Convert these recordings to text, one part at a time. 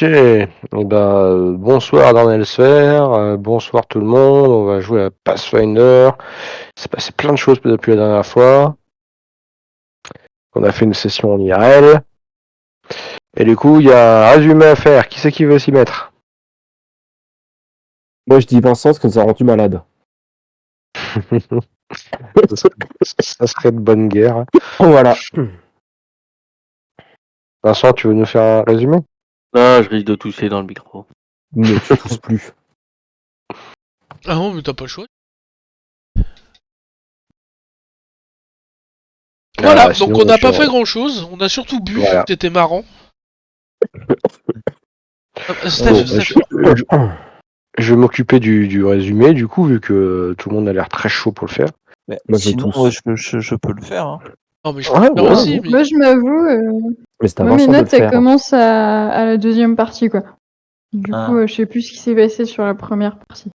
Et bonsoir dans Elsewhere, bonsoir tout le monde, on va jouer à Pathfinder. Il s'est passé plein de choses depuis la dernière fois. On a fait une session en IRL. Et du coup, il y a un résumé à faire. Qui c'est qui veut s'y mettre? Moi, je dis Vincent, parce que ça rend-tu malade. Ça serait de bonne guerre. Voilà. Vincent, tu veux nous faire un résumé? Ah, je risque de tousser dans le micro. Ne tu tousses plus. Ah non, mais t'as pas le choix. Voilà, donc sinon, on n'a pas fait grand chose, on a surtout bu, Voilà. c'était marrant. Je vais m'occuper du résumé, du coup, vu que tout le monde a l'air très chaud pour le faire. Mais Moi, je sinon, tousse. je peux le faire. Hein. Non, mais je Ouais, peux le faire ouais, aussi, ouais. mais... Moi, je m'avoue, Mais c'est à moi, mes Vincent de le notes, elles faire. commencent à la deuxième partie, quoi. Du Ah. coup, je sais plus ce qui s'est passé sur la première partie.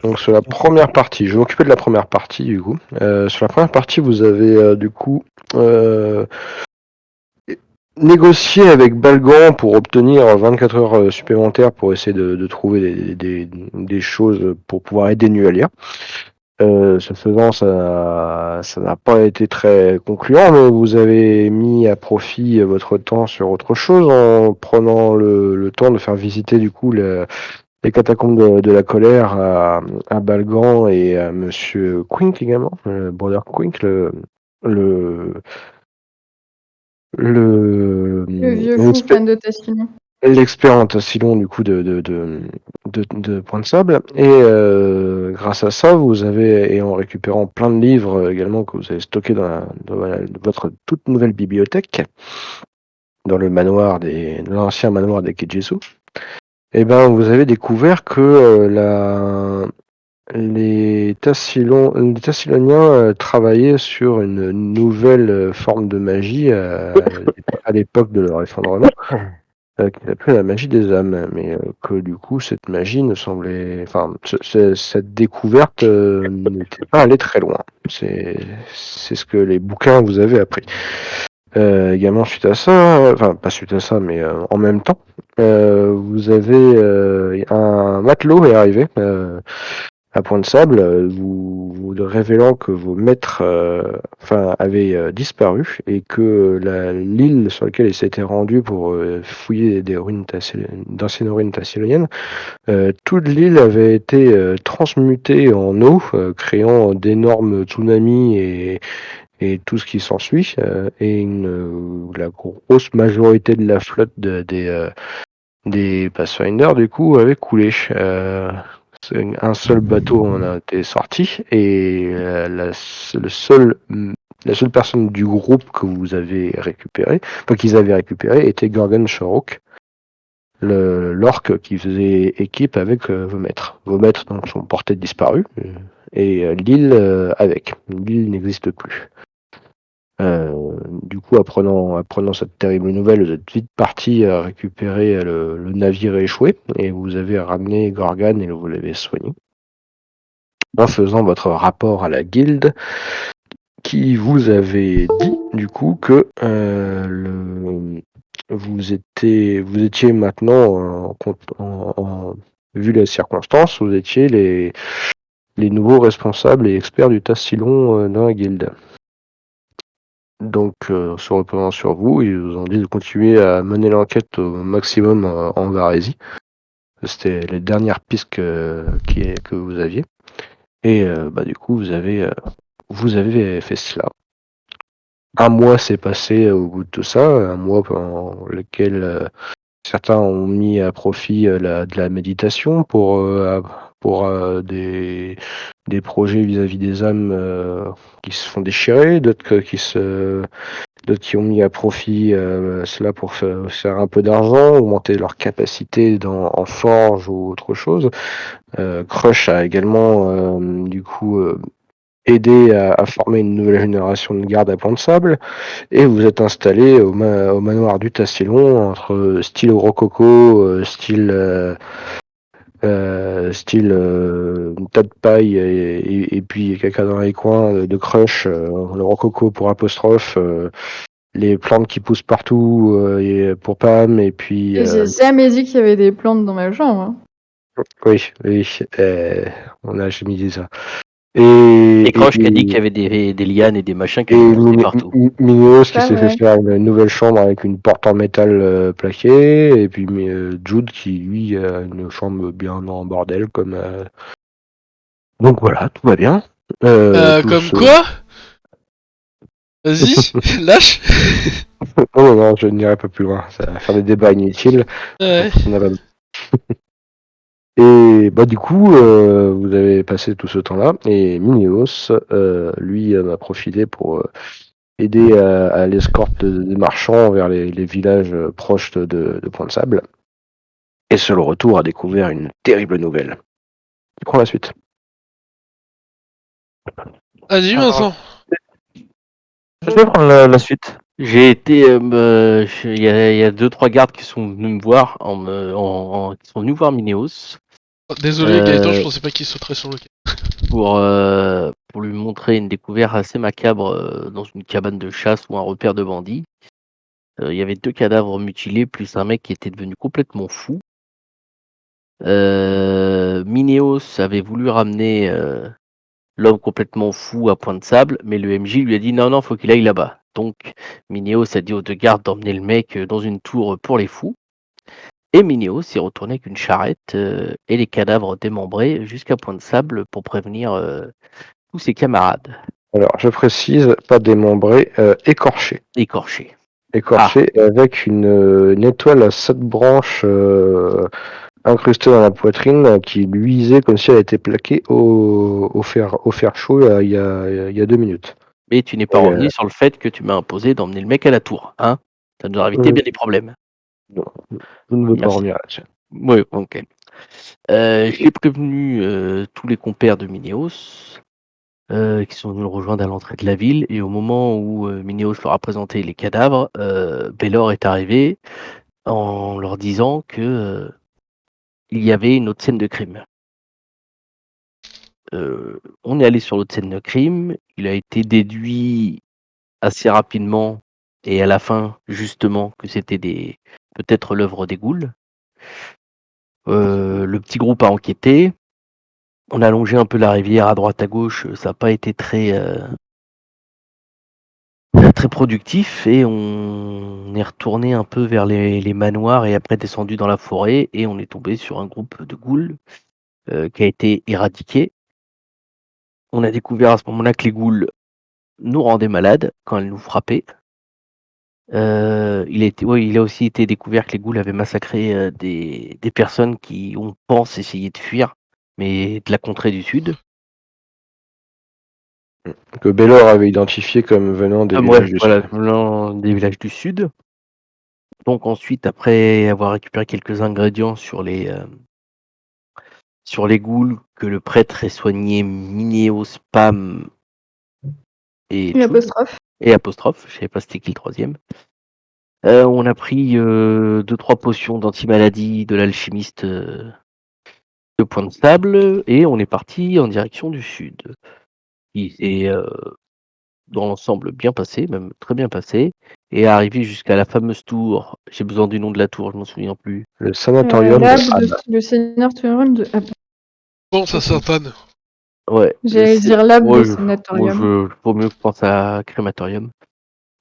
Donc sur la première partie, je vais m'occuper de la première partie du coup. Sur la première partie, vous avez négocié avec Balgan pour obtenir 24 heures supplémentaires pour essayer de trouver des choses pour pouvoir aider Nualia. Ce faisant, ça n'a pas été très concluant, mais vous avez mis à profit votre temps sur autre chose en prenant le temps de faire visiter du coup les catacombes de la colère à Balgan et à Monsieur Quink également, Brother Quink, Le vieux fou fan de Tassilon. l'expert en Tassilon du coup de Point de Sable. Et grâce à ça, vous avez, et en récupérant plein de livres également que vous avez stockés dans votre toute nouvelle bibliothèque, dans le manoir l'ancien manoir des Kijetsu, et ben vous avez découvert que les Tassiloniens travaillaient sur une nouvelle forme de magie à l'époque de leur effondrement, qui s'appelait la magie des âmes, mais que du coup cette magie ne semblait, enfin cette découverte n'était pas allée très loin. C'est ce que les bouquins vous avaient appris. Également suite à ça, enfin pas suite à ça, mais en même temps, vous avez un matelot est arrivé à Point de Sable, vous révélant que vos maîtres avaient disparu et que l'île sur laquelle ils s'étaient rendus pour fouiller des ruines d'anciennes ruines tassiloniennes, toute l'île avait été transmutée en eau, créant d'énormes tsunamis et tout ce qui s'ensuit, et la grosse majorité de la flotte des Pathfinder du coup avait coulé. Un seul bateau en a été sorti et la seule personne du groupe que vous avez récupéré, qu'ils avaient récupéré, était Gorgon Shorok, l'orque qui faisait équipe avec vos maîtres. Vos maîtres donc sont portés disparus et l'île avec. L'île n'existe plus. Du coup, apprenant cette terrible nouvelle, vous êtes vite parti récupérer le navire échoué et vous avez ramené Gorgon et vous l'avez soigné. En faisant votre rapport à la guilde, qui vous avait dit du coup que vous étiez maintenant, vu les circonstances, vous étiez les nouveaux responsables et experts du Tassilon dans la guilde. Donc, se reposant sur vous, ils vous ont dit de continuer à mener l'enquête au maximum en Varésie. C'était les dernières pistes que vous aviez. Et du coup, vous avez fait cela. Un mois s'est passé au bout de tout ça, un mois pendant lequel certains ont mis à profit de la méditation pour des projets vis-à-vis des âmes qui se font déchirer, d'autres qui ont mis à profit cela pour faire un peu d'argent, augmenter leur capacité en forge ou autre chose. Crush a également aidé à former une nouvelle génération de gardes à Point de Sable, et vous êtes installé au manoir du Tassilon, entre style rococo, style une tas de paille et puis caca dans les coins de Crush, le rococo pour apostrophe, les plantes qui poussent partout et pour Pam, et puis J'ai jamais dit qu'il y avait des plantes dans ma chambre. Hein. oui, on a jamais dit ça. Et Croche qui a dit qu'il y avait des lianes et des machins qui et allaient pousser partout. Mineos qui Pas s'est fait vrai. faire une nouvelle chambre avec une porte en métal plaquée, et puis Jude qui lui a une chambre bien en bordel comme. Donc voilà, tout va bien. Comme quoi? Vas-y, lâche. Non, je n'irai pas plus loin. Ça va faire des débats inutiles. Ouais. On a pas- Et bah du coup, vous avez passé tout ce temps-là, et Mineos, lui, m'a profité pour aider à l'escorte des marchands vers les villages proches de Point de Sable. Et sur le retour, a découvert une terrible nouvelle. Qui prend la suite? Vas-y, Vincent. Je vais prendre la suite. J'ai été, il y a 2-3 gardes qui sont venus me voir qui sont venus voir Mineos Désolé, Gaëtan, je pensais pas qu'il sauterait sur le quai. pour lui montrer une découverte assez macabre dans une cabane de chasse ou un repère de bandits. Il y avait 2 cadavres mutilés plus un mec qui était devenu complètement fou. Mineos avait voulu ramener l'homme complètement fou à Point de Sable, mais le MJ lui a dit non, faut qu'il aille là-bas. Donc Mineos a dit aux 2 gardes d'emmener le mec dans une tour pour les fous. Et Mineos s'est retourné avec une charrette et les cadavres démembrés jusqu'à Point de Sable pour prévenir tous ses camarades Alors, je précise, pas démembré, écorché. écorchés. Écorché avec une étoile à 7 branches incrustée dans la poitrine qui luisait comme si elle était plaquée au fer chaud il y a 2 minutes. Mais tu n'es pas Et, revenu sur le fait que tu m'as imposé d'emmener le mec à la tour, hein. Ça nous a évité bien des problèmes. Non, je ne veux pas Merci. revenir là-dessus. Oui, ok. J'ai prévenu tous les compères de Mineos qui sont venus le rejoindre à l'entrée de la ville, et au moment où Mineos leur a présenté les cadavres, Baylor est arrivé en leur disant que il y avait une autre scène de crime. On est allé sur l'autre scène de crime, il a été déduit assez rapidement et à la fin justement que c'était peut-être l'œuvre des ghouls. Le petit groupe a enquêté. On a longé un peu la rivière à droite à gauche, ça n'a pas été très productif, et on est retourné un peu vers les manoirs et après descendu dans la forêt, et on est tombé sur un groupe de ghouls qui a été éradiqué. On a découvert à ce moment-là que les ghouls nous rendaient malades quand elles nous frappaient. Il a aussi été découvert que les ghouls avaient massacré des personnes qui, on pense, essayaient de fuir, mais de la contrée du sud. Que Baylor avait identifié comme venant des villages du Voilà, sud. venant des villages du sud. Donc ensuite, après avoir récupéré quelques ingrédients sur les ghouls, que le prêtre ait soigné Mineos, Pam et Une Jude, apostrophe. et apostrophe, je savais pas c'était qui le troisième. On a pris 2-3 potions d'anti-maladie de l'alchimiste de Point de Sable, et on est parti en direction du sud. Qui s'est dans l'ensemble bien passé, même très bien passé, et arrivé jusqu'à la fameuse tour. J'ai besoin du nom de la tour, je m'en souviens plus. Le sanatorium de Ab. Le sanatorium de Ab. Bon, ça s'entame. Ouais. J'allais dire lab Ouais, de sanatorium. vaut mieux que je pense à crématorium.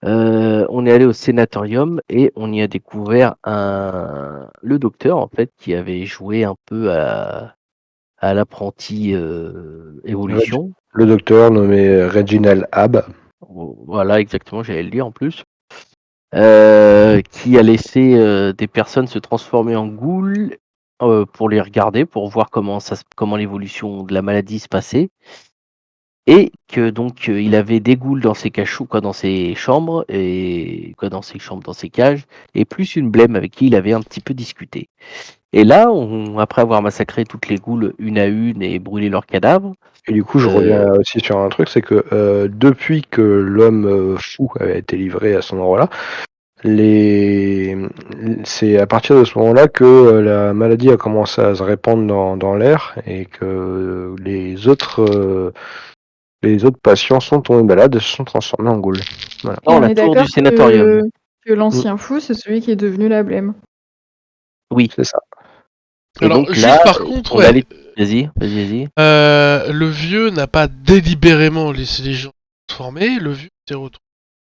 On est allé au sénatorium et on y a découvert le docteur, en fait, qui avait joué un peu à l'apprenti évolution. Le docteur nommé Reginald Ab. Voilà, exactement, j'allais le dire en plus. Qui a laissé des personnes se transformer en ghouls pour les regarder, pour voir comment l'évolution de la maladie se passait. Et que donc il avait des ghouls dans ses cachots, dans ses chambres, dans ses cages, et plus une blême avec qui il avait un petit peu discuté. Et là, après avoir massacré toutes les ghouls une à une et brûlé leurs cadavres. Et du coup, je reviens aussi sur un truc, c'est que depuis que l'homme fou avait été livré à cet endroit-là, c'est à partir de ce moment-là que la maladie a commencé à se répandre dans l'air, et que les autres Les autres patients sont tombés malades et se sont transformés en ghouls. Voilà. Non, on la est tour d'accord du sénatorium. que l'ancien fou, c'est celui qui est devenu la blême. Oui. C'est ça. Et Alors, donc juste là, par contre, on ouais, a les... Vas-y. le vieux n'a pas délibérément laissé les gens transformer, le vieux s'est retrouvé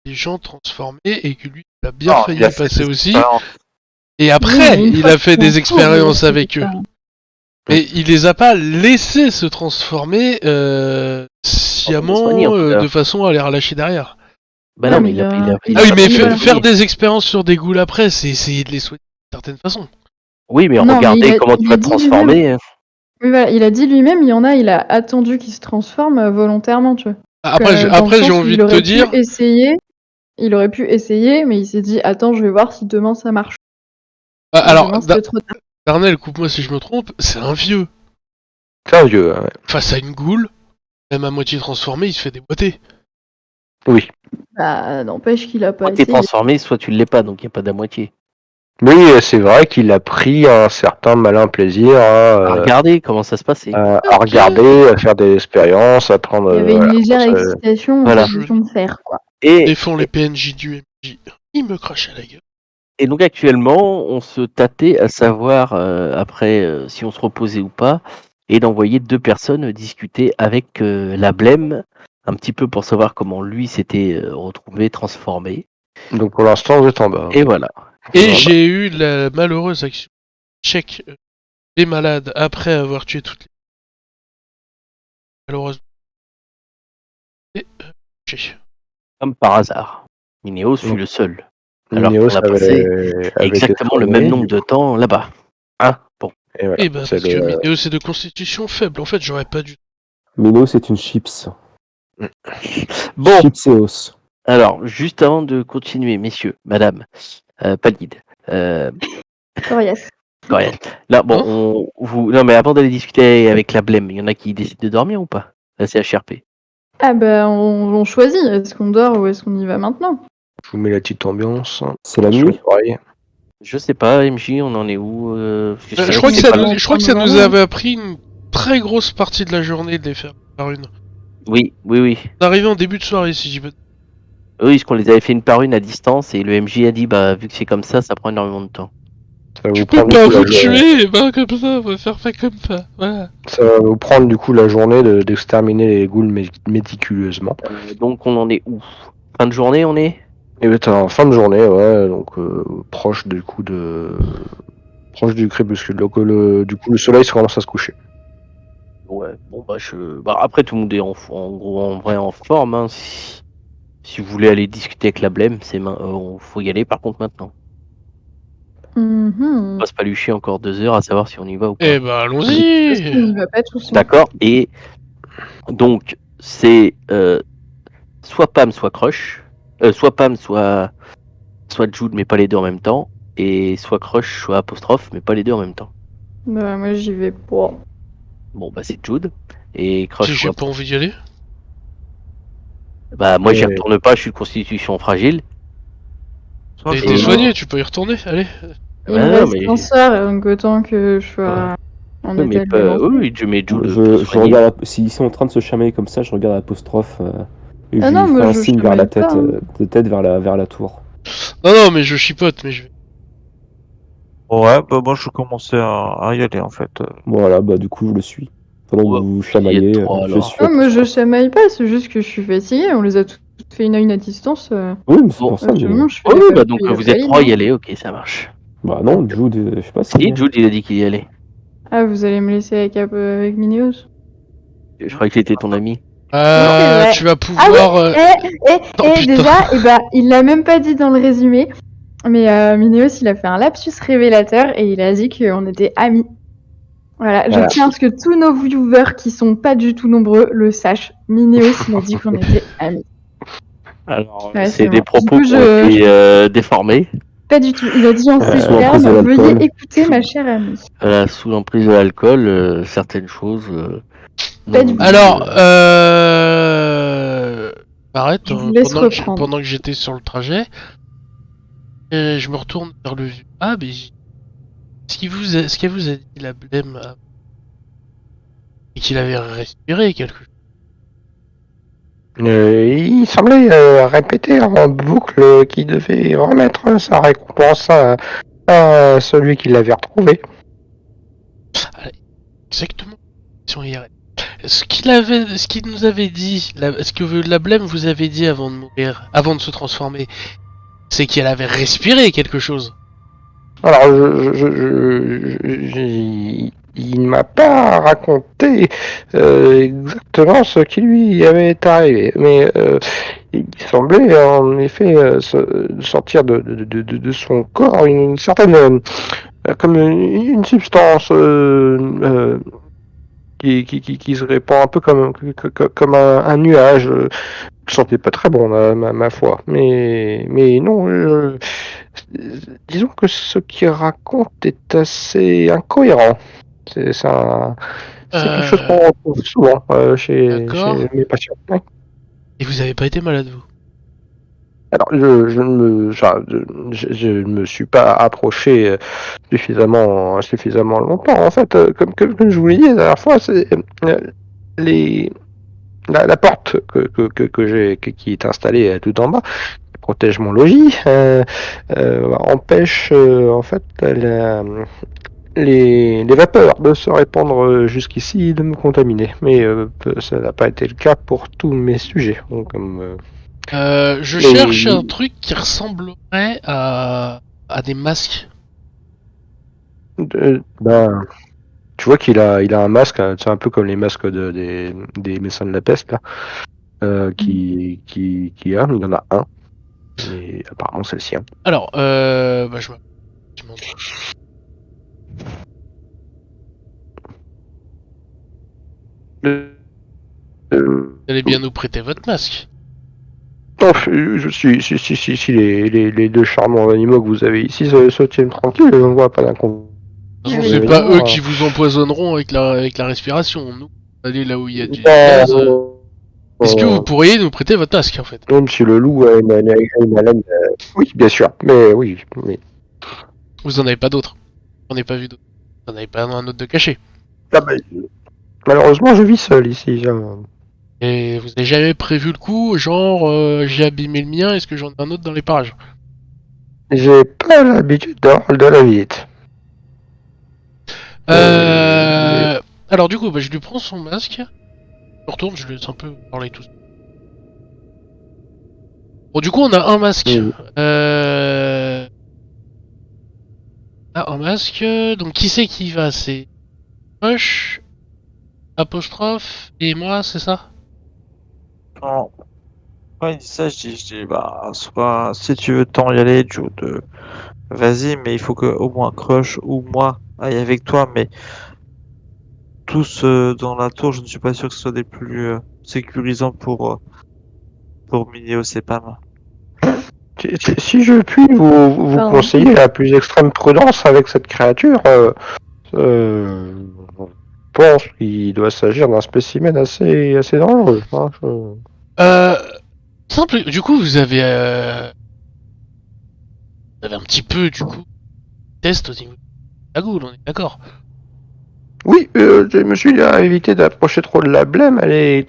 les gens transformés et que lui, il a bien Non, failli il a y fait passer des aussi. expériences. Et après, Oui, mais une il fois a que fait tu des en expériences trouves, avec eux. Mais il les a pas laissés se transformer sciemment soigner, en tout cas. de façon à les relâcher derrière. Bah Ouais, non, mais mais il a Ah oui, pas mais besoin de faire soigner. des expériences sur des ghouls après, c'est essayer de les soigner d'une certaine façon. Oui, mais Non, mais regardez comment tu il vas a te dit transformer. Oui, voilà, il a dit lui-même, il y en a, il a attendu qu'ils se transforment volontairement, tu vois. Après, Dans le après j'ai sens où envie il de te aurait dire, il aurait pu essayer, mais il s'est dit, attends, je vais voir si demain ça marche. Et alors, demain, c'était trop tard. Darnell, coupe-moi si je me trompe, c'est un vieux. C'est un vieux, ouais. Face à une goule, même à moitié transformé, il se fait déboîter. Oui. Bah, n'empêche qu'il a pas Soit t'es essayé. transformé, soit tu l'es pas, donc il n'y a pas d'à moitié. Oui, c'est vrai qu'il a pris un certain malin plaisir Regardez comment ça se passait. à regarder, à faire des expériences, à prendre. Il y avait une voilà, légère ça- excitation en Voilà. position de faire, quoi. Et, Défend les PNJ du MJ. Il me crache à la gueule. et donc actuellement, on se tâtait à savoir après si on se reposait ou pas, et d'envoyer 2 personnes discuter avec la blême, un petit peu pour savoir comment lui s'était retrouvé transformé. Donc pour l'instant, vous êtes en bas. Et voilà. Et Voilà. j'ai eu la malheureuse action. Check les malades après avoir tué toutes les. Malheureusement. Et, j'ai. Comme par hasard. Minéos fut le seul. Alors Minéos qu'on a passé avait été exactement le soigné, même nombre du de coup. temps là-bas. Hein? Bon. Et voilà, Eh ben, c'est parce que le- Minéo c'est de constitution faible. En fait, j'aurais pas dû. Mino, c'est une chips. Bon, Chips et os. alors, juste avant de continuer, messieurs, madame, pas le guide, Coriace. Coriace. Là, bon, non, mais avant d'aller discuter avec la blême, il y en a qui décident de dormir ou pas? La CHRP. Ah bah, on choisit. Est-ce qu'on dort ou est-ce qu'on y va maintenant? Je vous mets la petite ambiance. C'est la sur nuit. les oreilles. Je sais pas, MJ, on en est où? Parce que c'est Je vrai crois que que c'est ça pas nous, long. je crois que ça nous avait appris une très grosse partie de la journée de les faire par une. Oui. On est arrivé en début de soirée, si j'y peux. Oui, parce qu'on les avait fait une par une à distance et le MJ a dit, bah, vu que c'est comme ça prend énormément de temps. Ça va vous Je peux prendre, du pas coup, vous la journée. tuer, ben comme ça, on va faire ça comme ça. Voilà. Ça va vous prendre du coup la journée d'exterminer les ghouls méticuleusement. Donc, on en est où? Fin de journée, on est? Et vous êtes en fin de journée, ouais, donc proche du coup proche du crépuscule. Donc du coup le soleil commence à se coucher. Ouais, bon, bah, après, tout le monde est en gros, en vrai, en forme, hein. Si vous voulez aller discuter avec la blême, faut y aller par contre maintenant. On va se palucher encore 2 heures à savoir si on y va ou pas. Eh ben, allons-y. On y va pas tout seul. D'accord. Et donc, c'est soit Pam, soit Crush. Soit Pam, soit Jude, mais pas les deux en même temps. Et soit Crush, soit Apostrophe, mais pas les deux en même temps. Bah, moi, j'y vais pour. Bon, bah, c'est Jude. Et Crush, Si j'ai soit... pas envie d'y aller. Bah, moi, j'y Et- retourne pas, je suis de constitution fragile. T'as Et été non. soigné, tu peux y retourner, allez. Il Bah, me non, reste mais- un sort, donc autant que je sois en Oui, état mais de l'avancée. oui, Jude peut Je soigner. regarde. S'ils sont en train de se chamailler comme ça, je regarde l'apostrophe. Et Ah je non, lui moi, fais un je signe vers la chamaille tête, pas, hein. de tête vers la tour. Non, mais je chipote, mais je vais. Ouais, bah moi je commençais à y aller en fait. Voilà, bah du coup, je le suis. Pendant Ouais, que vous vous y êtes chamaillez, trois, je alors. suis Ah, moi, je apostrophe. chamaille pas, c'est juste que je suis fatiguée. On les a toutes fait une à une à distance. Oui, mais c'est Bon, pour ça, mais. Actuellement, je fais Oui, la bah, donc fais la vous êtes valide, 3 hein. y aller, ok, ça marche. Bah non, Jude, je sais pas si. Si, Jude, il a dit qu'il y allait. Ah, vous allez me laisser avec Minéos? Je croyais qu'il était ton ami. vrai. Tu vas pouvoir. Oh, putain. Déjà, il l'a même pas dit dans le résumé, mais Minéos, il a fait un lapsus révélateur et il a dit qu'on était amis. Voilà, Voilà. je tiens à ce que tous nos viewers qui sont pas du tout nombreux le sachent. Minéos, il a dit qu'on était amis. Alors, Ouais, c'est c'est des bon. propos Du coup, qui ont été déformés. Pas du tout. Il a dit en ces Sous l'emprise termes, de l'alcool. veuillez écouter ma chère amie. Sous l'emprise de l'alcool, certaines choses. Pas du tout. Alors, arrête, Je vous laisse reprendre. pendant que j'étais sur le trajet, je me retourne vers le vieux. Ah, mais ce qu'elle vous a dit la blême et qu'il avait respiré quelque chose. Il semblait répéter en boucle qu'il devait remettre sa récompense à celui qui l'avait retrouvé. Exactement. Sur IRL. Ce qu'il nous avait dit, ce que la Blême vous avait dit avant de mourir, avant de se transformer, c'est qu'elle avait respiré quelque chose. Alors, il ne m'a pas raconté exactement ce qui lui avait arrivé, mais il semblait en effet sortir de son corps une certaine, comme une substance qui se répand un peu comme un nuage. Je sentais pas très bon, ma foi. Mais non, disons que ce qu'il raconte est assez incohérent. C'est quelque chose qu'on retrouve souvent chez D'accord. mes patients. Ouais. Et vous avez pas été malade, vous? Alors, je ne me suis pas approché suffisamment longtemps. En fait, comme je vous l'ai dit la dernière fois, c'est les la porte que j'ai qui est installée tout en bas, qui protège mon logis, empêche en fait les vapeurs de se répandre jusqu'ici et de me contaminer. Mais ça n'a pas été le cas pour tous mes sujets. Donc, comme Je les- cherche un truc qui ressemblerait à des masques. ben, tu vois qu'il il a un masque, hein, c'est un peu comme les masques des médecins de la peste là, qui il y en a un, et apparemment c'est le sien. Alors, je m'en- Euh, Vous allez bien nous prêter votre masque. non, si les deux charmants animaux que vous avez ici se tiennent tranquilles, je ne vois pas d'inconvénient. De toute façon, Oui, c'est oui. pas eux qui vous empoisonneront avec la respiration. Nous, allez là où il y a du Ben, gaz. Est-ce que vous pourriez nous prêter votre masque, en fait? même si le loup a une haleine, oui, bien sûr, mais oui, mais Vous en avez pas d'autres. J'en ai pas vu d'autres. Vous en avez pas un autre de caché. ah, ben, malheureusement, je vis seul ici. Et vous avez jamais prévu le coup, genre j'ai abîmé le mien, est-ce que j'en ai un autre dans les parages? J'ai pas l'habitude de la visite. Alors du coup, je lui prends son masque. Je retourne, je lui laisse un peu parler tout. Bon, du coup, on a un masque. Oui. Un masque. Donc qui c'est qui va? C'est Moche, apostrophe et moi, c'est ça? Non. Quand il dit ça, je dis, bah, soit, si tu veux tant y aller, Jude, vas-y, mais il faut que au moins Crush ou moi aille avec toi, mais tous dans la tour, je ne suis pas sûr que ce soit des plus sécurisants pour Mineo et Pam. Si je puis vous Pardon. conseiller la plus extrême prudence avec cette créature, je pense qu'il doit s'agir d'un spécimen assez dangereux. Hein, Simple. Du coup, vous avez un petit peu, du coup, test au niveau de la goule, on est d'accord? Oui, je me suis évité d'approcher trop de la blême. Elle est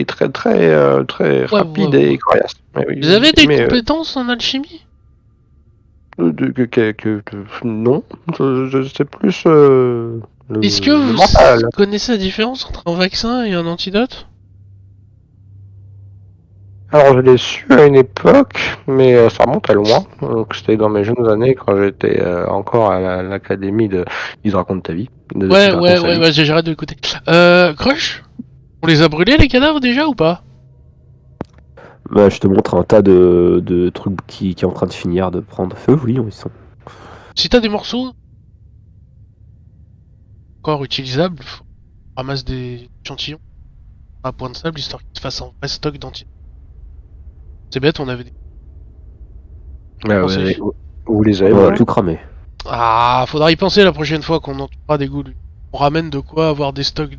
très rapide ouais. et coriace. Mais oui, Vous avez des mais, compétences en alchimie? non, c'est plus Est-ce que le vous mental. connaissez la différence entre un vaccin et un antidote? Alors je l'ai su à une époque, mais ça remonte à loin. Donc c'était dans mes jeunes années quand j'étais encore à l'académie de Ils racontent ta vie. Ouais, j'arrête de l'écouter. Crush? On les a brûlés les cadavres déjà ou pas? Bah, je te montre un tas de trucs qui est en train de finir de prendre feu. Oui, ils sont. Si t'as des morceaux encore utilisables, ramasse des échantillons à point de sable histoire qu'ils se fassent un vrai stock d'antidotes. C'est bête, on avait des... Pensez. Vous les avez On a volés. tout cramé. Ah, faudra y penser la prochaine fois qu'on entourera des goules. On ramène de quoi avoir des stocks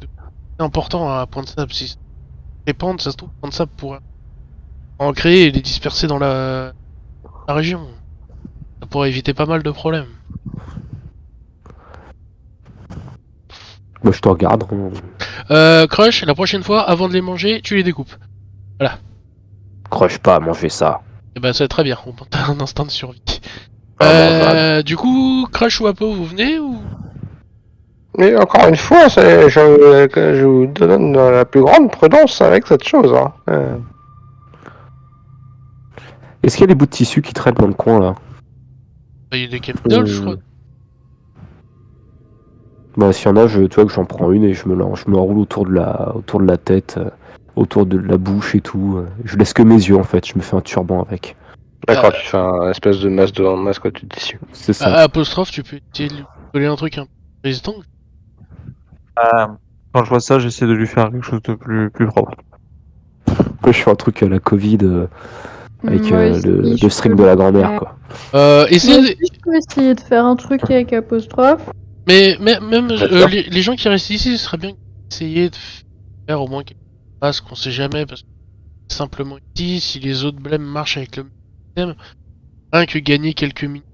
importants à point de sable. Si ça répand, ça se trouve, point de sable pourrait en créer et les disperser dans la région. Ça pourrait éviter pas mal de problèmes. Moi, je te regarde. Crush, la prochaine fois, avant de les manger, tu les découpes. Crush pas à manger ça. Et bah, c'est très bien, on monte un instinct de survie. Immangeable. Du coup, Crush ou Apo, vous venez ou... Mais encore une fois, que je vous donne la plus grande prudence avec cette chose. Hein. Est-ce qu'il y a des bouts de tissu qui traînent dans le coin là? Il y a des capitals, je crois. Bah s'il y en a, tu vois que j'en prends une et je me l'enroule autour de la tête, autour de la bouche et tout. Je laisse que mes yeux en fait, je me fais un turban avec. D'accord, tu fais un espèce de masque de tissu. C'est ça. Apostrophe, tu peux essayer de lui coller un truc un peu résistant. Quand je vois ça, j'essaie de lui faire quelque chose de plus propre. Moi, je fais un truc à la Covid avec Moi aussi, le je string peux de la le grand-mère faire. quoi. Moi Essayez... aussi, je peux essayer de faire un truc avec apostrophe. Mais même D'accord. les gens qui restent ici, ce serait bien d'essayer de faire au moins quelque chose qu'on sait jamais, parce que simplement ici, si les autres blèmes marchent avec le même système, rien que gagner quelques minutes.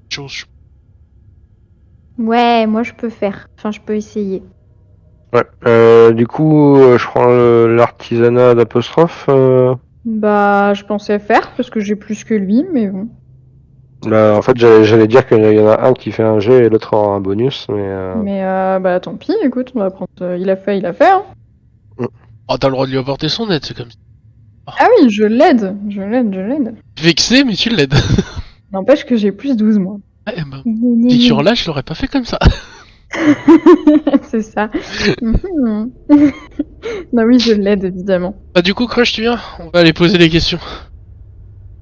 Chose. Ouais, moi je peux faire. Enfin, je peux essayer. Ouais. Du coup, je prends l'artisanat d'apostrophe. Bah, je pensais faire parce que j'ai plus que lui, mais bon. Bah, en fait, j'allais dire qu'il y en a un qui fait un jet et l'autre aura un bonus, mais. Mais bah tant pis, écoute, on va prendre. Il a fait, hein. Oh, t'as le droit de lui apporter son aide, c'est comme ça. Ah oui, je l'aide. Vexé, mais tu l'aides. N'empêche que j'ai plus 12 mois. Eh ben, figure-là, je l'aurais pas fait comme ça. C'est ça. Mhm. Non, oui, je l'aide évidemment. Bah, du coup, Crush, tu viens? On va aller poser les questions.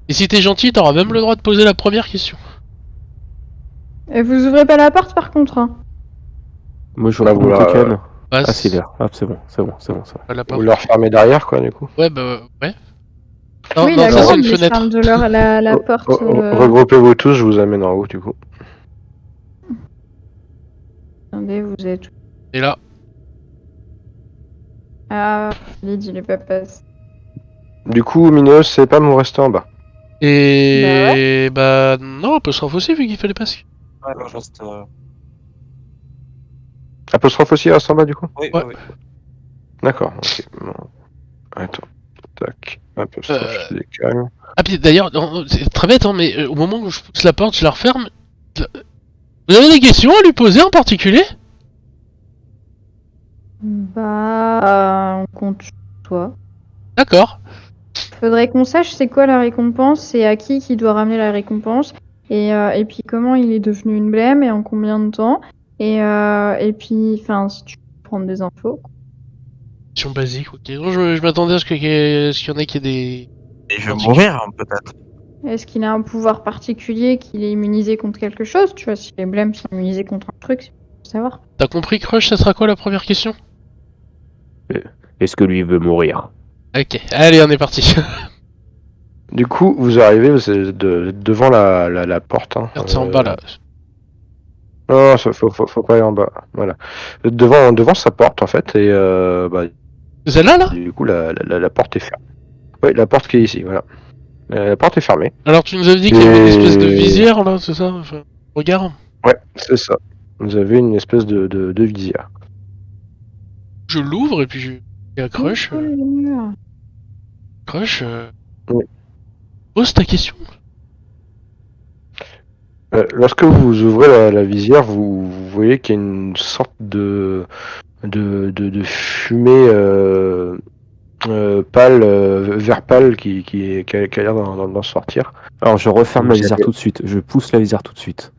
Et si t'es gentil, t'auras même le droit de poser la première question. Et vous ouvrez pas la porte par contre, hein. Moi je Bah, reprends mon voilà, token. Bah, Ah c'est vert. Hop, c'est bon. pas la Vous porte. la refermez derrière, quoi, du coup. Ouais, bah, ouais. Non, oui, non, ça d'accord, c'est une mais je fenêtre. parle de la porte. Regroupez-vous tous, je vous amène en haut, du coup. Attendez, vous êtes. Et là, Ah, Lyd, il est pas passé. Du coup, Mineos, c'est pas mon rester en bas. et bah non, apostrophe aussi vu qu'il fallait passer. Ouais, je reste. Apostrophe aussi reste en bas, du coup. Oui, Ouais. oui. D'accord, ok. Bon. Attends. Tac. Apostrophe, je décale. Ah puis d'ailleurs, c'est très bête, hein, mais au moment où je pousse la porte, je la referme. Vous avez des questions à lui poser en particulier? Bah, on compte sur toi. D'accord. Faudrait qu'on sache c'est quoi la récompense, c'est à qui doit ramener la récompense, et puis comment il est devenu une blême et en combien de temps, et puis, enfin, si tu peux prendre des infos. Question basique, ok. Non, je m'attendais à ce qu'il y en ait qui aient des... Et je vais mourir, hein, peut-être. Est-ce qu'il a un pouvoir particulier, qu'il est immunisé contre quelque chose? Tu vois, si les blêmes sont immunisés contre un truc, c'est pour savoir. T'as compris, Crush, ça sera quoi la première question? Est-ce que lui veut mourir? Ok, allez, on est parti. Du coup, vous arrivez, vous êtes devant la porte. Hein. Regarde, c'est en bas là. Non, faut pas aller en bas. Voilà. Vous êtes devant sa porte, en fait, et bah, Celle-là là? du coup, la porte est fermée. Oui, la porte qui est ici, voilà. La porte est fermée. Alors tu nous avais dit qu'il y avait une espèce de visière là, c'est ça? Enfin, regarde. Ouais, c'est ça. Vous avez une espèce de visière. Je l'ouvre et puis je... Et à Crush. Oh, le mur. Crush, Oui. pose ta question. Lorsque vous ouvrez la visière, vous voyez qu'il y a une sorte de fumée pâle, vert pâle qui a l'air d'en sortir. Alors je referme Vous la visière avez- tout de suite. Je pousse la visière tout de suite.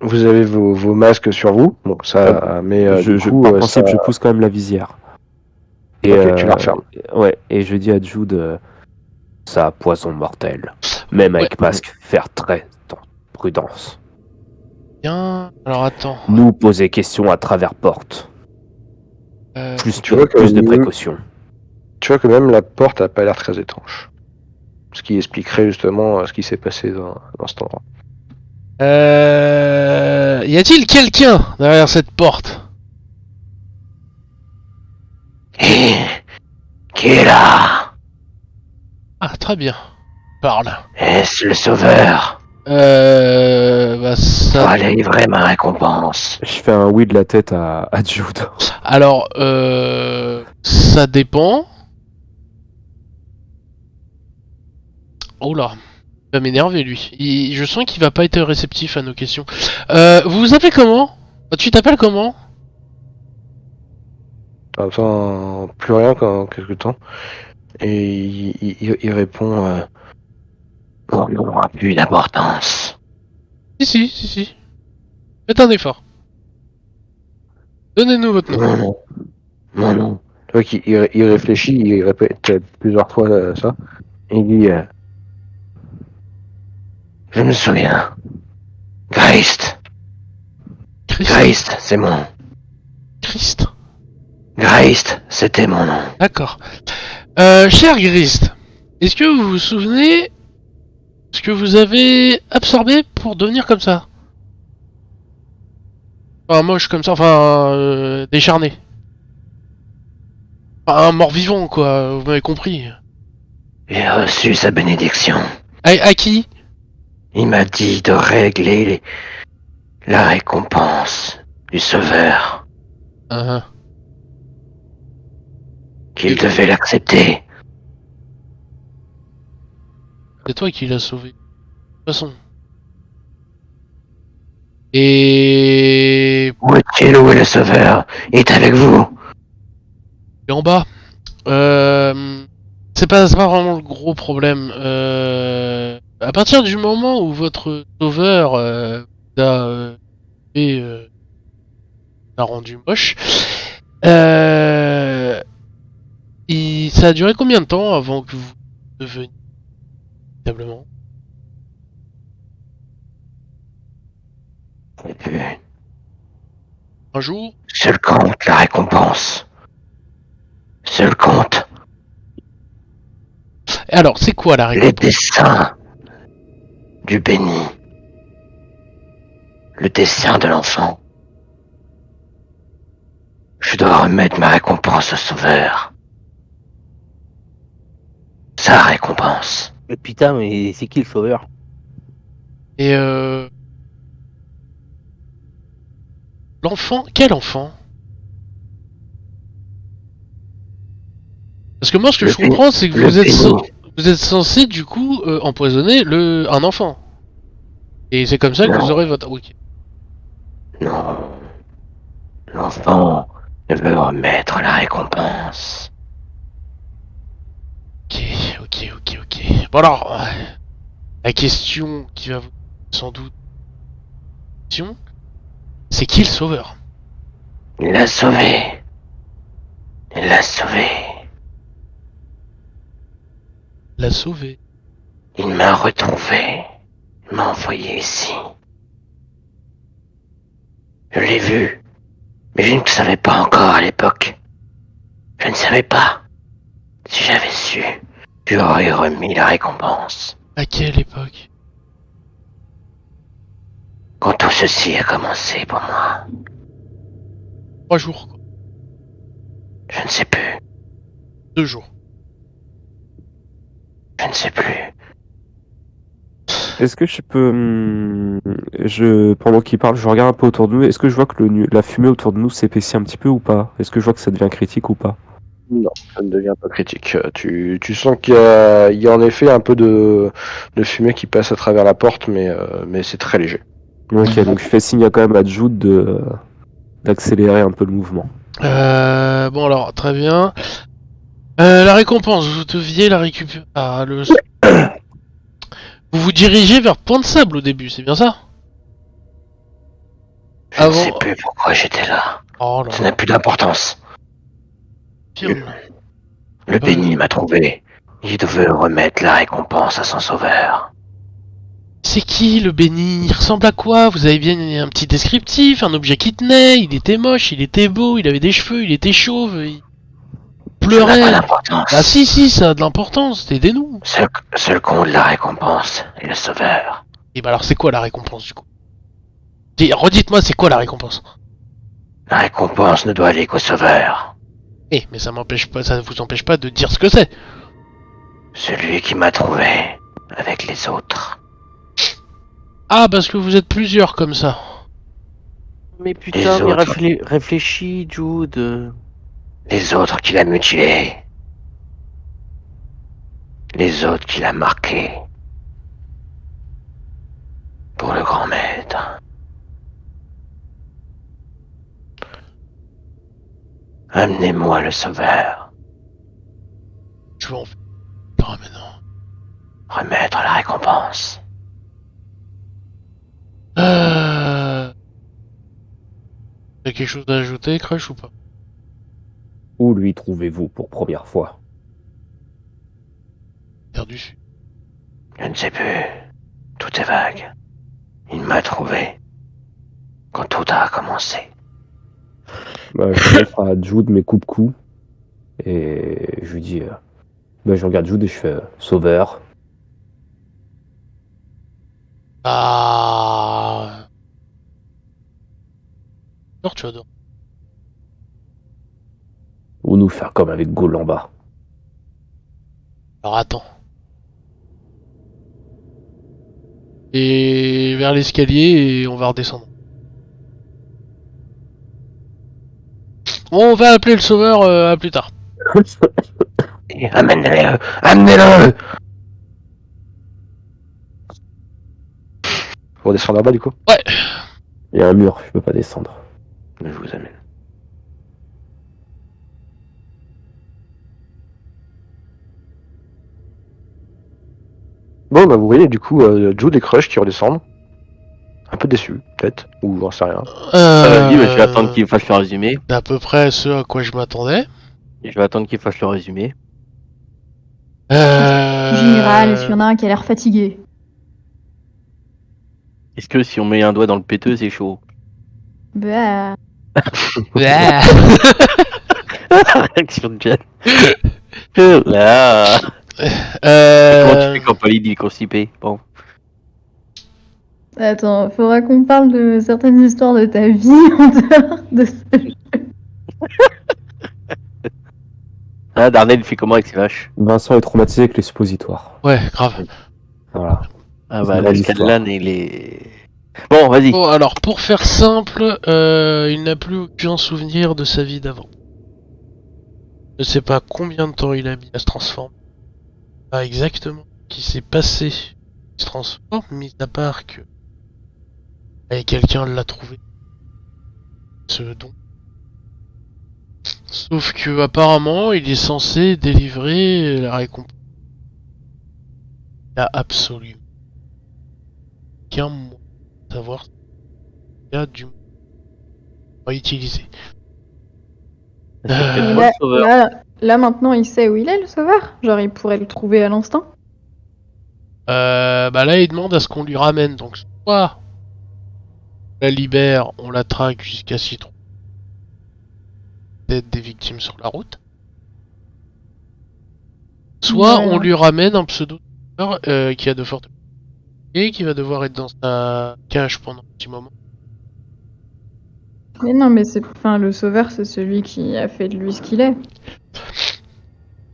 Vous avez vos masques sur vous, bon ça, mais Par principe, je pousse quand même la visière. Et Ok, tu la refermes. Ouais, et je dis à Jude, ça a poison mortel. Même avec masque, faire très prudence. Bien. Alors attends. Nous poser question à travers porte. Plus Tu vois que de précautions. Tu vois que même la porte a pas l'air très étanche. Ce qui expliquerait justement ce qui s'est passé dans cet endroit. Y a-t-il quelqu'un derrière cette porte? Qui est là? Ah, très bien. Parle. Est-ce le sauveur? Pour Ça... aller livrer ma récompense. Je fais un oui de la tête à Jude. Alors, ça dépend. Oh là, il va m'énerver lui. Je sens qu'il va pas être réceptif à nos questions. Vous vous appelez comment? Tu t'appelles comment? Attends, plus rien pendant quelque temps. Et il répond on n'aura plus d'importance. Si. Faites un effort. Donnez-nous votre nom. Non. Tu vois qu'il réfléchit, il répète plusieurs fois ça. Et il dit je me souviens. Grist, c'est mon. Christ. Grist, c'était mon nom. D'accord. Cher Grist, est-ce que vous vous souvenez ce que vous avez absorbé pour devenir comme ça? Enfin, moche comme ça, enfin, décharné. Enfin, un mort-vivant, quoi, vous m'avez compris. J'ai reçu sa bénédiction. À qui? Il m'a dit de régler la récompense du sauveur. Qu'il devait l'accepter. C'est toi qui l'as sauvé. De toute façon. Et... Où est-il? Où est le sauveur? Il est avec vous. Et en bas. C'est pas vraiment le gros problème. À partir du moment où votre sauveur vous a l'a rendu moche, ça a duré combien de temps avant que vous deveniez véritablement? Un jour? Seul compte la récompense. Seul compte Et alors, c'est quoi la les récompense? dessins du béni. Le dessin de l'enfant. Je dois remettre ma récompense au sauveur. Sa récompense. Mais putain, mais c'est qui le sauveur? Et l'enfant? Quel enfant? Parce que moi, ce que Le je comprends, c'est que le béni. vous êtes censé, du coup, empoisonner un enfant. Et c'est comme ça que Non. vous aurez votre... Ok. Non. L'enfant veut remettre la récompense. Ok. Bon alors, la question qui va vous sans doute... C'est qui le sauveur? Il l'a sauvé. Il l'a sauvé. L'a sauvé. Il m'a retrouvé. Il m'a envoyé ici. Je l'ai vu. Mais je ne savais pas encore à l'époque. Je ne savais pas. Si j'avais su, j'aurais remis la récompense. À quelle époque? Quand tout ceci a commencé pour moi, 3 jours, quoi. je ne sais plus. 2 jours. Je ne sais plus. Est-ce que je peux. Pendant qu'il parle, je regarde un peu autour de nous. Est-ce que je vois que la fumée autour de nous s'épaissit un petit peu ou pas? Est-ce que je vois que ça devient critique ou pas? Non, ça ne devient pas critique. Tu sens qu'il y a en effet un peu de fumée qui passe à travers la porte, mais c'est très léger. Ok, donc je fais signe quand même à Jude d'accélérer un peu le mouvement. Bon alors, très bien. La récompense, vous deviez la récupérer. Ah, vous vous dirigez vers Point de Sable au début, c'est bien ça? Je ne sais plus pourquoi j'étais là. Oh là Ça n'a plus d'importance. pire. Le béni m'a trouvé. Il devait remettre la récompense à son sauveur. C'est qui le béni? Il ressemble à quoi? Vous avez bien un petit descriptif, un objet qui tenait, il était moche, il était beau, il avait des cheveux, il était chauve, il Ça n'a pleurait. pas d'importance. Ah si, ça a de l'importance, aidez-nous. Seul compte la récompense et le sauveur. Et bah alors c'est quoi la récompense du coup? Redites-moi c'est quoi la récompense? La récompense ne doit aller qu'au sauveur. Mais ça vous empêche pas de dire ce que c'est. Celui qui m'a trouvé avec les autres. Ah, parce que vous êtes plusieurs comme ça. Mais putain, Les mais autres. réfléchis, Jude. Les autres qu'il a mutilés. Les autres qu'il a marqués. Pour le grand maître. Amenez-moi le sauveur. Je vais en faire maintenant. Remettre la récompense. T'as quelque chose à ajouter, Crush, ou pas? Où lui trouvez-vous pour première fois? Perdu. Je ne sais plus. Tout est vague. Il m'a trouvé. Quand tout a commencé. Bah, je montre à Jude mes coups-coups. Et je lui dis... je regarde Jude et je fais sauveur. Ah. Alors, tu adores. Ou nous faire comme avec Ghoul en bas. Alors, attends. Et vers l'escalier, et on va redescendre. On va appeler le sauveur à plus tard. Amenez-le. Amenez-le. Faut descendre là-bas du coup. Il y a un mur, je peux pas descendre. Je vous amène. Bon, bah vous voyez du coup Jude et Crush qui redescendent. Un peu déçus, peut-être, ou j'en sais rien. Vas-y, je vais attendre qu'il fasse le résumé. C'est à peu près ce à quoi je m'attendais. Je vais attendre qu'il fasse le résumé. Général, est-ce qu'il y en a un qui a l'air fatigué? Est-ce que si on met un doigt dans le péteux, c'est chaud? Bah, Ah. Réaction de Jen. Là. Comment tu fais quand Pauline il est constipé? Bon. attends, faudra qu'on parle de certaines histoires de ta vie en dehors de ça. Ah, Darnell il fait comment avec ses vaches? Vincent est traumatisé avec les suppositoires. Ouais, grave. Voilà. Ah C'est bah une le belle histoire. Scanlan il est... Bon, vas-y. Bon, alors, pour faire simple, il n'a plus aucun souvenir de sa vie d'avant. Je ne sais pas combien de temps il a mis à se transformer. Pas exactement ce qui s'est passé. Il se transforme, mis à part que... Et quelqu'un l'a trouvé. Ce don. Sauf que apparemment, il est censé délivrer la récompense. Il a absolument aucun moyen de savoir si il y a du pas utilisé. C'est peut-être Et moi le sauveur. là, maintenant, il sait où il est, le sauveur? Genre, il pourrait le trouver à l'instant? Bah là, il demande à ce qu'on lui ramène. Donc, soit on la libère, on la traque jusqu'à s'y trouver des victimes sur la route. Soit Ouais, on non. lui ramène un pseudo qui a de fortes et qui va devoir être dans sa cage pendant un petit moment. Mais non, mais c'est... Enfin, le sauveur, c'est celui qui a fait de lui ce qu'il est.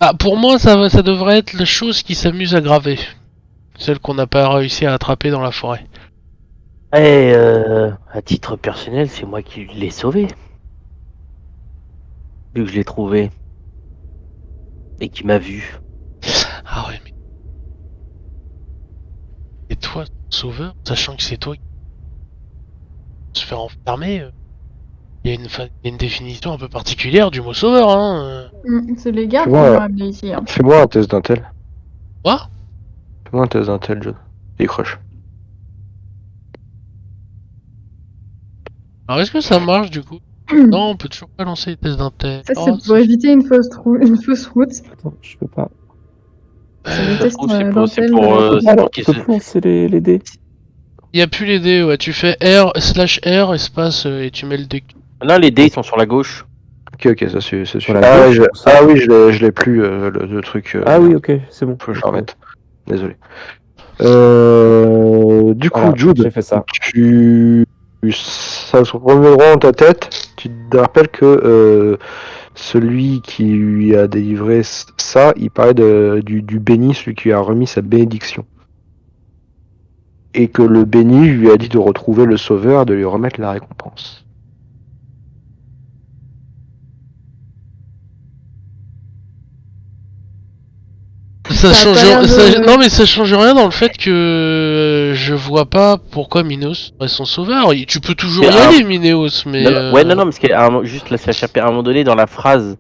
Ah, pour moi, ça devrait être la chose qui s'amuse à graver. Celle qu'on n'a pas réussi à attraper dans la forêt. Et à titre personnel, c'est moi qui l'ai sauvé. Vu que je l'ai trouvé. Et qui m'a vu. Ah ouais, mais... Et toi, sauveur, sachant que c'est toi qui se faire enfermer, il y a une définition un peu particulière du mot sauveur, hein. C'est les gars Tu qui vois, l'ont amené ici. Hein. Fais-moi un test d'intel. Quoi? Fais-moi un test d'intel, Jude. Et Crush. Alors, est-ce que ça marche, du coup? Non, on peut toujours pas lancer les tests d'intel. Ça, Oh, c'est pour éviter une fausse route. Attends, je peux pas. C'est le Ça se test trouve, c'est pour... d'intel. Alors, qui tu peux se- plus lancer les dés. Il y a plus les dés, ouais. Tu fais R/R espace et tu mets le dé. Là, les dés ils sont sur la gauche. Ok, ça c'est Sur sûr. la Ah, gauche, ouais, ou ça oui, je l'ai plus, le truc. Ah oui, ok, c'est bon. Faut que je le remette. Désolé. Du coup, Voilà, Jude, j'ai fait ça. ça se reviendra dans ta tête. Tu te rappelles que celui qui lui a délivré ça, il parlait du béni, celui qui a remis sa bénédiction. et que le béni lui a dit de retrouver le sauveur et de lui remettre la récompense. Ça Ça a change, pas l'air de- non mais ça change rien dans le fait que je vois pas pourquoi Minos serait son sauveur. Tu peux toujours y Mais aller, Minos, mais non, parce que juste là, ça échappé à un moment donné dans la phrase.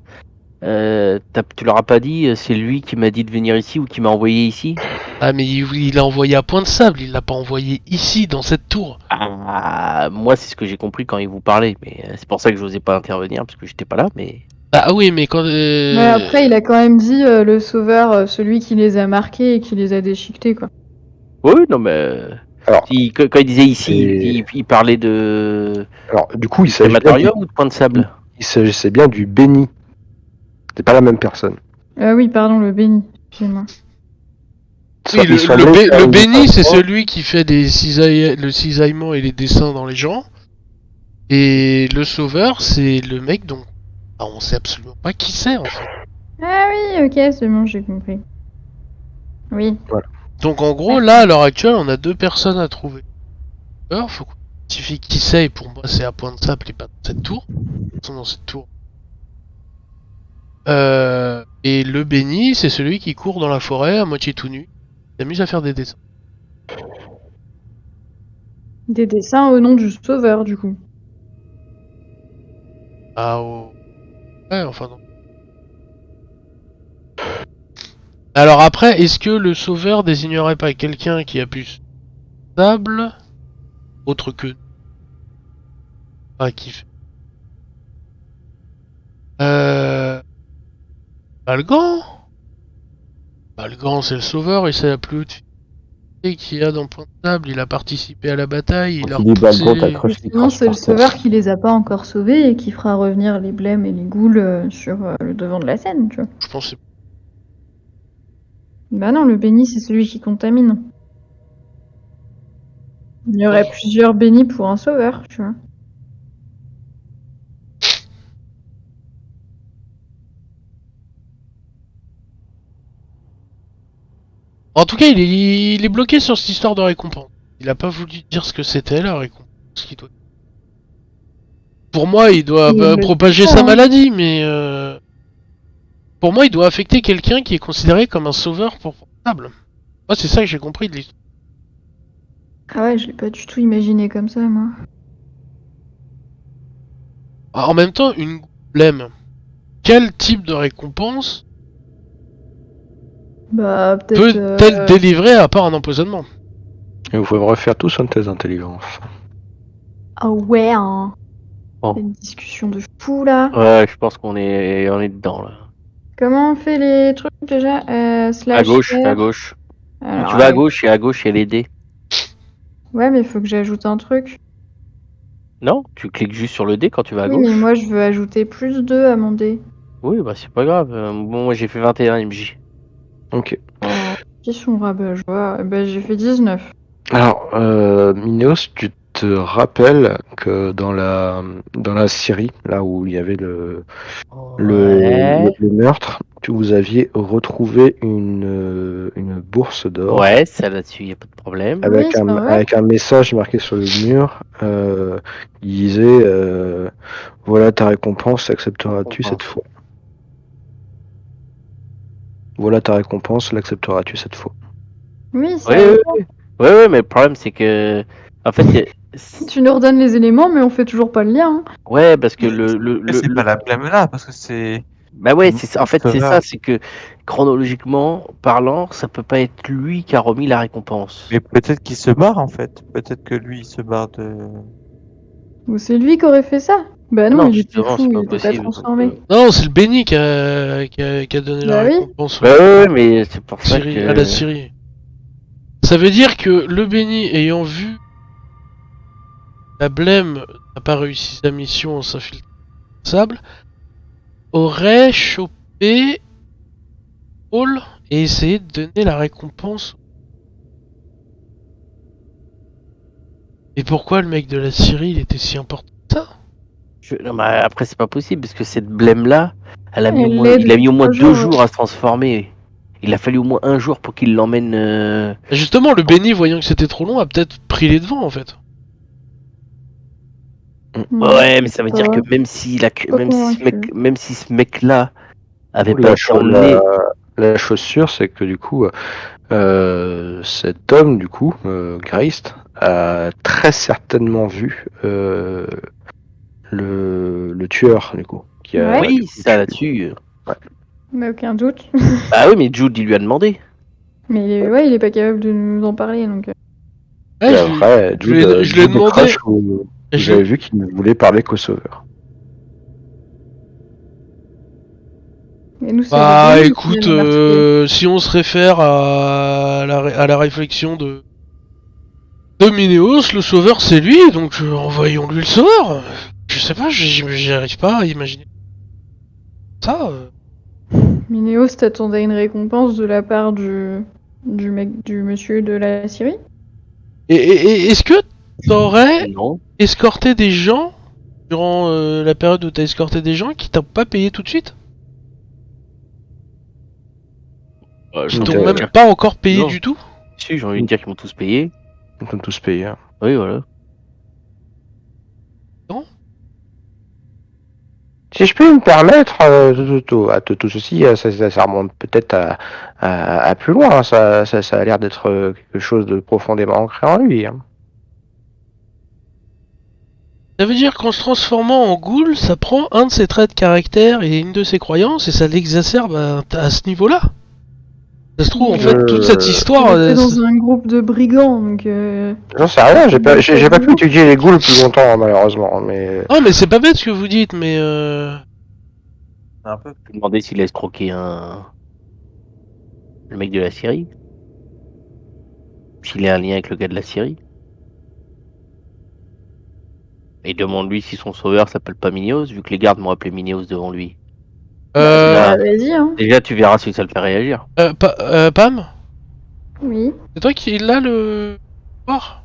Tu leur as pas dit c'est lui qui m'a dit de venir ici ou qui m'a envoyé ici? ah mais il a envoyé à Point de Sable, il l'a pas envoyé ici dans cette tour. Ah, moi c'est ce que j'ai compris quand il vous parlait, mais c'est pour ça que j'osais pas intervenir parce que j'étais pas là, mais. Ah oui, mais quand Ouais, après, il a quand même dit le sauveur, celui qui les a marqués et qui les a déchiquetés, quoi. Oui, non mais. Alors, Quand il disait ici, et- il parlait de Alors, du coup, il s'agit bien crématorium ou de Point de Sable? il s'agissait bien du béni. C'est pas la même personne. Ah oui, pardon, le béni. Excusez-moi. oui, Il semblait qu'il y a le une béni, c'est différence. celui qui fait le cisaillement et les dessins dans les gens. Et le sauveur, c'est le mec dont on sait absolument pas qui c'est en fait. Ah oui, ok, c'est bon, j'ai compris. Oui. Donc en gros, là, à l'heure actuelle, on a 2 personnes à trouver. Alors, faut qu'on identifie qui c'est, et pour moi, c'est à Point de Sable et pas dans cette tour. Ils sont dans cette tour. Et le béni, c'est celui qui court dans la forêt à moitié tout nu. Il s'amuse à faire des dessins. Des dessins au nom du sauveur, du coup. Ah oh. Ouais, enfin non. Alors après, est-ce que le sauveur désignerait pas quelqu'un qui a plus sable autre que ah qui fait Balgan. Balgan, c'est le sauveur et c'est la plus haute fille qu'il y a dans Point de Sable. Il a participé à la bataille, il a Quand il est Balgan, repoussé... t'accroches les Sinon, craches c'est le par terre. sauveur qui les a pas encore sauvés et qui fera revenir les blêmes et les ghouls sur le devant de la scène, tu vois. Je pense que c'est... Bah non, le béni, c'est celui qui contamine. Il y aurait plusieurs bénis pour un sauveur, tu vois. En tout cas, il est bloqué sur cette histoire de récompense. Il a pas voulu dire ce que c'était la récompense qu'il doit... Pour moi, il doit Il le propager dit pas, sa hein. maladie, mais... Pour moi, il doit affecter quelqu'un qui est considéré comme un sauveur pour Point de Sable. Moi, c'est ça que j'ai compris de l'histoire. Ah ouais, je l'ai pas du tout imaginé comme ça, moi. En même temps, une blême. Quel type de récompense Bah, peut-être... peut-elle délivrer à part un empoisonnement? Et vous pouvez me refaire tous un test d'intelligence. Ah ouais, hein. Bon. C'est une discussion de fou, là. Ouais, je pense qu'on est dedans là. Comment on fait les trucs, déjà slash À gauche, R. à gauche. Alors, Tu vas à gauche et à gauche il y a les dés. Ouais, mais faut que j'ajoute un truc. Non, tu cliques juste sur le dé quand tu vas à Oui, gauche. mais moi, je veux ajouter plus 2 à mon dé. Oui, bah c'est pas grave. Bon, moi j'ai fait 21 MJ. Ok. Qui sont rabat, je vois. Bah, j'ai fait 19. Alors, Minos, tu te rappelles que dans la Syrie, là où il y avait le meurtre, vous aviez retrouvé une bourse d'or Ouais, ça là-dessus, y a pas de problème. Oui, c'est vrai. avec un message marqué sur le mur qui disait voilà ta récompense, l'accepteras-tu cette fois? Voilà ta récompense, l'accepteras-tu cette fois? Oui, c'est Ouais, vrai. ouais, mais le problème c'est que. En fait, Tu nous redonnes les éléments, mais on fait toujours pas le lien. Hein. ouais, parce que Mais c'est pas la blême là, parce que c'est. Bah ouais, c'est ça. En fait, c'est Ça ça, va. c'est que chronologiquement parlant, ça peut pas être lui qui a remis la récompense. Mais peut-être qu'il se barre en fait. Peut-être que lui il se barre de. Ou c'est lui qui aurait fait ça? Bah non, Non, il était justement, fou, c'est il pas était pas possible. transformé. Non, c'est le béni qui a donné la Bah oui. récompense Ouais, mais c'est pour ça que. à la Syrie. Ça veut dire que le béni, ayant vu la blême n'a pas réussi sa mission en s'infiltrant dans le sable, aurait chopé Paul et essayé de donner la récompense. Et pourquoi le mec de la Syrie il était si important que ça? Non, mais après, c'est pas possible, parce que cette blême-là, il a mis au moins l'aide 2 3 jours à se transformer. Il a fallu au moins un jour pour qu'il l'emmène. Et justement, le béni, voyant que c'était trop long, a peut-être pris les devants en fait. Ouais, mais ça veut dire pas- que même si pas convaincu. même si ce mec-là avait pas La, été cho- emmené, la chose sûre, c'est que du coup, cet homme, du coup, Grist, a très certainement vu le tueur, du coup. Qui a, Ouais. du oui, coup, ça tué. là-dessus. Mais aucun doute. Bah oui, mais Jude, il lui a demandé. Mais ouais, il est pas capable de nous en parler, donc... Ouais, Et je lui- après, je lui ai Jude et demandé. Crush, vous je avez lui- vu qu'il ne voulait parler qu'au sauveur. Mais nous, c'est Bah le béni qui écoute, vient de meurtrier. si on se réfère à la réflexion de Minéos, le sauveur c'est lui, donc envoyons-lui le sauveur. Je sais pas, j'y arrive pas à imaginer ça. Minéos t'attendait une récompense de la part du monsieur de la Syrie? Et est-ce que t'aurais Non. escorté des gens durant la période où t'as escorté des gens qui t'ont pas payé tout de suite? Qui Donc, t'ont même pas encore payé non. du tout? Si, j'ai envie de dire qu'ils m'ont tous payé. Ils ont tous payé. Hein. Oui, voilà. Si je peux me permettre, tout ceci, ça remonte peut-être à plus loin. Hein. Ça a l'air d'être quelque chose de profondément ancré en lui. Hein. Ça veut dire qu'en se transformant en ghoul, ça prend un de ses traits de caractère et une de ses croyances et ça l'exacerbe à ce niveau-là. Ça se trouve, en fait, toute cette histoire... Il était dans un groupe de brigands, donc... J'en sais rien, j'ai pas pu étudier les ghouls plus longtemps, malheureusement. Mais Non, mais c'est pas bête ce que vous dites, mais... Un peu. Je me demandais s'il a escroqué le mec de la Syrie. S'il a un lien avec le gars de la Syrie. Et demande-lui si son sauveur s'appelle pas Minéos, vu que les gardes m'ont appelé Minéos devant lui. Euh... Vas-y, hein. Déjà, tu verras si ça le fait réagir. Pam, Oui. c'est toi qui l'as le... pouvoir?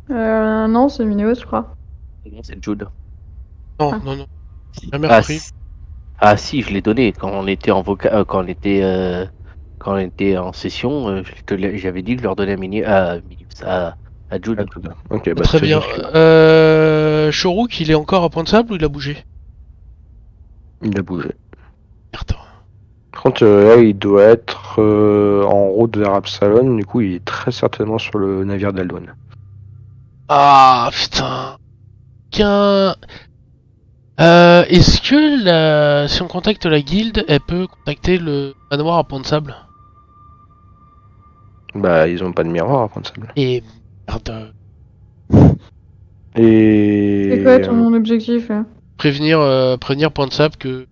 Non, c'est Minéos, je crois. Non, c'est Jude. Non, Ah. non. Jamais Ah, repris. si, je l'ai donné quand on était quand on était en session. J'avais dit que je leur donnais à Jude. ok, bah Très c'est bien. juste Shoruk, il est encore à Point de Sable ou il a bougé? il a bougé. Merde. Par contre, là, il doit être en route vers Absalon. Du coup, il est très certainement sur le navire d'Aldouane. Ah, putain. Est-ce que si on contacte la guilde, elle peut contacter le manoir à Point de Sable? Bah, ils ont pas de miroir à prendre ça. Et... Merde. Et C'est quoi ton objectif, là? Prévenir Point de Sable que...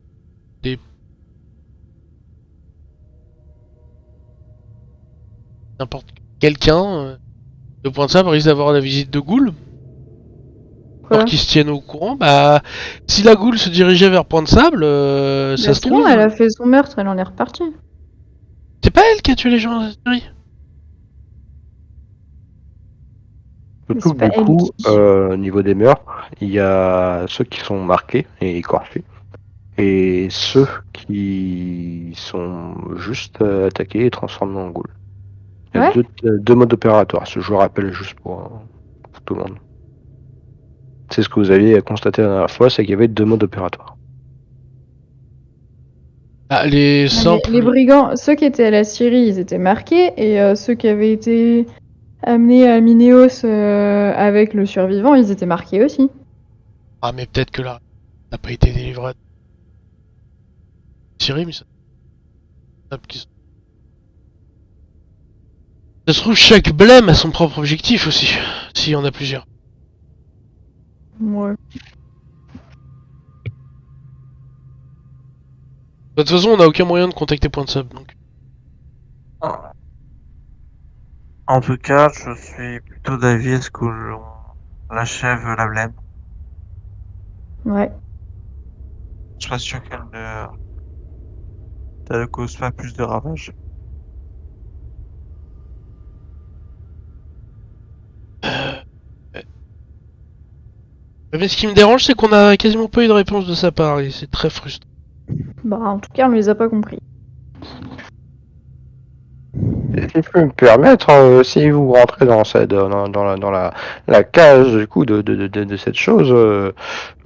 N'importe quelqu'un de Point de Sable risque d'avoir la visite de Ghoul. Quoi? Alors qu'ils se tiennent au courant, bah... Si la Ghoul se dirigeait vers Point de Sable, ça Bah, se c'est trouve... bon, elle a fait son meurtre, elle en est repartie. C'est pas elle qui a tué les gens dans la série? surtout c'est pas que du coup, elle qui- au niveau des meurtres, il y a ceux qui sont marqués et écorchés, et ceux qui sont juste attaqués et transformés en ghoul. Il y a Ouais. deux modes opératoires, ce que je rappelle juste pour tout le monde. C'est ce que vous aviez constaté la dernière fois, c'est qu'il y avait deux modes opératoires. Ah, les simples... Les brigands, ceux qui étaient à la Syrie, ils étaient marqués, et ceux qui avaient été amenés à Minéos avec le survivant, ils étaient marqués aussi. Ah, mais peut-être que là, n'a pas été délivré. Syrie, mais ça... Ça se trouve, chaque blême a son propre objectif aussi, s'il y en a plusieurs. Ouais. De toute façon, on n'a aucun moyen de contacter Point de Sable, donc... En tout cas, je suis plutôt d'avis à ce que l'on achève la blême. Ouais. Je suis pas sûr qu'elle ne cause pas plus de ravages. Mais ce qui me dérange, c'est qu'on a quasiment pas eu de réponse de sa part, et c'est très frustrant. Bah, en tout cas, on les a pas compris. je peux me permettre, si vous rentrez dans la cage du coup de cette chose,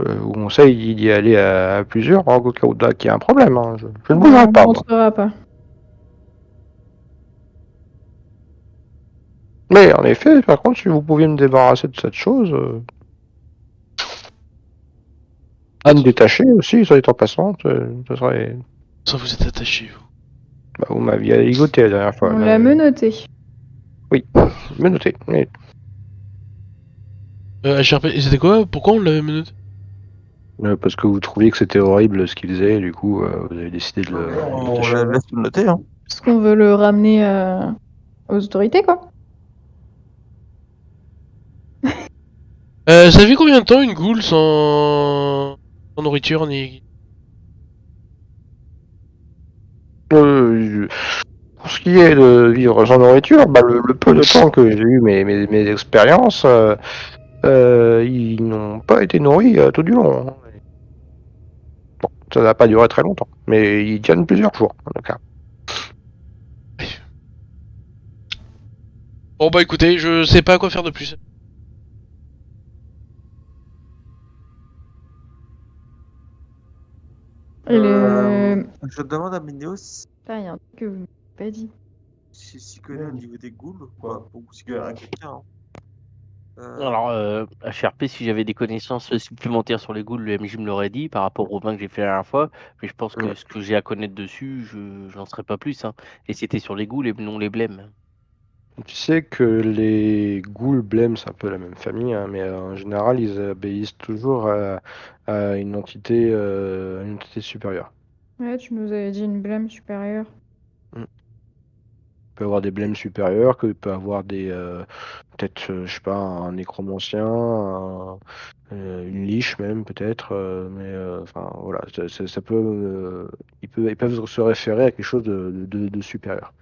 où on sait d'y aller à plusieurs, en cas où qu'il y a un problème. Hein. Je ne bougerai On pas, moi. rentrera pas. Mais en effet, par contre, si vous pouviez me débarrasser de cette chose, à me détacher aussi, soit dit en passant, ça serait. Ça, vous êtes attaché, vous. Bah, vous m'aviez ligoté la dernière fois. On là. l'a menotté. Me noter. Mais HRP, et c'était quoi? Pourquoi on l'avait menotté? parce que vous trouviez que c'était horrible ce qu'il faisait, et du coup, vous avez décidé de le On détacher. la laisse le noter. Hein. Parce qu'on veut le ramener aux autorités, quoi. Ça fait combien de temps une goule sans nourriture ni... Pour ce qui est de vivre sans nourriture, bah, le peu de temps que j'ai eu mes expériences, ils n'ont pas été nourris tout du long. Hein. Bon, ça n'a pas duré très longtemps, mais ils tiennent plusieurs jours, en tout cas. Bon bah écoutez, je sais pas quoi faire de plus. Je demande à Minéos Putain, il y a un truc que vous m'avez pas dit. s'il connaît au niveau des ghouls, quoi, pour s'il connaît rien quelqu'un. Hein. Alors, HRP, si j'avais des connaissances supplémentaires sur les ghouls, le MJ me l'aurait dit par rapport aux 20 que j'ai fait la dernière fois. Mais je pense que Ouais. ce que j'ai à connaître dessus, j'en saurais pas plus. Hein. Et c'était sur les ghouls et non les blêmes. Tu sais que les ghouls blêmes, c'est un peu la même famille, hein, mais en général, ils obéissent toujours à une entité supérieure. Ouais, tu nous avais dit une blême supérieure. Il peut avoir des blêmes supérieurs, que peut avoir peut-être, je sais pas, un nécromancien, une liche même peut-être, mais enfin voilà, ça peut, ils peuvent se référer à quelque chose de supérieur.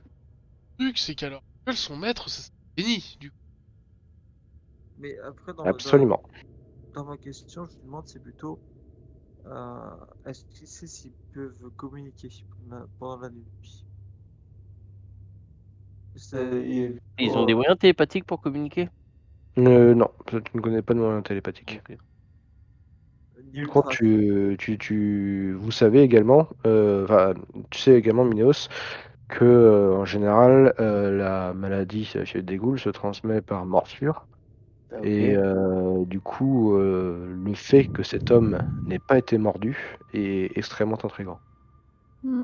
Le truc, c'est qu'alors, son maître, c'est Benny, du coup. Mais après, Absolument. dans ma question, je me demande, c'est plutôt est-ce qu'il sait s'ils peuvent communiquer pendant la nuit? Ils ont des moyens télépathiques pour communiquer? Non, tu ne connais pas de moyen télépathique. Ok. Ni Par contre, ultra. vous savez également, tu sais également, Minéos, que en général, la maladie chez des ghouls se transmet par morsure. Ah, Et ok. du coup, le fait que cet homme n'ait pas été mordu est extrêmement intriguant. Mm.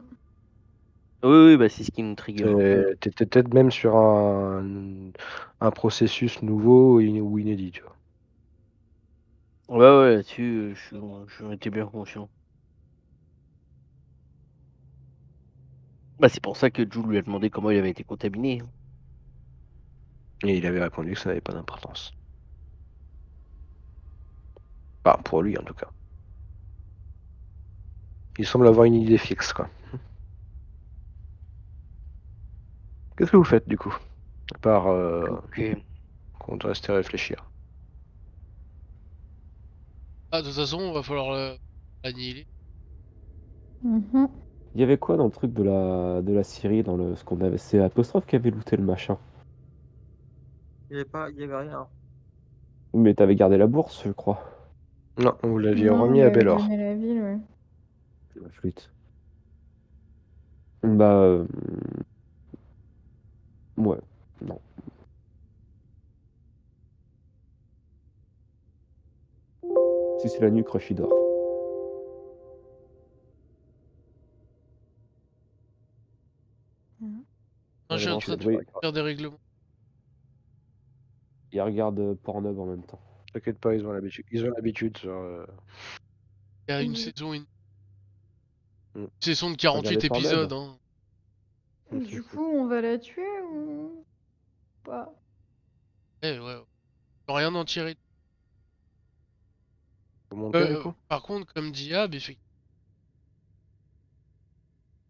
Oui, bah c'est ce qui nous trigger un peu. T'es peut-être même sur un processus nouveau ou inédit, tu vois. Ouais, là-dessus, j'en étais bien conscient. Bah c'est pour ça que Jules lui a demandé comment il avait été contaminé. Hein. Et il avait répondu que ça n'avait pas d'importance. Enfin, pour lui en tout cas. Il semble avoir une idée fixe, quoi. Qu'est-ce que vous faites du coup? À part Ok. qu'on doit rester réfléchir. Ah, de toute façon, on va falloir l'annihiler. Mhm. Il y avait quoi dans le truc de la Syrie, ce qu'on avait. C'est Apostrophe qui avait looté le machin. Il y avait rien. Mais t'avais gardé la bourse, je crois. Non, vous l'aviez Non, on remis lui à avait Bellor. donné la ville, ouais. C'est ma flûte. Bah. Ouais. Non. Si c'est la nuque, Rush, il dort. Non, je Ouais, suis en non, train de oui. faire des règlements. Il regarde Pornhub en même temps. T'inquiète pas, ils ont l'habitude. Ils ont l'habitude. Il y a une Mhm. saison, une Mm. saison de 48 Regardez Pornhub. épisodes. Hein. Du coup, on va la tuer ou pas? Ouais. Faut rien en tirer. Vous montez du coup? Par contre, comme dit Ab, effectivement,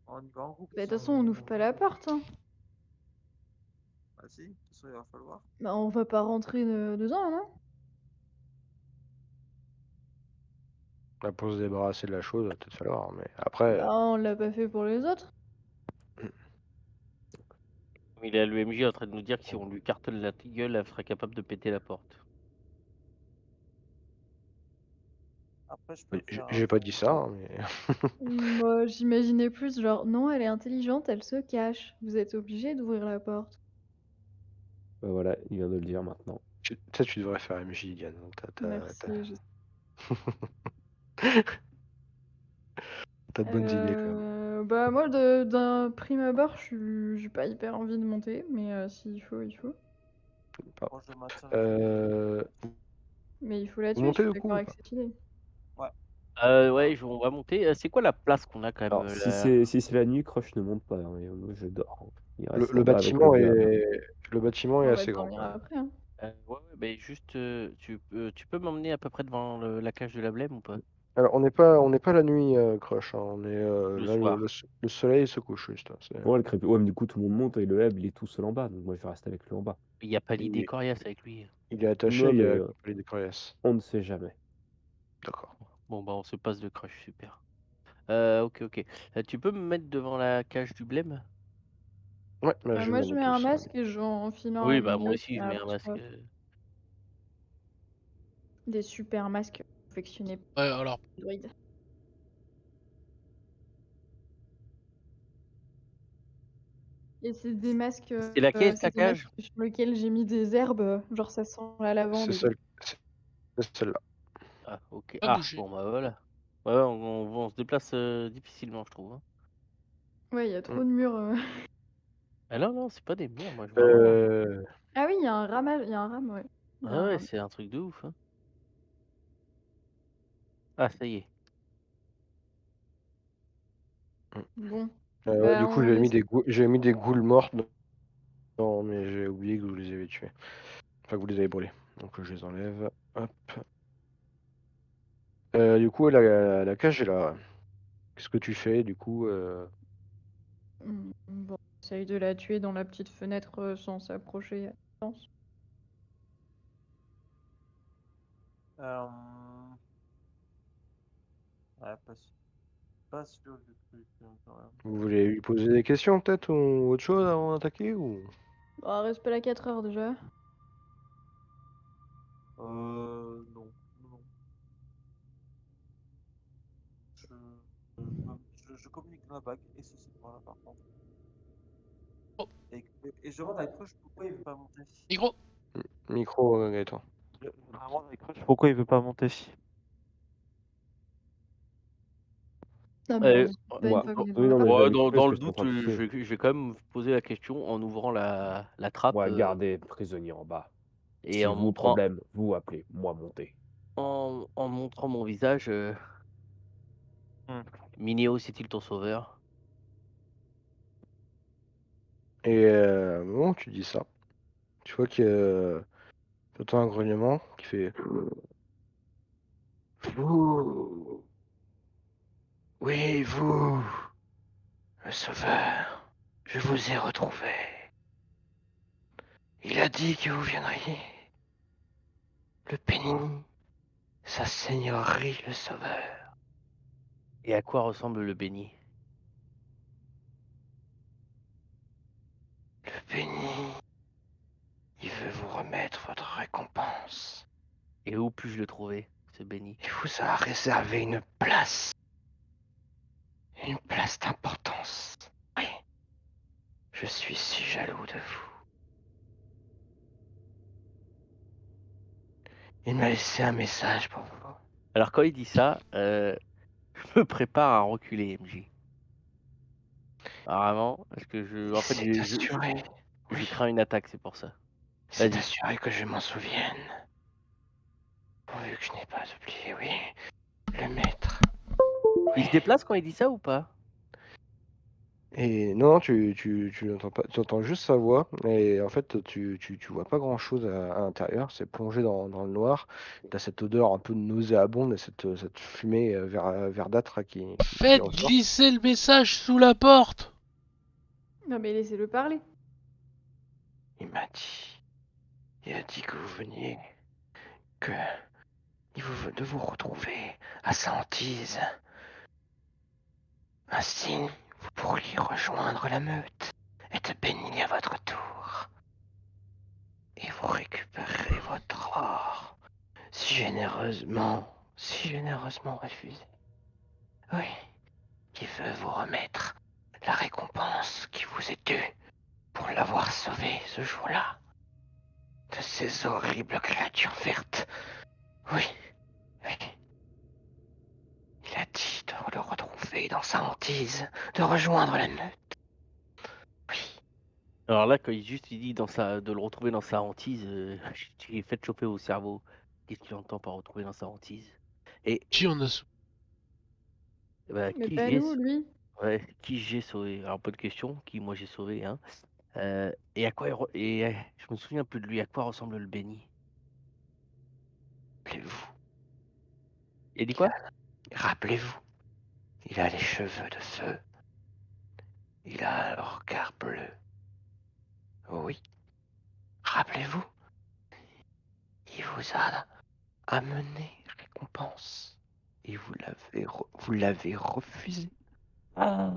On y va en groupe. Bah, de toute façon, on n'ouvre pas la porte. Hein. Ah si, de toute façon, il va falloir. Bah, on va pas rentrer dedans, non? Là, pour se débarrasser de la chose, il va peut-être falloir. Mais après, Bah, on l'a pas fait pour les autres. Il est à l'EMJ en train de nous dire que si on lui cartonne la gueule, elle serait capable de péter la porte. Après, je peux faire J'ai pas dit ça, hein, mais Moi, j'imaginais plus genre, non, elle est intelligente, elle se cache. Vous êtes obligé d'ouvrir la porte. Bah voilà, il vient de le dire maintenant. tu devrais faire MJ, Diane. Merci. T'as de bonnes idées quand même. Bah moi, d'un prime abord, j'ai pas hyper envie de monter, mais s'il faut, il faut. Moi, je maintiens. Euh, Mais il faut la Vous tuer, je montez suis le d'accord coup ou avec pas? cette idée. Ouais, on va monter. C'est quoi la place qu'on a quand même Alors, si c'est la nuit, Crush ne monte pas, hein, et moi je dors, hein. Il reste Le en bas avec le bâtiment est On va assez grand. dormir après, hein. ouais, mais juste, tu peux m'emmener à peu près devant la cage de la blême ou pas? Alors, on n'est pas la nuit, Crush, hein. On est Le là, soir. le soleil se couche juste. Hein. Ouais, ouais, mais du coup, tout le monde monte et le Heb, il est tout seul en bas, donc moi je vais rester avec lui en bas. Il y a pas Il l'idée est, coriace avec lui. il est attaché, Non, il y mais a les des coriaces. on ne sait jamais. D'accord. Bon, bah, on se passe de crush, super. Ok. Tu peux me mettre devant la cage du blême? Ouais, bah, je vais Moi, m'en je mets un occuper. masque et j'enfile un Oui, bah, moi Minios, aussi, je mais mets un après, masque. des super masques confectionnés Ouais, alors, par les druides. Et c'est des masques, C'est laquelle, ta c'est des masques cage? sur lesquels j'ai mis des herbes, genre ça sent la lavande C'est et tout. celle-là. Ah, ok. pas Ah, bouger. bon, bah, voilà. Ouais, on se déplace difficilement, je trouve, hein. Ouais, il y a Mm. trop de murs. Ah non, c'est pas des murs, moi, je vraiment. Ah oui, il y a un ramage, il y a un rame, ouais. Il y a Ah un ouais, rame. c'est un truc de ouf, hein. Ah, ça y est. Bon, Ouais, bah du coup, on essaie. j'ai mis des goules mortes dedans, mais j'ai oublié que vous les avez tuées. Enfin, que vous les avez brûlées. Donc, je les enlève. Hop. Du coup, la cage est là. Qu'est-ce que tu fais, du coup Bon, on essaye de la tuer dans la petite fenêtre sans s'approcher à distance. Euh... Ouais, pas sûr du truc, quand même. Vous voulez lui poser des questions, peut-être, ou autre chose avant d'attaquer ou... Bon, reste pas là 4 heures déjà. Non. Non. Je, je communique ma bague et ceci voilà par contre. Oh, Et je demande à Crush pourquoi il veut pas monter. micro. Micro, Gaëtan. Je demande à Crush pourquoi il veut pas monter. Non, mais on Euh, discute pas une Moi, fois qu'on est oui, dans non, mais l'appart. Ouais, avec dans ce que le je suis en doute, train de faire. je vais quand même poser la question en ouvrant la trappe Moi, gardez prisonnier en bas. et Si vous, problème, vous appelez, moi monter. en montrant mon visage. Minio, c'est-il ton sauveur? Et au moment où tu dis ça, tu vois que t'entends un grognement qui fait... Vous... Oui, vous... Le sauveur, je vous ai retrouvé. Il a dit que vous viendriez. Le Pénini, sa seigneurie, le sauveur. Et à quoi ressemble le béni? Le Pénini, il veut vous remettre votre récompense. Et où puis-je le trouver, ce béni? Il vous a réservé une place. Une place d'importance. Oui. Je suis si jaloux de vous. Il m'a laissé un message pour vous. Alors quand il dit ça, je me prépare à reculer, MJ. Vraiment, parce que Il en fait, s'est assuré. je Oui. crains une attaque, c'est pour ça. Il s'est Vas-y. assuré que je m'en souvienne. Pourvu que je n'ai pas oublié, oui. Le maître. Il se déplace quand il dit ça ou pas? Et non, tu n'entends pas, tu entends juste sa voix, et en fait, tu vois pas grand-chose à l'intérieur, c'est plongé dans le noir. T'as cette odeur un peu nauséabonde et cette fumée verdâtre qui Faites ressort. glisser le message sous la porte. Non, mais laissez-le parler. Il m'a dit, il a dit que vous veniez, que il veut de vous retrouver à sa hantise. Ainsi, vous pourriez rejoindre la meute est béni à votre tour. Et vous récupérerez votre or si généreusement refusé. Oui, qui veut vous remettre la récompense qui vous est due pour l'avoir sauvé ce jour-là de ces horribles créatures vertes. Oui, oui. Il a dit de le retrouver dans sa hantise, de rejoindre la meute. Oui. Alors là, quand il dit de le retrouver dans sa hantise, j'ai fait choper au cerveau. Qu'est-ce que tu entends par retrouver dans sa hantise? Et Qui on a sauvé? bah, Mais pas nous, lui. qui j'ai sauvé? Alors bonne question, qui moi j'ai sauvé, hein. Et à quoi je me souviens plus de lui. À quoi ressemble le béni? Rappelez-vous, Il a dit quoi? rappelez-vous, il a les cheveux de feu, il a un regard bleu. Oui, rappelez-vous, il vous a amené récompense et vous l'avez refusé. Ah,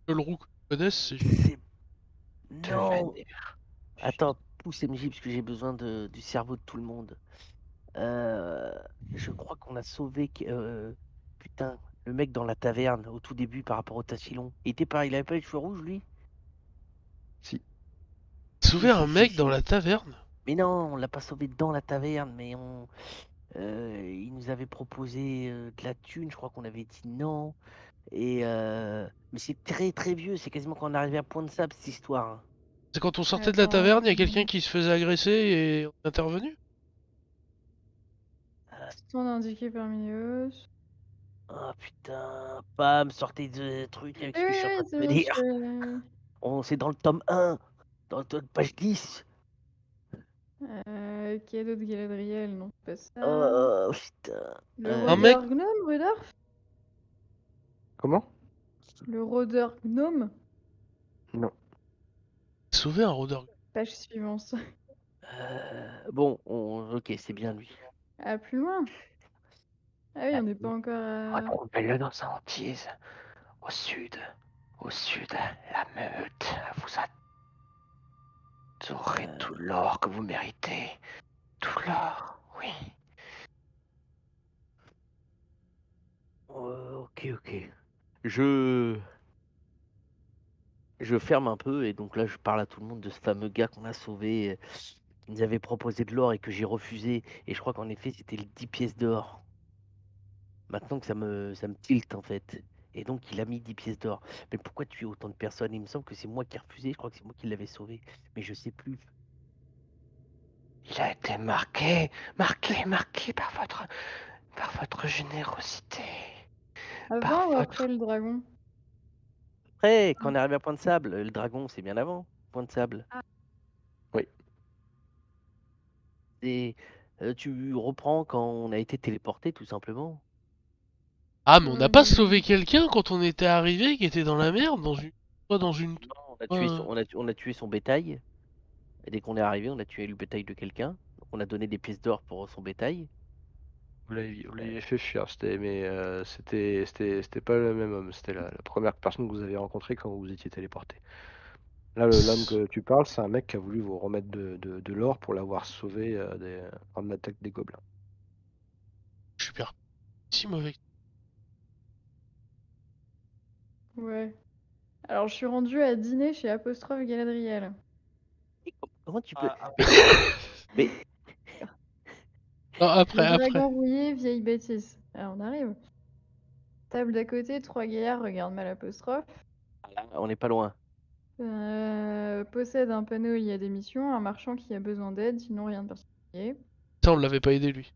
Le roux que tu connaisses, c'est c'est De non. manière. Attends, pousse MJ parce que j'ai besoin du cerveau de tout le monde. Euh, je crois qu'on a sauvé putain, le mec dans la taverne au tout début par rapport au Tachilon. Il avait pas les cheveux rouges lui? Si, sauvé un mec dans la taverne. Mais non, on l'a pas sauvé dans la taverne, mais il nous avait proposé de la thune, je crois qu'on avait dit non. Mais c'est très très vieux, c'est quasiment quand on est arrivé à Point de Sable cette histoire, hein. C'est quand on sortait de la Attends, taverne, il y a quelqu'un qui se faisait agresser et on est intervenu. ton indiqué par Mineos. Oh putain, Pam, sortez de trucs avec Oui, ce que je oui, suis en train oui, de c'est te bon, dire. C'est dans le tome 1, dans le page 10. Qui est d'autre Galadriel? Non, c'est pas ça. Oh putain. Le Un mec, rôdeur gnome, Rudolf? comment? Le rôdeur gnome? Non. sauvé un rôdeur. Page suivante. Bon, ok, c'est bien lui. Ah, plus loin? Ah oui, Ah, on n'est pas encore à... Retrouvez-le dans sa hantise. Au sud. Au sud, la meute vous aurez tout l'or que vous méritez. Tout l'or, oui. ok. Je... Je ferme un peu et donc là je parle à tout le monde de ce fameux gars qu'on a sauvé, qui nous avait proposé de l'or et que j'ai refusé et je crois qu'en effet c'était les 10 pièces d'or. Maintenant que ça me tilte en fait. Et donc il a mis 10 pièces d'or. Mais pourquoi tuer autant de personnes? Il me semble que c'est moi qui ai refusé, je crois que c'est moi qui l'avais sauvé. Mais je sais plus. Il a été marqué par votre générosité. Par Avant ou votre... après le dragon? Après, quand on est arrivé à Point de Sable, le dragon c'est bien avant, Point de Sable. Oui. Et tu reprends quand on a été téléporté tout simplement. Ah, mais on n'a pas sauvé Hmm. quelqu'un quand on était arrivé qui était dans la merde, pas dans une. Non, on a tué son bétail. Et dès qu'on est arrivé, on a tué le bétail de quelqu'un. Donc on a donné des pièces d'or pour son bétail. Vous l'aviez fait fuir, c'était pas le même homme, c'était la première personne que vous avez rencontrée quand vous étiez téléporté. Là, l'homme que tu parles, c'est un mec qui a voulu vous remettre de l'or pour l'avoir sauvé en attaque des gobelins. Super. Si mauvais. Ouais. Alors, je suis rendue à dîner chez Apostrophe Galadriel. Comment tu peux. Ah, Mais Non, Le après. dragon rouillé, vieille bêtise. Ah, on arrive. Table d'à côté, trois gaillards regardent mal Apostrophe. on n'est pas loin. Possède un panneau, il y a des missions. Un marchand qui a besoin d'aide, sinon rien de particulier. Ça, on l'avait pas aidé lui.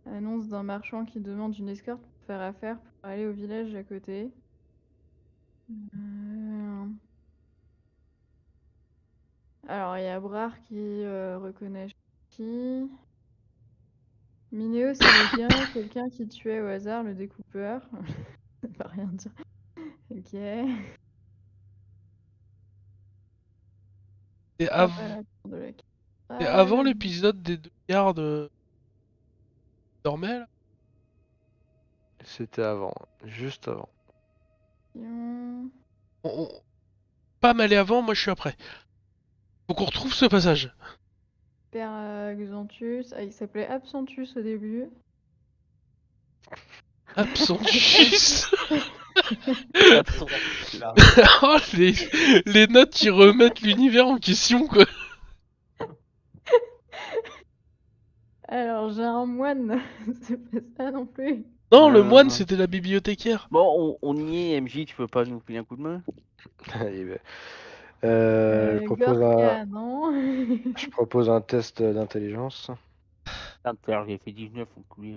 Annonce d'un marchand qui demande une escorte pour faire affaire pour aller au village d'à côté. Euh, Alors, il y a Brar qui reconnaît qui. Minéo, c'est le gars, quelqu'un qui tuait au hasard le découpeur. Ça veut rien dire. Ok. Et, Hop, à la tour de la et avant cathédrale. l'épisode des deux gardes dormaient là. C'était avant, juste avant. Mission. Pas m'aller avant, moi je suis après. Faut qu'on retrouve ce passage. Père Xanthus, il s'appelait Absentus au début. Absentus. Absent. Oh, les notes qui remettent l'univers en question, quoi. Alors, j'ai un moine, c'est pas ça non plus. Non, le moine, c'était la bibliothécaire. Bon, on y est, MJ, tu peux pas nous filer un coup de main? Allez, je Gorka, non. propose un test d'intelligence. Putain, j'ai fait 19, on couler.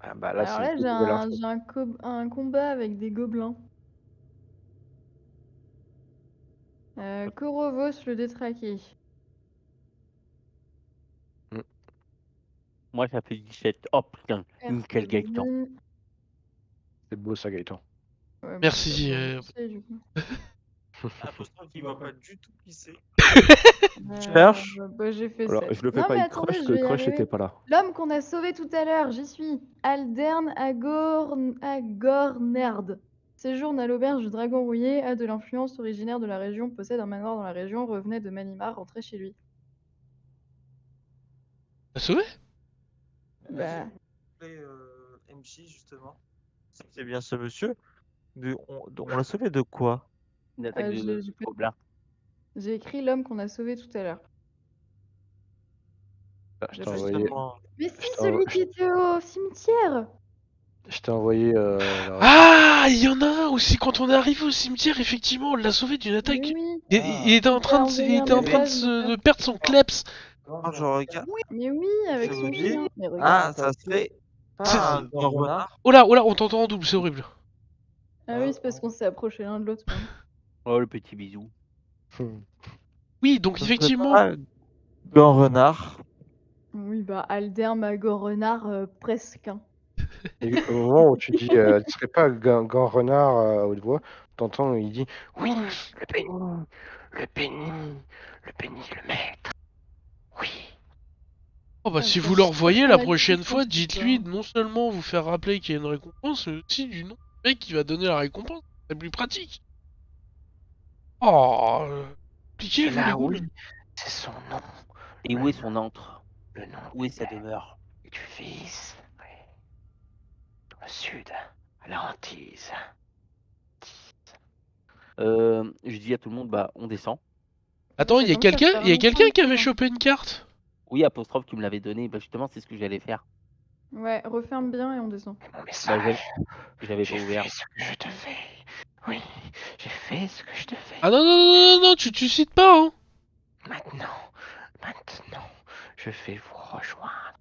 Ah bah là, Alors c'est là, une j'ai nouvelle un, info. j'ai un combat avec des gobelins. Korovos le détraqué. Moi, ça fait 17. Oh putain, nickel Gaëtan. Ertebine. C'est beau ça, Gaëtan. Ouais, Merci, bah, je sais, du coup. Apostrophe qui voit pas du tout qui c'est. Euh, Cherche. bah, j'ai fait Alors, 7. je le fais Non, pas, mais il attendez, crush, je que vais y Crush arriver. était pas là. L'homme qu'on a sauvé tout à l'heure, j'y suis. Aldern Agornerd. Séjourne à l'auberge du Dragon Rouillé, a de l'influence, originaire de la région, possède un manoir dans la région, revenait de Manimar, rentrait chez lui. T'as sauvé? Bah, MJ justement. C'est bien ce monsieur. On l'a sauvé de quoi? Une attaque de gobelins. j'ai écrit l'homme qu'on a sauvé tout à l'heure. Ah, je J'ai t'ai pas envoyé, Justement. Mais si, je t'ai celui qui était au cimetière! la Ah, il y en a un aussi. Quand on est arrivé au cimetière, effectivement, on l'a sauvé d'une Mais attaque. oui! Il était en train de, envoyé il un était en train de, message, de perdre son kleps. Quand je regarde. Mais oui, avec Je son vous dis. chien. Mais regarde. Ah, ça serait C'est- pas un grand renard. Oh là, on t'entend en double, c'est horrible. Ah oui, c'est parce qu'on s'est approché l'un de l'autre. Quoi. Oh, le petit bisou. Oui, donc Ça serait effectivement, pas un grand renard. Oui, bah, Alder, Magor, Renard, presque. Hein. Et au moment où tu dis, tu serais pas Gant Renard à haute voix, t'entends, il dit oui, le pénis, le maître. Oui. oh bah, Ah, si ça, vous le je revoyez pense la qu'on a prochaine dit fois, ça, dites-lui quoi. non seulement vous faire rappeler qu'il y a une récompense, mais aussi du nom du mec qui va donner la récompense. C'est plus pratique. Oh, compliqué, Et vous, les là, ghouls. oui, c'est son nom, Et où est son antre? le nom Où est sa demeure? du fils. Oui. Au sud, à la hantise. Je dis à tout le monde, bah, on descend. Attends, Ça il y a commence à quelqu'un faire il y a quelqu'un longtemps qui et avait tout, hein. chopé une carte. Oui, apostrophe qui me l'avait donné. Bah, justement, c'est ce que j'allais faire. Ouais, referme bien et on descend. Et mon Bah, message, j'avais pas j'ai ouvert. fait ce que je devais. Oui, j'ai fait ce que je devais. Ah non, non, non, non, non, tu cites pas, hein. Maintenant, je vais vous rejoindre.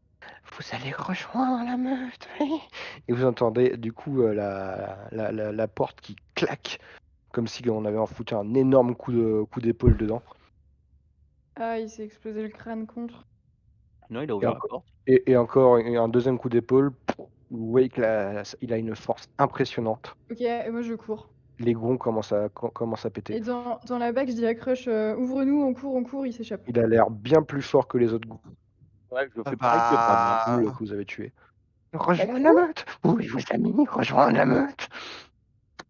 Vous allez rejoindre la meute, oui. Et vous entendez du coup la porte qui claque, comme si on avait foutu un énorme coup d'épaule dedans. Ah, il s'est explosé le crâne contre. Non, il a Et ouvert la encore, porte. et encore un deuxième coup d'épaule. Vous voyez qu'il a une force impressionnante. Ok, et moi je cours. Les gonds commencent à péter. Et dans la bague, je dis à Crush, ouvre-nous, on court, il s'échappe. Il a l'air bien plus fort que les autres gonds Ouais, je fais pareil que Bram. que vous avez tués. Rejoins la meute. Oui, vos amis, rejoins la meute.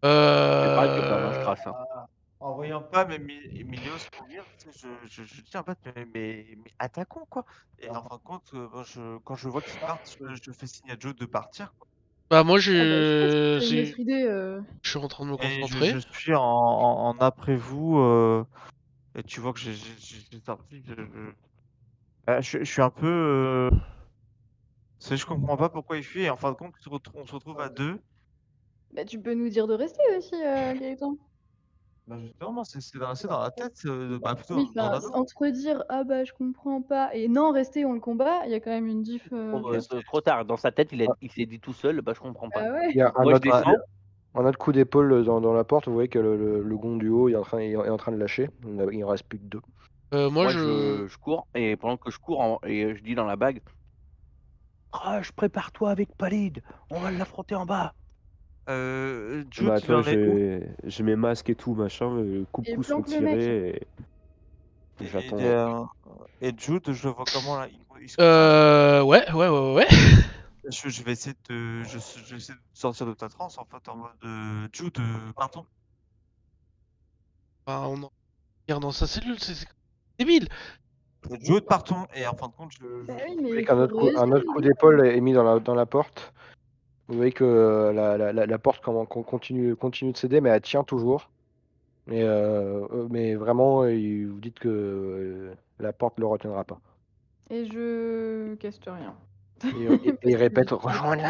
Je fais pareil que Bram, hein, je crasse. Hein. En voyant pas même Emilios mourir, tu sais, je dis en fait, mais attaquons quoi. Et en fin de compte, quand je vois qu'ils partent, je fais signe à Joe de partir. Quoi. Bah, moi, Ah bah, je pense que c'est une autre idée. je suis en train de me Et concentrer. je suis en après vous, et tu vois que j'ai sorti. Je suis un peu. Je comprends pas pourquoi il fuit, et en fin de compte, on se retrouve à deux. Bah, tu peux nous dire de rester aussi, Gaëtan. Bah justement, c'est dans la tête, bah, plutôt Oui, dans enfin, l'anneau. entre dire ah bah je comprends pas et non, restez, on le combat, il y a quand même une diff. Tu vois. Trop tard. Dans sa tête, il s'est dit tout seul, bah, je comprends pas. Ah ouais. Il y a Moi, je descends. un autre coup d'épaule dans la porte. Vous voyez que le gond du haut est en train de lâcher. Il en reste plus que deux. Moi, Moi, je cours. Et pendant que je cours, et je dis dans la bague, Crush, prépare-toi avec Palide. On va l'affronter en bas. Jude, Bah, il tu vois, en est où? j'ai mes masques et tout, machin, Et coups sont planque le mec. tirés et Et, j'attends. et Jude, je le vois comment là? Il se concentre. ouais. Je vais essayer je vais essayer de sortir de ta transe en fait en mode Jude, partons. Enfin, on en regarde dans sa cellule, c'est débile. Jude, partons. Et en fin de compte, Bah oui, Vous mais voyez il qu'un faut autre coup, un autre coup réussir. d'épaule est mis dans la porte. Vous voyez que la porte continue de céder, mais elle tient toujours. Mais vraiment, vous dites que la porte ne le retiendra pas. Et je caste rien. Et il Parce que répète j'ai- rejoindre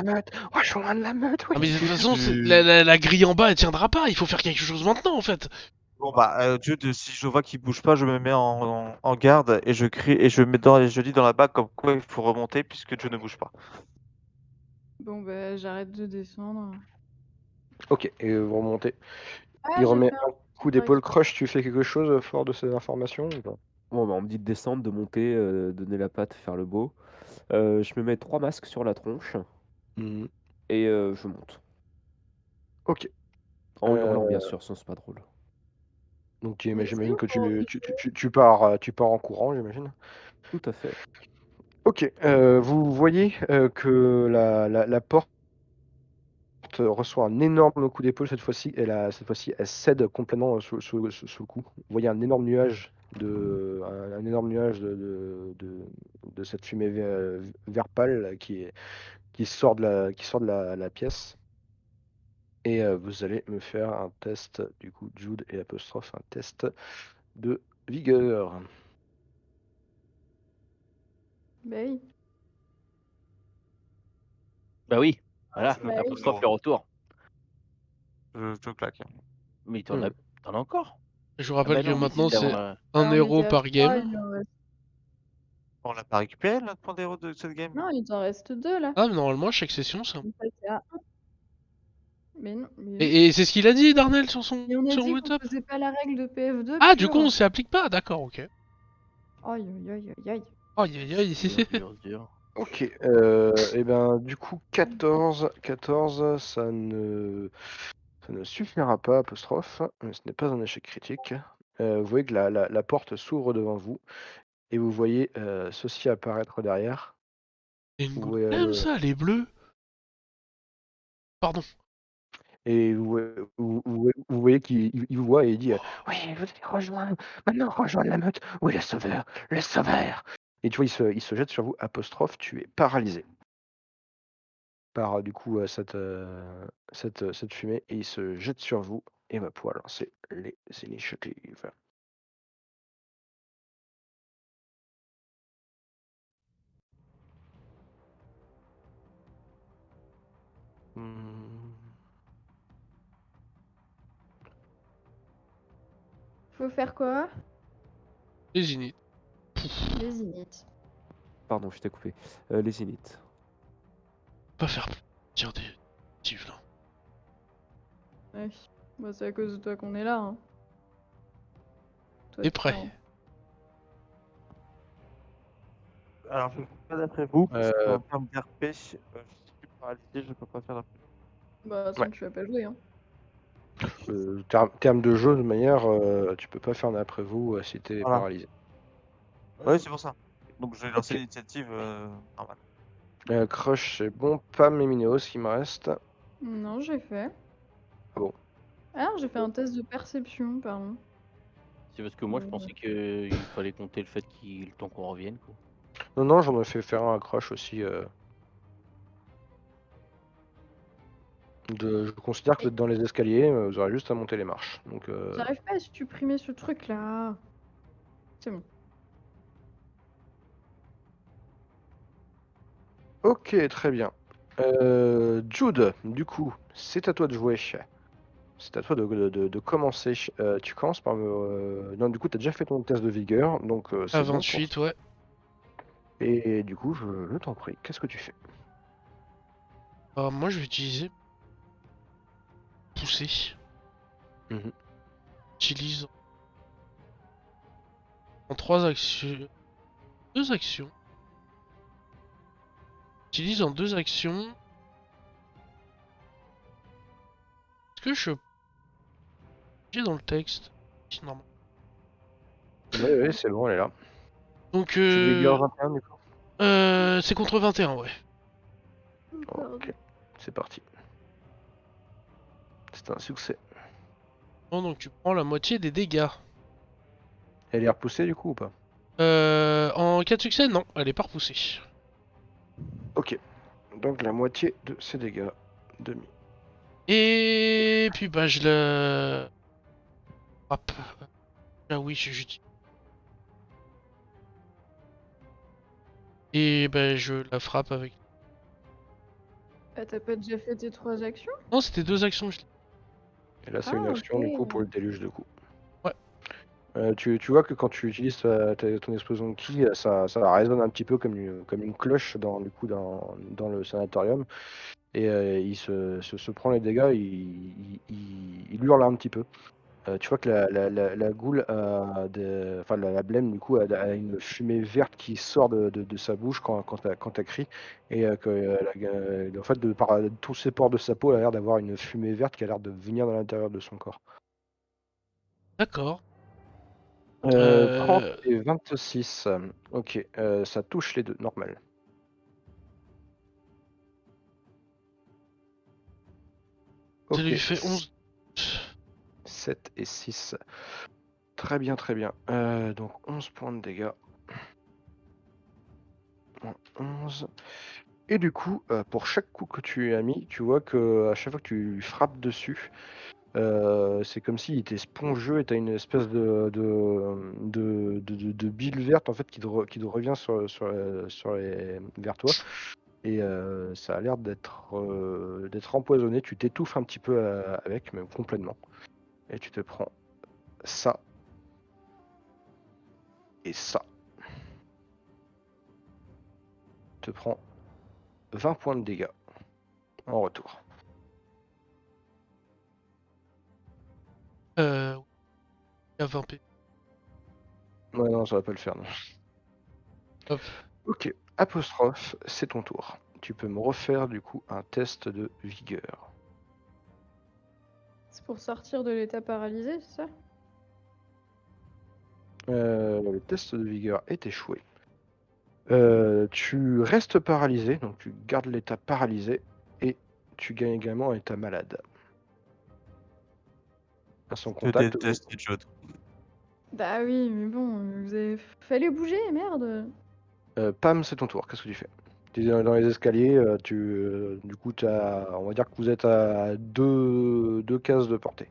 la meute, oui. Ah mais de toute façon, tu- la grille en bas elle tiendra pas, il faut faire quelque chose maintenant en fait. Bon bah, Jude, si je vois qu'il bouge pas, je me mets en garde et je crie et je dis dans la bague comme quoi il faut remonter puisque Jude ne bouge pas. Bon bah j'arrête de descendre. Ok, et vous remontez. Ah, Il j'ai remet fait un coup d'épaule. Crush, tu fais quelque chose fort de ces informations ou pas? Bon, bah, on me dit de descendre, de monter, donner la patte, faire le beau. Je me mets 3 masques sur la tronche Mhm. et je monte. Ok. En Euh, hurlant, bien sûr, sinon c'est pas drôle. donc Mais j'imagine que c'est tu pars en courant, j'imagine. Tout à fait. Ok, vous voyez que la porte reçoit un énorme coup d'épaule cette fois-ci. Cette fois-ci, elle cède complètement sous le coup. Vous voyez un énorme nuage un énorme nuage de cette fumée vert pâle qui sort de la pièce. Et vous allez me faire un test, du coup, Jude et apostrophe, un test de vigueur. Bah oui. Bah oui, voilà, je Bah oui. apostrophe le retour. Je claque. Mais Hmm. t'en as encore. Je vous Ah rappelle bah que non, mais maintenant c'était avant c'est la... un On héros était à par 3, game. il en reste... On l'a pas récupéré notre point d'héros de cette game. Non, il t'en reste 2 là. Ah mais normalement chaque session ça. On passait à 1. Mais non, mais oui. Et c'est ce qu'il a dit Darnell sur Et on a son dit qu'on WhatsApp. faisait pas la règle de PF2 Ah du coup pure. on s'y applique pas, d'accord, ok. Aïe aïe aïe aïe aïe. Aïe aïe aïe. Dur. Ok, et ben du coup 14, ça ne suffira pas, apostrophe, mais ce n'est pas un échec critique. Vous voyez que la porte s'ouvre devant vous et vous voyez ceci apparaître derrière. C'est une Où, goulème ça, elle est bleue. Pardon. et vous voyez qu'il vous voit et il dit oui, vous allez maintenant rejoindre la meute. Oui, le sauveur. Et tu vois, il se jette sur vous, apostrophe, tu es paralysé par du coup cette fumée et il se jette sur vous et va pouvoir lancer les initiatives. Hmm. Faut faire quoi? Les init. Les inits. Pardon, je t'ai coupé. Les inits. Pas faire tiens des initiatives, là. Ouais. Bah, c'est à cause de toi qu'on est là. Hein. Toi, T'es tu prêt. t'en- Alors je fais pas d'après vous parce Euh, qu'en termes d'RP, je suis paralysé, je peux pas faire d'après. Bah, Ouais. attends, tu vas pas jouer. Hein. Terme de jeu, de manière, tu peux pas faire d'après vous si t'es Voilà. paralysé. Oui, c'est pour ça. Donc je vais lancer Ok. l'initiative normale. Crush, c'est bon. Pam et Minéos, ce qui me reste. Non, j'ai fait. Ah bon. Ah, j'ai fait un test de perception, pardon. C'est parce que moi je pensais qu'il fallait compter le fait qu'il le temps qu'on revienne quoi. Non, j'en ai fait faire un à Crush aussi. Je considère que vous êtes dans les escaliers, vous aurez juste à monter les marches. Donc, J'arrive pas à supprimer ce truc là. C'est bon. ok, très bien. Jude, du coup, c'est à toi de jouer. C'est à toi de commencer. Tu commences par me. Non, du coup, tu as déjà fait ton test de vigueur, donc À c'est bon. 28, ouais. Et du coup, je t'en prie, qu'est-ce que tu fais? Moi je vais utiliser pousser. Mhm. J'utilise en 3 actions. 2 actions. J'utilise en 2 actions. Est-ce que j'ai dans le texte? Normal. Oui, c'est bon, elle est là. Donc Tu de vigueur 21, du coup? c'est contre 21, ouais. Ok, c'est parti. C'est un succès. Bon, donc tu prends la moitié des dégâts. Elle est repoussée du coup ou pas? En cas de succès, non, elle est pas repoussée. Ok. Donc la moitié de ses dégâts. Demi. Et puis bah je le frappe. Ah oui, je j'utilise. Et bah je la frappe avec. Ah, t'as pas déjà fait tes 3 actions? Non, c'était 2 actions. Que je... Et là c'est une Ah, action du coup ok. pour le déluge de coups. Ouais. Tu vois que quand tu utilises ton explosion de ki, ça résonne un petit peu comme une cloche dans le sanatorium. Et il se prend les dégâts, il hurle un petit peu. Tu vois que la goule, enfin la blême du coup, a une fumée verte qui sort de sa bouche quand elle crie. Et en fait, par tous ses pores de sa peau, elle a l'air d'avoir une fumée verte qui a l'air de venir dans l'intérieur de son corps. D'accord. 30 Euh... et 26. Ok, ça touche les deux, normal. Ça Ok, lui fait 11. 7 et 6. Très bien, très bien. Donc 11 points de dégâts. 11. Et du coup, pour chaque coup que tu as mis, tu vois que à chaque fois que tu lui frappes dessus, c'est comme s'il était spongieux et tu as une espèce de bile verte en fait qui te revient vers toi. Et ça a l'air d'être empoisonné. Tu t'étouffes un petit peu avec, même complètement. Et tu te prends ça et ça. Tu te prends 20 points de dégâts en retour. Oui, il y a 20 P. Ouais, non, ça va pas le faire, non. Hop. Ok, apostrophe, c'est ton tour. Tu peux me refaire du coup un test de vigueur. C'est pour sortir de l'état paralysé, c'est ça? Le test de vigueur est échoué. Tu restes paralysé, donc tu gardes l'état paralysé et tu gagnes également un état malade. À son Je te contact, déteste, Jude. Bah oui, mais bon, vous avez... Fallait bouger, merde! Pam, c'est ton tour. Qu'est-ce que tu fais? Tu es dans les escaliers, du coup, on va dire que vous êtes à deux cases de portée.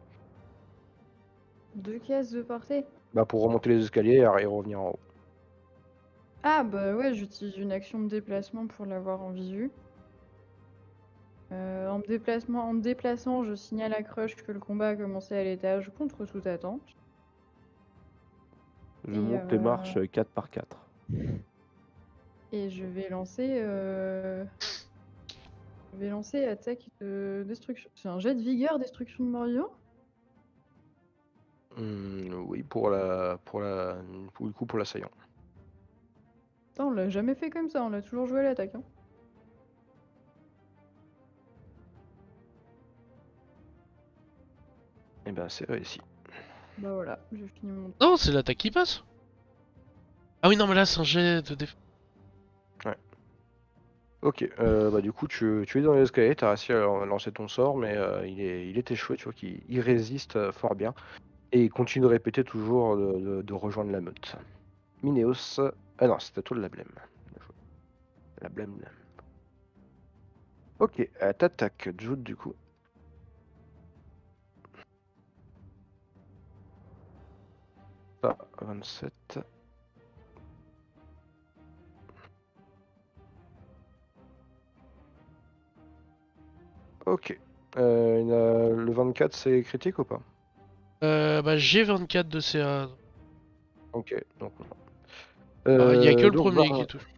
2 cases de portée. Bah, pour remonter les escaliers et revenir en haut. Ah bah ouais, j'utilise une action de déplacement pour l'avoir en visu. En me déplaçant, je signale à Crush que le combat a commencé à l'étage contre toute attente. Je Et, monte les marches 4 par 4. Et je vais lancer... Je vais lancer attaque de destruction. C'est un jet de vigueur, destruction de mort-vivant? Oui, du coup, pour l'assaillant. Putain, on l'a jamais fait comme ça, on l'a toujours joué à l'attaque. Hein. Et ben, c'est réussi. Bah voilà, j'ai fini mon... Non, c'est l'attaque qui passe. Ah oui, non, mais là, c'est un jet de défense. Ok, bah du coup, tu es dans les escaliers, tu as réussi à lancer ton sort, mais il est échoué, tu vois qu'il résiste fort bien. Et il continue de répéter toujours de rejoindre la meute. Minéos. Ah non, c'était à toi de la blême. La blême. Ok, t'attaques, Jude, du coup. Ah, 27. Ok. Le 24, c'est critique ou pas? Bah, j'ai 24 de CA. Ok, donc non. Il y a que le Donc premier qui touche.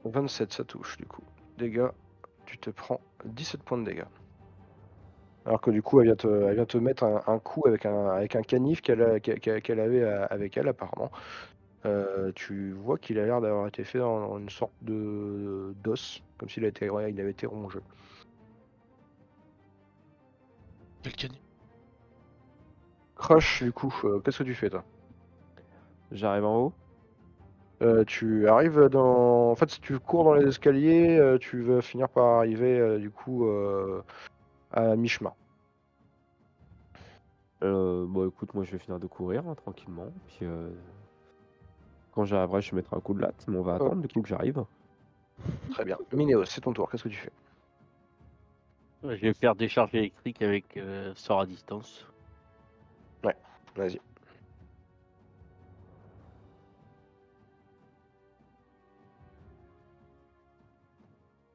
27, ça touche, du coup. Dégâts, tu te prends 17 points de dégâts. Alors que du coup, elle vient te mettre un coup avec un canif qu'elle avait avec elle, apparemment. Tu vois qu'il a l'air d'avoir été fait dans une sorte d'os, comme s'il il avait été rongé. Quel canif. Crush, du coup, qu'est-ce que tu fais, toi? J'arrive en haut. Tu arrives dans... En fait, si tu cours dans les escaliers, tu vas finir par arriver, du coup, à mi-chemin. Bon, écoute, moi je vais finir de courir hein, tranquillement. Puis quand j'arriverai, je mettrai un coup de latte. Mais on va attendre du Ok, coup que j'arrive. très bien. Minéos, c'est ton tour. Qu'est-ce que tu fais? Je vais faire des charges électriques avec sort à distance. Ouais, vas-y.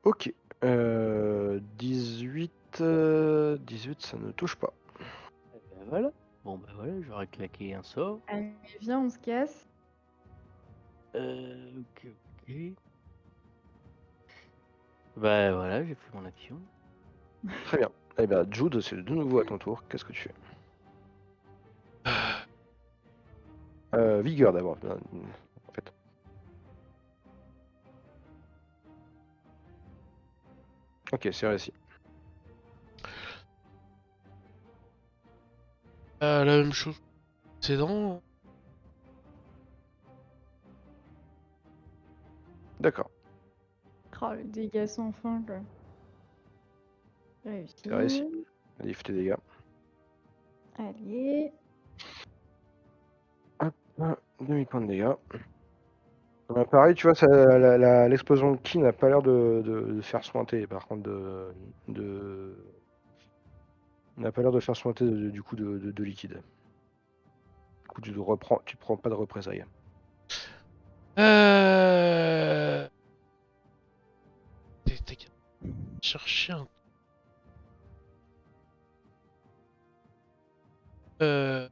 Ok. 18, 18, ça ne touche pas. Et ben voilà. Bon, ben voilà, j'aurais claqué un sort. Allez, viens, on se casse. Ok, ok. Bah voilà, j'ai fait mon action. Très bien. Eh bien, Jude, c'est de nouveau à ton tour. Qu'est-ce que tu fais? Vigueur d'abord, en fait. Ok, c'est réussi. La même chose. C'est dans. D'accord, Oh, le dégât sans fin, quoi. c'est réussi. Réussi. Allez, fais tes dégâts. Allez. Hop, un demi-point de dégâts. Pareil, tu vois, l'explosion de ki n'a pas l'air de faire sointer, par contre, n'a pas l'air de faire sointer du coup de liquide. Du coup, tu prends pas de représailles. Euh... T'as qu'à chercher un. Euh...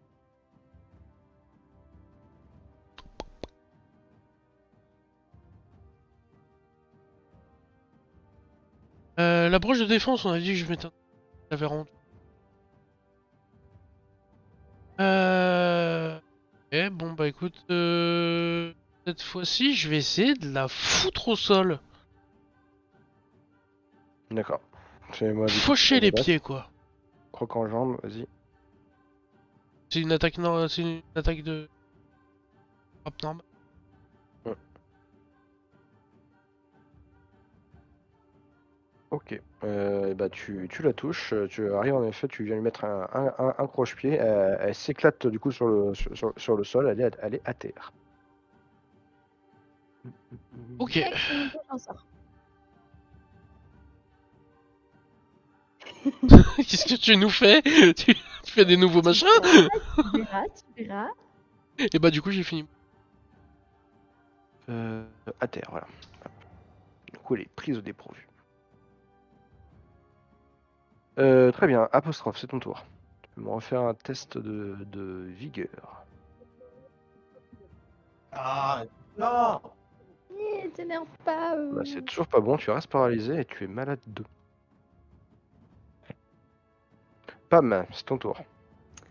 La broche de défense, on a dit que je m'étais. J'avais rendu. Ok, bon bah écoute, cette fois-ci, je vais essayer de la foutre au sol. D'accord. Fais-moi du coup Faucher ton les combat. pieds, quoi. Croc en jambe, vas-y. C'est une attaque, c'est une attaque de frappe normale. Hum. Ok. Bah tu la touches. Tu arrives en effet, tu viens lui mettre un croche-pied. Elle s'éclate du coup sur le sol. Elle est à terre. Ok. Tac, c'est mon prochain sort. Qu'est-ce que tu nous fais? Tu fais des nouveaux machins? Tu verras, tu verras. Et bah du coup, j'ai fini. À terre, voilà. Du coup, elle est prise au dépourvu. Très bien. Apostrophe, c'est ton tour. Tu peux me refaire un test de vigueur. Ah, non! T'énerve pas. Bah, c'est toujours pas bon. Tu restes paralysé et tu es malade 2. Pam, c'est ton tour.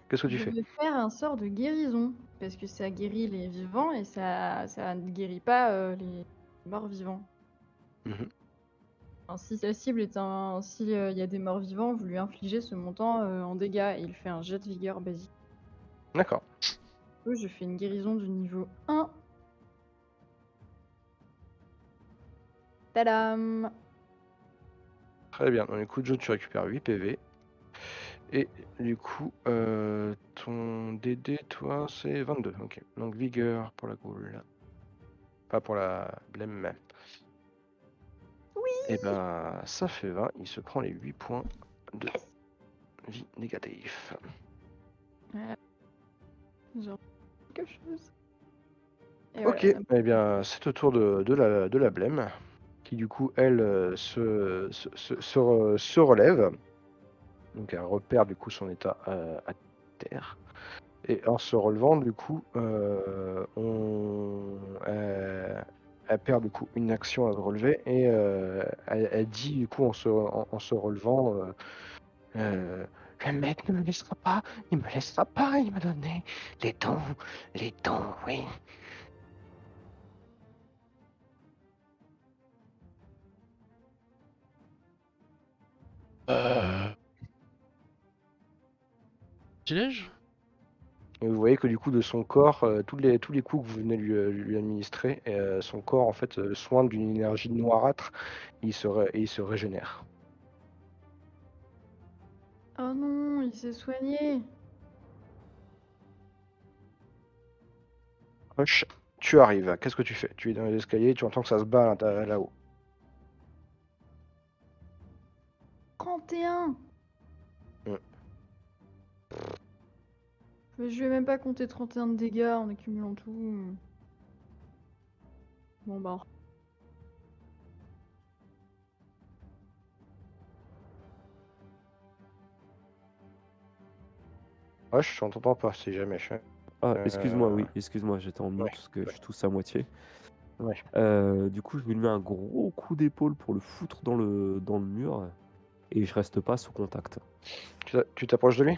Qu'est-ce que tu Je fais? vais faire un sort de guérison. Parce que ça guérit les vivants et ça ne guérit pas les morts vivants. Mhm. Enfin, si la cible est un. Si il y a des morts vivants, vous lui infligez ce montant en dégâts et il fait un jet de vigueur basique. D'accord. Du coup, je fais une guérison du niveau 1. Tadam! Très bien. Donc, du coup, Joe, tu récupères 8 PV. Et du coup, ton DD, toi, c'est 22. Ok. Donc, vigueur pour la goule. Pas pour la blême. Oui! Et ben, ça fait 20. Il se prend les 8 points de vie négatif. Voilà, genre quelque chose. Et Ok. voilà, ça Eh bien, c'est au tour de la blême. Qui, du coup, elle, se relève. Donc, elle repère, du coup, son état à terre. Et en se relevant, du coup, elle perd du coup une action à se relever et elle dit du coup en se relevant, le mec ne me laissera pas, il me laissera pas, il m'a donné les dons, oui. Petit-déj? Et vous voyez que du coup de son corps, tous les coups que vous venez lui administrer, son corps en fait soigne d'une énergie noirâtre, et il se régénère. Oh non, il s'est soigné. Rush, tu arrives. Qu'est-ce que tu fais? Tu es dans les escaliers, tu entends que ça se bat là-haut. 31. Mm. Je vais même pas compter 31 de dégâts en accumulant tout. Bon bah. Rush, je t'entends pas, si jamais. Ah, excuse-moi, Euh, oui, excuse-moi, j'étais en mute ouais, parce que je tousse à moitié. Ouais. Du coup, je lui mets un gros coup d'épaule pour le foutre dans le mur et je reste pas sous contact. Tu t'approches de lui?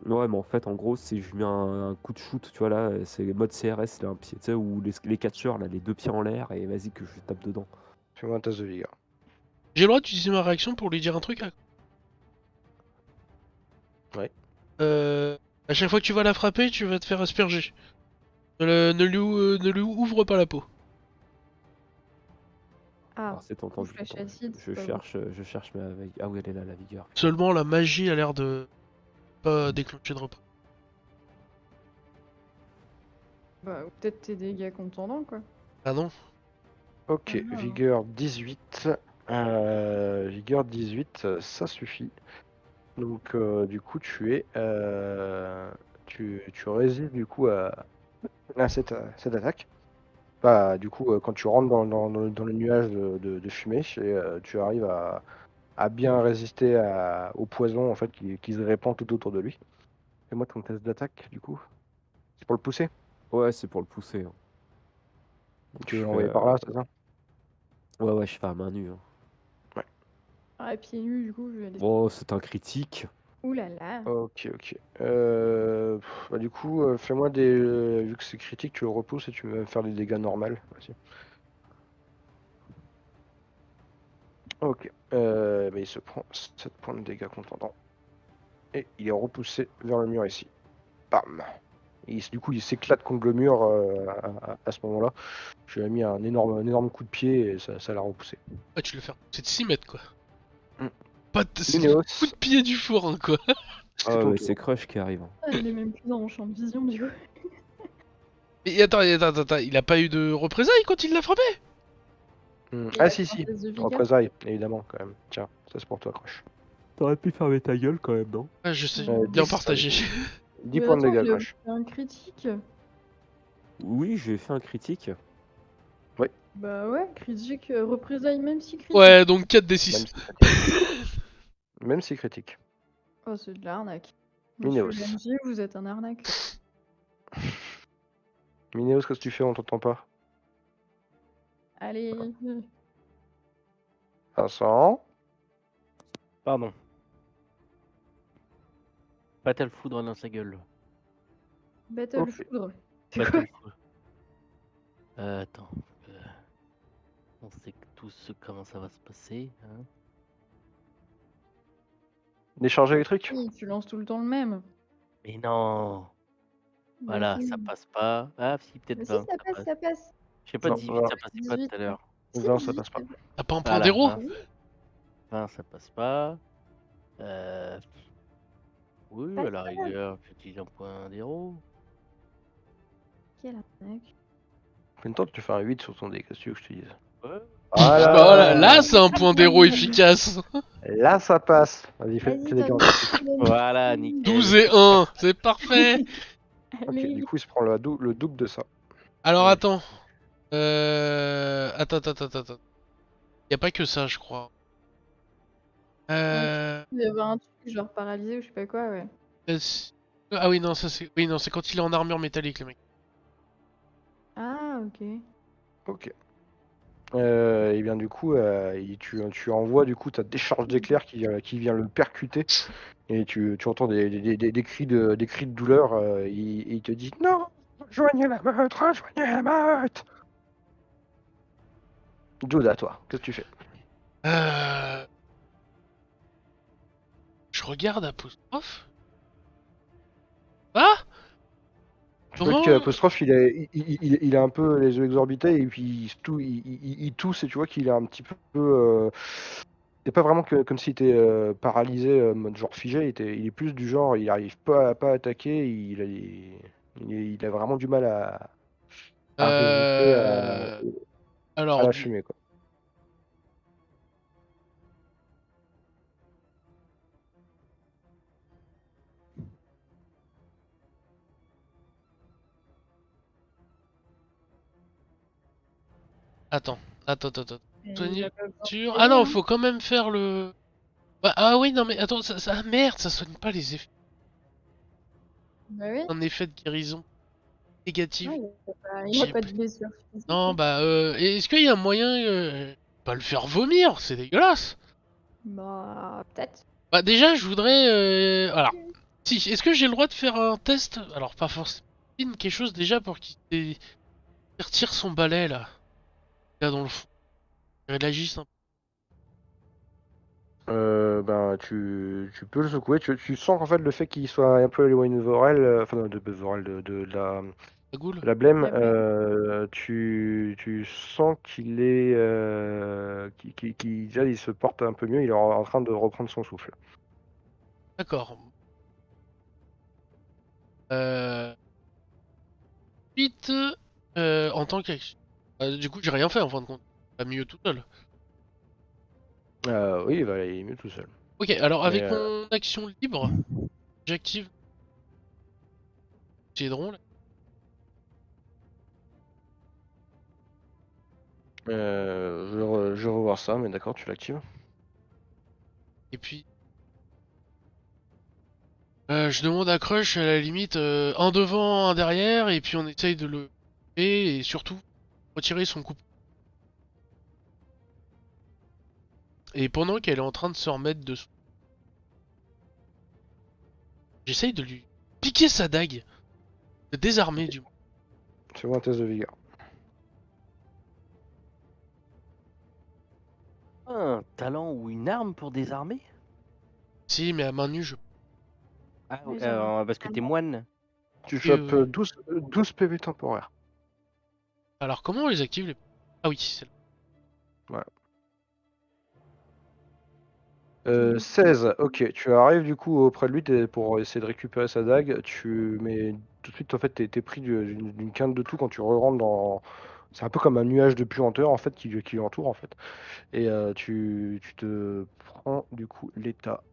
Ouais, mais en fait, en gros, si je lui mets un coup de shoot, tu vois là, c'est mode CRS, là, un pied, tu sais, où les catcheurs, là, les deux pieds en l'air et vas-y que je tape dedans. Fais-moi un test de vigueur. J'ai le droit d'utiliser ma réaction pour lui dire un truc. Ouais. À chaque fois que tu vas la frapper, tu vas te faire asperger. Ne lui ouvre pas la peau. Ah, Alors, c'est entendu. flash Attends, acide, je c'est pas cherche, je cherche ma ah oui, elle est là, la vigueur. Seulement la magie a l'air de pas déclencher de repas. Bah, ou peut-être tes dégâts contendants, quoi. Ah non? Ok, Ah. vigueur 18. Vigueur 18, ça suffit. Donc, du coup, tu résistes du coup à cette attaque. Bah, du coup, quand tu rentres dans le nuage de fumée, tu arrives à bien résister au poison en fait qui se répand tout autour de lui. Fais-moi ton test d'attaque, du coup. C'est pour le pousser. Ouais, c'est pour le pousser, hein. Donc, Tu je veux fais, l'envoyer par là, c'est ça? ouais, je fais à main nue, hein. Ah, pieds nus, du coup, je vais aller. Oh, c'est un critique. Ouh là là. Ok, ok. Bah, du coup, fais-moi vu que c'est critique, tu le repousses et tu vas faire des dégâts normaux. Vas-y. Ok. Bah, il se prend 7 points de dégâts contendants. Et il est repoussé vers le mur ici. Bam! Du coup, il s'éclate contre le mur à ce moment-là. Je lui ai mis un énorme coup de pied et ça l'a repoussé. Ah, tu le fais. C'est de 6 mètres, quoi. Mm. C'est le coup Minéos, de pied du four, hein, quoi. c'est Ah, ton mais tour. c'est Crush qui arrive, hein. Ah, il est même plus dans mon champ de vision, du coup. Mais attends, il a pas eu de représailles quand il l'a frappé? Il Ah a si, fait un si. test de vigueur. Représailles, évidemment, quand même. Tiens, ça c'est pour toi, Crush. T'aurais pu fermer ta gueule quand même, non? Ah, je sais, Euh, bien 10, partagé. 10 Mais points de attends, dégâts, il a Crush. fait un critique. Oui, j'ai fait un critique. Bah ouais, critique, représailles, même si critique. Ouais, donc 4 des Même 6. si critique. Même si critique. Oh, c'est de l'arnaque. Monsieur Minéos. l'MJ, vous êtes un arnaque. Minéos, qu'est-ce que tu fais? On t'entend pas. Allez. Vincent. Pardon. Fatal foudre dans sa gueule. Battle Ok. foudre. C'est quoi? Fatal foudre. Attends. On sait tous comment ça va se passer. Hein. Décharge électrique. Oui, tu lances tout le temps le même. Mais non. Bah Voilà, si. ça passe pas. Ah, si, peut-être Mais si, 20, ça ça passe, passe. ça passe. Je sais pas, Non, 18, ça passait pas tout 18, à l'heure. Si, Non, ça 18, passe pas. T'as pas un point Voilà, d'héros? 20. 20, ça passe pas. Oui, Passe à la rigueur, j'utilise un point d'héros. Quelle arnaque. En même temps, tu fais un 8 sur ton dé. Qu'est-ce que tu veux que je te dise? Ouais. Voilà. Voilà, là c'est un point d'héros efficace. Là, ça passe. Vas-y, fais Vas-y, des t'as dégâts. Voilà, nickel. 12 et 1, c'est parfait. Ok, Allez. du coup, il se prend le double de ça. Alors Ouais. attends. Attends. Y a pas que ça, je crois. Il y avait un truc genre paralysé ou je sais pas quoi, ouais. Ah oui, non, ça c'est. Oui, non, c'est quand il est en armure métallique, le mec. Ah, ok. Ok. Et bien du coup, tu envoies du coup ta décharge d'éclair qui vient le percuter et tu entends des cris de douleur. Il te dit non, rejoignez la meute, rejoignez la meute. Jude, à toi, qu'est-ce que tu fais? Je regarde apostrophe. Ah Tu vois Comment qu'Apostrophe, il a un peu les yeux exorbités et puis il tousse et tu vois qu'il est un petit peu. C'est pas vraiment comme s'il était paralysé, mode genre figé. Il est plus du genre, il arrive pas à attaquer. Il a vraiment du mal à résister à Alors, la fumée, quoi. attends. Et Soigner il a le pas besoin de sûr. payer, Ah non, hein. faut quand même faire le. Ah oui, non mais attends, ah merde, ça soigne pas les effets. Bah oui. Un effet de guérison négatif. Non, il a J'ai pas de blessure physique. Non, bah, est-ce qu'il y a un moyen pas le faire vomir? C'est dégueulasse. Bah, peut-être. Bah, déjà, je voudrais. Alors, si, est-ce que j'ai le droit de faire un test? Alors, pas forcément. Quelque chose déjà pour qu'il retire son balai là. Là dans le fond. Il réagisse un peu. Ben, tu peux le secouer. Tu sens qu'en fait, le fait qu'il soit un peu éloigné de Vorel, enfin, de Vorel, La goule? de la blême, La blême. tu sens qu'il est. Déjà, il se porte un peu mieux. Il est en train de reprendre son souffle. D'accord. Ensuite, en tant qu'action. Du coup, j'ai rien fait en fin de compte. Pas mieux tout seul. Oui, il va aller mieux tout seul. Ok, alors Mais, avec mon action libre, j'active Cédron là. je vais revoir ça, mais d'accord, tu l'actives. Et puis, je demande à Crush à la limite un devant, un derrière, et puis on essaye de le couper et surtout retirer son coup. Et pendant qu'elle est en train de se remettre dessous, j'essaye de lui piquer sa dague, de désarmer du moins. Fais-moi un test de vigueur. Un talent ou une arme pour désarmer? Si, mais à main nue, je. Ah, Oui, j'avoue. parce que t'es moine. Tu Oui, chopes oui. 12 PV temporaires. Alors comment on les active les. Ah oui, c'est là. Voilà. Mmh. 16, ok. Tu arrives du coup auprès de lui pour essayer de récupérer sa dague. Mais tout de suite, en fait, t'es pris d'une quinte de tout quand tu re-rentres dans. C'est un peu comme un nuage de puanteur en fait qui l'entoure en fait. Et tu te prends du coup l'état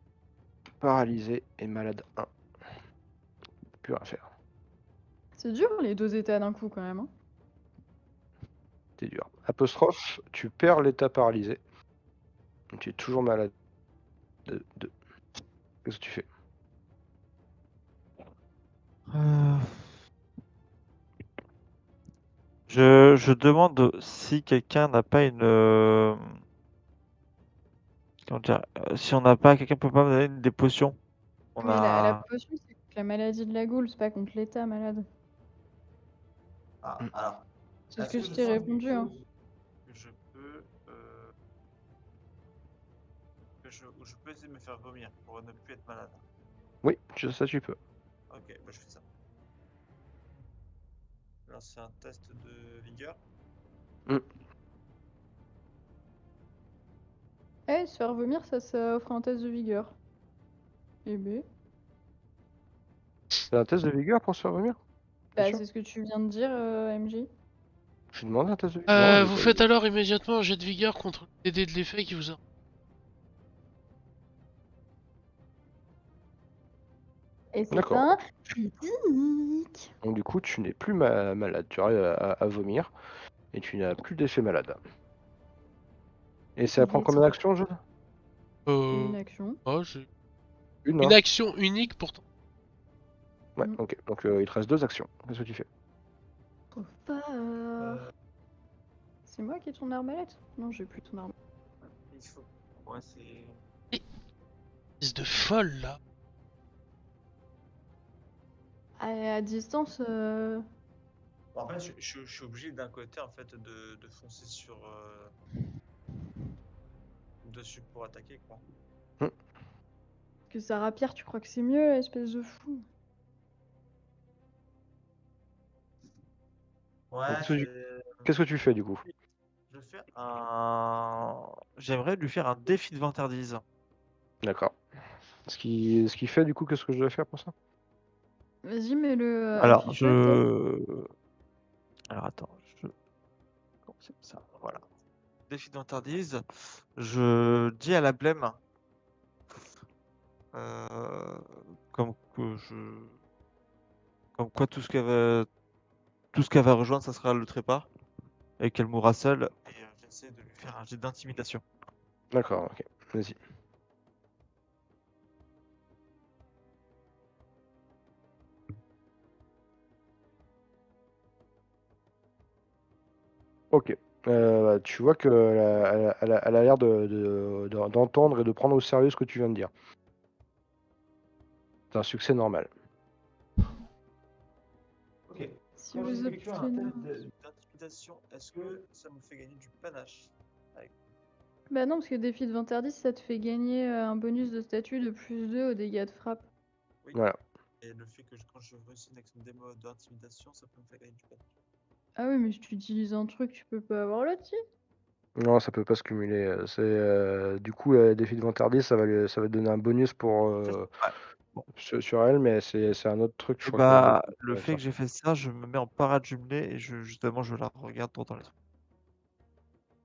paralysé et malade 1. Plus rien à faire. C'est dur les deux états d'un coup quand même, hein. C'est dur. Apostrophe, tu perds l'état paralysé. Tu es toujours malade 2. Qu'est-ce que tu fais? Euh, je demande si quelqu'un n'a pas une. Comment dire, si on n'a pas, quelqu'un peut pas me donner des potions. On Mais la a. potion, c'est contre la maladie de la goule, c'est pas contre l'état malade. Ah, Mm. alors, C'est ce est-ce que que je ce t'ai sont répondu, des hein. choses que je peux. Où je peux essayer de me faire vomir pour ne plus être malade? Oui, ça tu peux. Ok, bah je fais ça. Alors, c'est un test de vigueur. Mm. Eh, se faire vomir, ça offre un test de vigueur. Eh ben. C'est un test de vigueur pour se faire vomir? T'es Bah, sûr? c'est ce que tu viens de dire, MJ. Je demande un test de vigueur. Non, j'ai Vous pas faites eu. alors immédiatement un jet de vigueur contre le DD de l'effet qui vous a. Et c'est D'accord. un critique. Donc du coup, tu n'es plus malade. Tu arrives à vomir et tu n'as plus d'effet malade. Et ça prend Il est combien trop d'actions, Jude? une action. Oh, c'est Une, une hein? action unique pourtant. Ouais, Mm. ok. Donc il te reste 2 actions. Qu'est-ce que tu fais? Trop fort. C'est moi qui ai ton arbalète? Non, j'ai plus ton arbalète. Il faut. Ouais, c'est. Espèce de folle là. À distance, Bon, en fait, je suis obligé d'un côté en fait de foncer sur dessus pour attaquer quoi. que ça rapière, tu crois que c'est mieux, espèce de fou? Donc, Ouais, qu'est-ce que tu fais du coup? je fais un. J'aimerais lui faire un défi de vantardise. D'accord. Ce qui fait du coup, qu'est-ce que je dois faire pour ça? Vas-y, mets-le, Alors, affiche-le peut-être. Alors attends, C'est ça, voilà. Défi de vantardise. Je dis à la blême. Comme que comme quoi tout ce qu'elle va rejoindre, ça sera le trépas et qu'elle mourra seule. Et j'essaie de lui faire un jet d'intimidation. D'accord, ok. Vas-y. Ok. Tu vois qu'elle elle a l'air d'entendre et de prendre au sérieux ce que tu viens de dire. C'est un succès normal. Ok. Si Quand vous j'effectue un obtenez... test d'intimidation, est-ce que ça me fait gagner du panache? Bah non, parce que défi de vantardise, ça te fait gagner un bonus de statut de +2 aux dégâts de frappe. Oui. Voilà. Et le fait que quand je réussis une action démo d'intimidation, ça peut me faire gagner du panache. Ah oui, mais si tu utilises un truc, tu peux pas avoir là-dessus. Non, ça peut pas se cumuler. Du coup, défi de vantardise, ça va te donner un bonus pour Ouais. Bon. sur elle, mais c'est un autre truc, je Et crois que bah, qui le va fait ça. que j'ai fait ça, je me mets en parade jumelée et justement, je la regarde droit dans les yeux.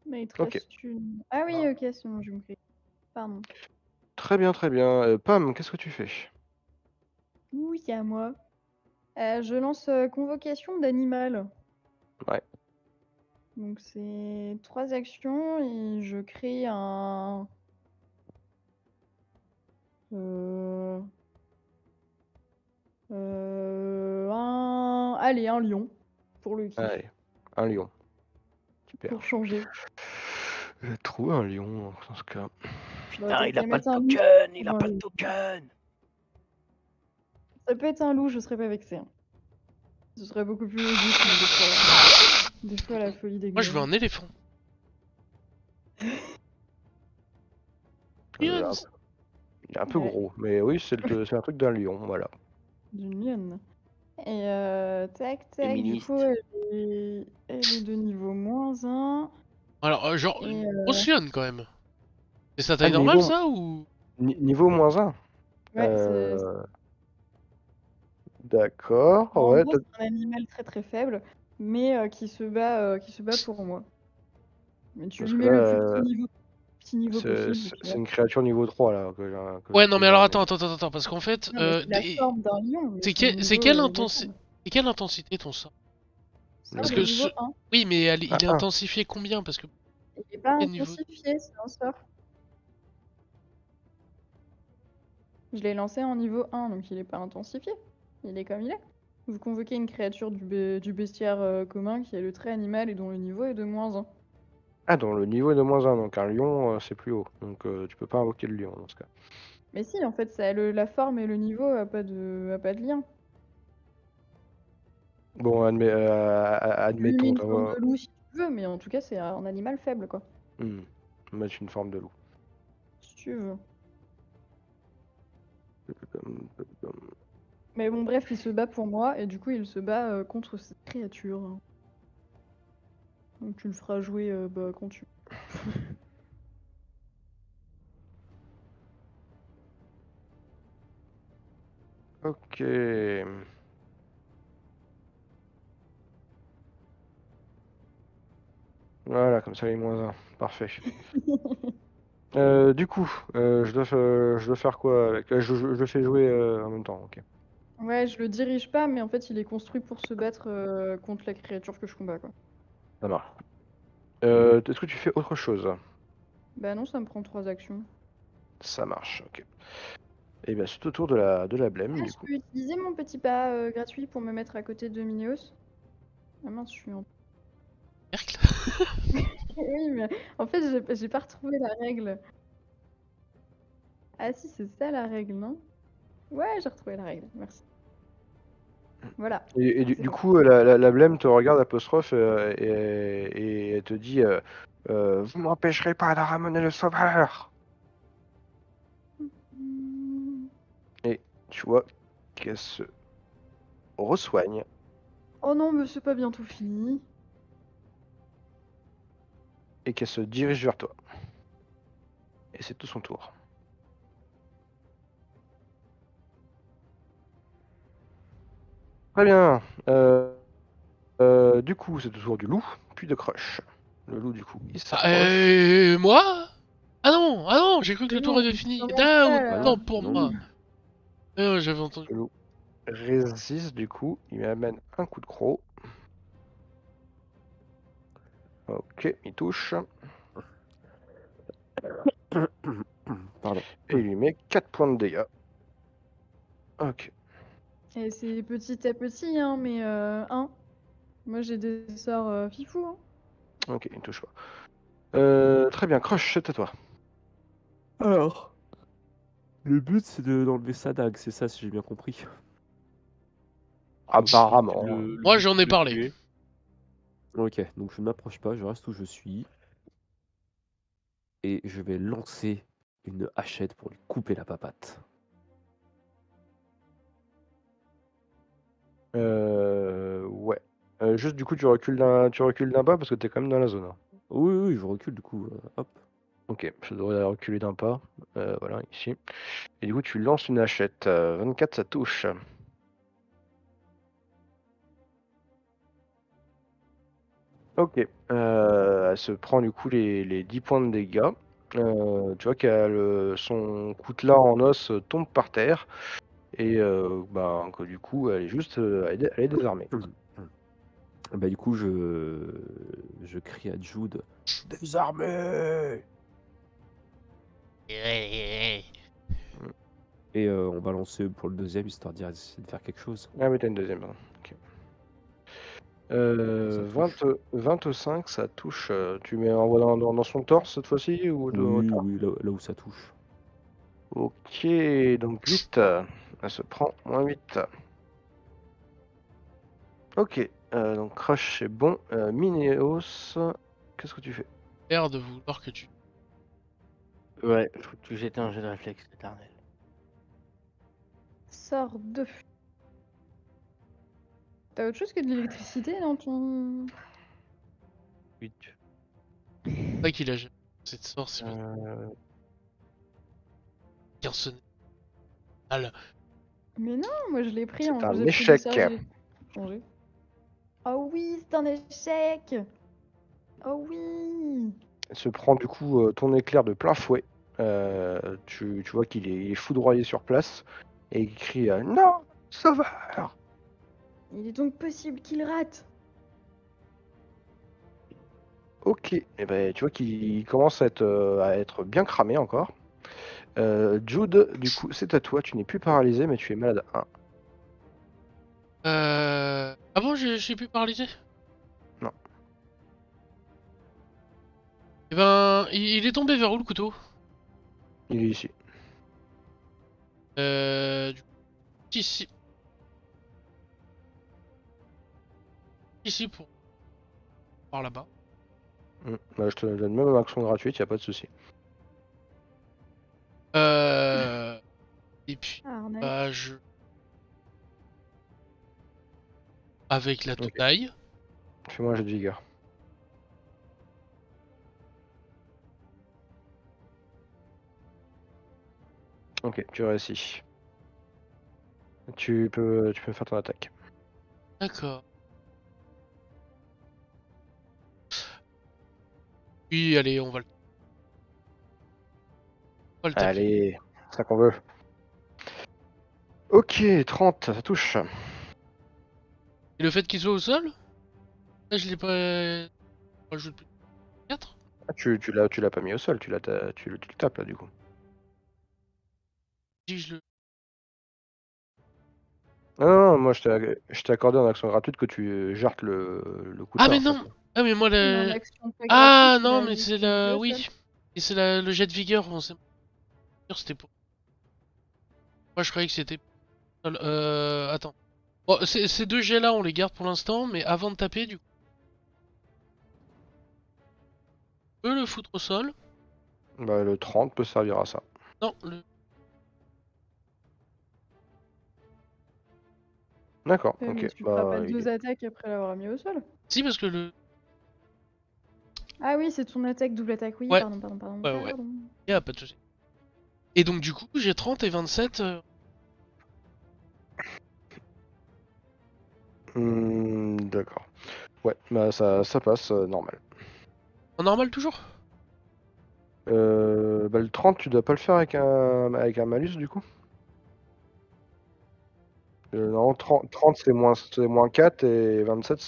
Mais il te Ok. reste une... Ah oui, ok, c'est bon, je me crie. Pardon. Très bien, très bien. Pam, qu'est-ce que tu fais? Oui, à moi. Je lance convocation d'animal. Ouais. Donc c'est 3 actions et je crée un... Euh... Allez, un lion. Pour le kiff. Allez, un lion. Super. Pour changer. Je vais trouver un lion dans ce cas. Bah, Putain, t'as il a qu'à pas le mettre un loup. token, il a Enfin, pas le token. ça peut être un loup, je serais pas vexée. Hein. Ce serait beaucoup plus logique, mais des fois la folie des Moi, je veux glands. un éléphant. Euh, Lions. un, il est un peu Ouais, gros, mais oui, c'est un truc d'un lion, voilà. d'une lionne. Et tac, tac, du Féministe. coup, elle est de niveau -1. Alors, genre, Et une grosse lionne quand même. C'est sa Ah, taille normale, ça, ou... niveau -1. ouais, c'est... D'accord, En ouais. gros, c'est un animal très très faible, mais qui se bat pour moi. Mais tu Parce lui que mets là, le plus petit niveau c'est possible, et puis c'est voilà. une créature niveau 3 là, Ouais, non, que mais j'ai alors ramené. attends, parce qu'en fait, Non, mais c'est la forme d'un lion, mais son c'est niveau, c'est quelle intensité ton sort? sort Parce de que niveau 1. oui, mais Ah, il est ah. intensifié combien? Parce que Il n'est pas quel niveau... intensifié, c'est un sort. Je l'ai lancé en niveau 1, donc il n'est pas intensifié. Il est comme il est. Vous convoquez une créature du bestiaire commun qui est le trait animal et dont le niveau est de -1. Ah, donc le niveau est de -1, donc un lion, c'est plus haut. Donc tu peux pas invoquer le lion dans ce cas. Mais si, en fait, la forme et le niveau a pas de lien. Bon, Tu lui mets admettons, une forme de loup si tu veux, mais en tout cas, c'est un animal faible, quoi. On va mettre une forme de loup. Si tu veux. Mais bon, bref, il se bat pour moi, et du coup, il se bat contre cette créature. Donc tu le feras jouer bah, quand tu... Ok. Voilà, comme ça il est -1. Parfait. Du coup, je dois faire quoi avec... je le fais jouer en même temps, ok. Ouais, je le dirige pas, mais en fait, il est construit pour se battre contre la créature que je combats, quoi. Ça marche. Est-ce que tu fais autre chose? Bah non, ça me prend 3 actions. Ça marche, ok. Et bien, c'est au tour de la blême, Ah, du je coup. peux utiliser mon petit pas gratuit pour me mettre à côté de Mineos. Ah mince, je suis en... Cercle. Oui, mais en fait, j'ai pas retrouvé la règle. Ah si, c'est ça la règle, non? Ouais, j'ai retrouvé la règle, merci. Voilà, Et c'est du bon. coup, la blême te regarde apostrophe et elle te dit vous m'empêcherez pas de ramener le sauveur. Hmm. Et tu vois qu'elle se resoigne Oh non, mais c'est pas bientôt fini. et qu'elle se dirige vers toi. Et c'est tout son tour. Très bien. Du coup, c'est au tour du loup, puis de Crush. Le loup, du coup, il Ah, s'approche. moi? Ah non, j'ai cru que le Mais tour non, avait fini. comment Ah, ça, là autant pour Non. moi. J'avais entendu. Le loup résiste, du coup, il m'amène un coup de croc. Ok, il touche. Pardon. Et il lui met 4 points de dégâts. Ok. Et c'est petit à petit, hein, mais moi j'ai des sorts fifou, hein. Ok, il ne touche pas. Très bien, Crush, c'est à toi. Alors, le but c'est d'enlever sa dague, c'est ça si j'ai bien compris. Apparemment. Moi, j'en ai parlé. Ok, donc je ne m'approche pas, je reste où je suis. Et je vais lancer une hachette pour lui couper la papate. Ouais. Juste du coup, tu recules d'un pas parce que t'es quand même dans la zone, hein. Oui, oui, je recule du coup. Hop. Ok, je devrais reculer d'un pas. Voilà, ici. Et du coup, tu lances une hachette. 24, ça touche. Ok. Elle se prend du coup les 10 points de dégâts. Tu vois son coutelas en os tombe par terre. Et que du coup, elle est juste elle est désarmée. Bah du coup, je crie à Jude. Désarmé! Et on va lancer pour le deuxième, histoire d'essayer de faire quelque chose. Ah, mais t'as une deuxième. Pardon. Ok. Ça touche. 25, ça touche. Tu mets en dans son torse cette fois-ci ou Oui, oui, là où ça touche. Ok, donc 8. Elle se prend moins 8. Ok, donc Crush c'est bon. Minéos, qu'est-ce que tu fais? L'air de vouloir que tu. Ouais, faut que tu jettes un jet de réflexe éternel. Sort 2. T'as autre chose que de l'électricité dans ton... 8. C'est vrai qu'il a jamais cette sort, c'est pas Euh, bien sonné. Mal. Mais non, moi je l'ai pris, C'est je un vous ai pris des échec. sorts, j'ai changé. Oh oui, c'est un échec. Oh oui. Elle se prend du coup ton éclair de plein fouet. Tu vois il est foudroyé sur place et il crie Non, sauveur! Il est donc possible qu'il rate. Ok, et ben tu vois qu'il commence à être bien cramé encore. Jude, du coup, c'est à toi. Tu n'es plus paralysé, mais tu es malade 1. Ah bon, j'ai pu paralyser? Non. Eh ben, il est tombé vers où le couteau? Il est ici. Du coup, ici. Ici pour. Par là-bas. Bah, je te donne même une action gratuite, y a pas de souci. Et puis, Arnaque. bah, avec la Ok. tenaille. Fais-moi un jet de vigueur. Ok, tu réussis. Tu peux faire ton attaque. D'accord. Oui, allez, on va le taper. Allez, c'est ça qu'on veut. Ok, 30, ça touche. Et le fait qu'il soit au sol, là, je l'ai pas. Je rajoute plus 4. Ah, tu l'as pas mis au sol, tu le tapes là du coup. Si je le. Non, non, non, moi je t'ai accordé en action gratuite que tu jartes le Ah, coutelas mais en fait. non! Ah, mais moi, Mais en le. action pas gratuite, Ah, il non, a mais juste c'est mis la. au sol. Oui. Et c'est le jet de vigueur. C'était pour. Moi, je croyais que c'était. Attends. Bon, ces deux jets là, on les garde pour l'instant, mais avant de taper, du coup, on peut le foutre au sol. Bah, le 30 peut servir à ça. Non, D'accord, Mais ok. tu feras pas Bah, deux attaques après l'avoir mis au sol. si, parce que le. Ah oui, c'est ton attaque, double attaque, oui, Ouais, pardon. ouais. Y a pas de souci. Et donc, du coup, j'ai 30 et 27. D'accord. Ouais, bah ça passe normal. En normal toujours? Bah, le 30, tu dois pas le faire avec un malus du coup? Non, 30 c'est moins 4 et 27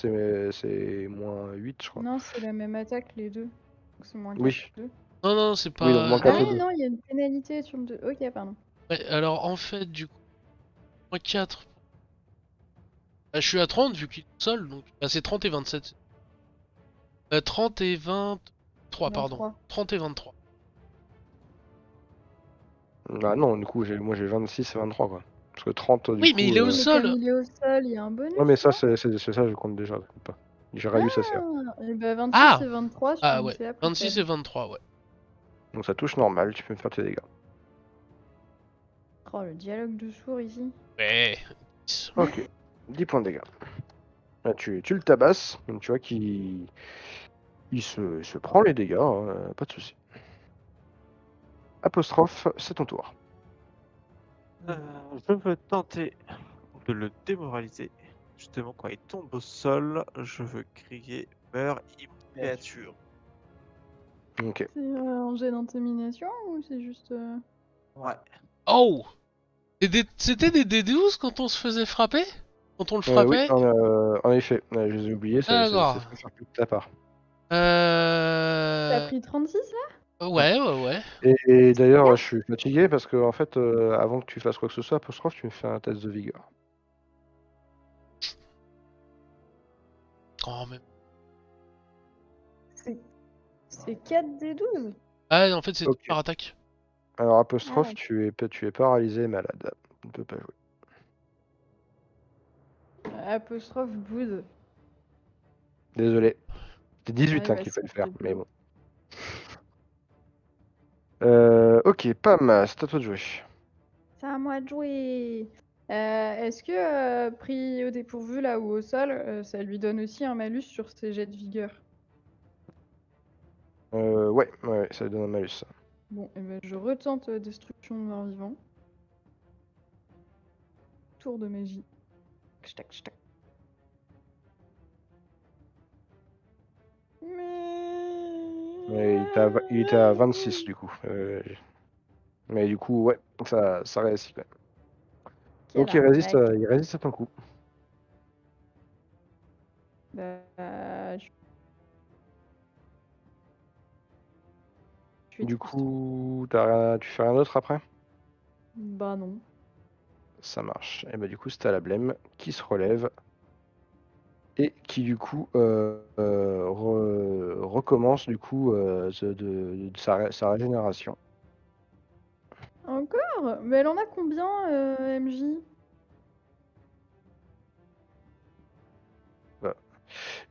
c'est moins 8 je crois. Non, c'est la même attaque, les deux. Donc c'est moins 4 Oui, deux. Non, non, c'est oui, donc pas. moins Ah 4 oui, et 2. non, il y a une pénalité sur le 2. Ok, pardon. Ouais, alors en fait, du coup, moins 4. Bah, je suis à 30 vu qu'il est au sol, donc bah, c'est 30 et 27. 30 et 23, pardon. 23. 30 et 23. Ah non, du coup, moi j'ai 26 et 23 quoi. Parce que 30 du Oui, mais coup. il est au Oui, mais comme sol! il est au sol, il y a un bonus, Ouais, mais ça, non? c'est ça, je compte déjà, je compte pas. J'ai réduit ça CA. Ah, et bah 26 Ah! et 23 sur Ah une ouais, CA plus 26 et faible. 23, ouais. Donc ça touche normal, tu peux me faire tes dégâts. Oh, le dialogue de sourd ici. Ouais. Ok, 10 points de dégâts. Là, tu le tabasses, donc tu vois qu'il il se prend les dégâts, hein, pas de soucis. Apostrophe, c'est ton tour. Je veux tenter de le démoraliser. Justement, quand il tombe au sol, je veux crier meurs immature. Ok. C'est un jet d'intimidation ou c'est juste. Ouais. Oh! C'était des D12 quand on se faisait frapper? Quand on le Oui, frappait? en effet, je les ai oubliés, c'est D'accord. très fair play de ta part. T'as Euh... pris 36 là? Ouais, ouais, ouais. Et d'ailleurs, Bien. je suis fatigué parce que, en fait, avant que tu fasses quoi que ce soit, apostrophe, tu me fais un test de vigueur. Quand même. C'est 4 des 12. Ah, en fait, c'était Ok. par attaque. Alors, Ah, apostrophe, tu es paralysé et malade. Tu ne peux pas jouer. apostrophe boude. Désolé. C'est 18 Ouais, ans bah qu'il si, fallait faire, c'est mais beau. bon. Ok, Pam, c'est à toi de jouer. C'est à moi de jouer. Est-ce que, pris au dépourvu là ou au sol, ça lui donne aussi un malus sur ses jets de vigueur? Ouais, ça lui donne un malus. Ça. Bon, et ben je retente destruction de mort-vivant. Tour de magie. Ch'tac, ch'tac. Mais il était à 26 du coup. Mais du coup, ouais, ça réussit quand même. Quelle Donc arnaque. il résiste à ton coup. Je suis Du triste. coup, tu fais rien d'autre après? Bah non. Ça marche. Et bah du coup, c'était à la blême qui se relève et qui du coup recommence du coup de sa régénération. Encore? Mais elle en a combien, MJ? Voilà.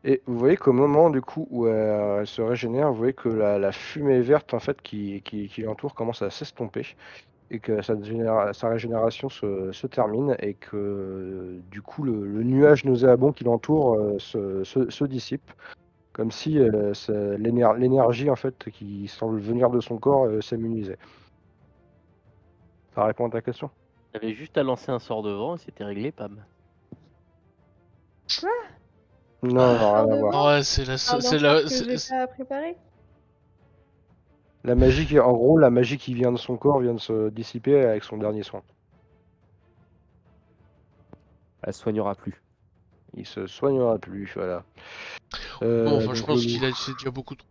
Et vous voyez qu'au moment du coup où elle se régénère, vous voyez que la fumée verte en fait qui l'entoure commence à s'estomper et que sa régénération se termine et que du coup le nuage nauséabond qui l'entoure se dissipe. Comme si l'énergie en fait qui semble venir de son corps s'amenuisait. Ça répond à ta question? T'avais juste à lancer un sort de vent et c'était réglé, Pam. Quoi? Non, non, Sort rien à de voir. vent? Ouais, Tu parles d'un sort que j'ai pas préparé? La magie en gros, la magie qui vient de son corps vient de se dissiper avec son dernier soin. Elle soignera plus. Il se soignera plus, voilà. Bon, enfin, je Donc le pense loup. qu'il a c'est déjà beaucoup trop.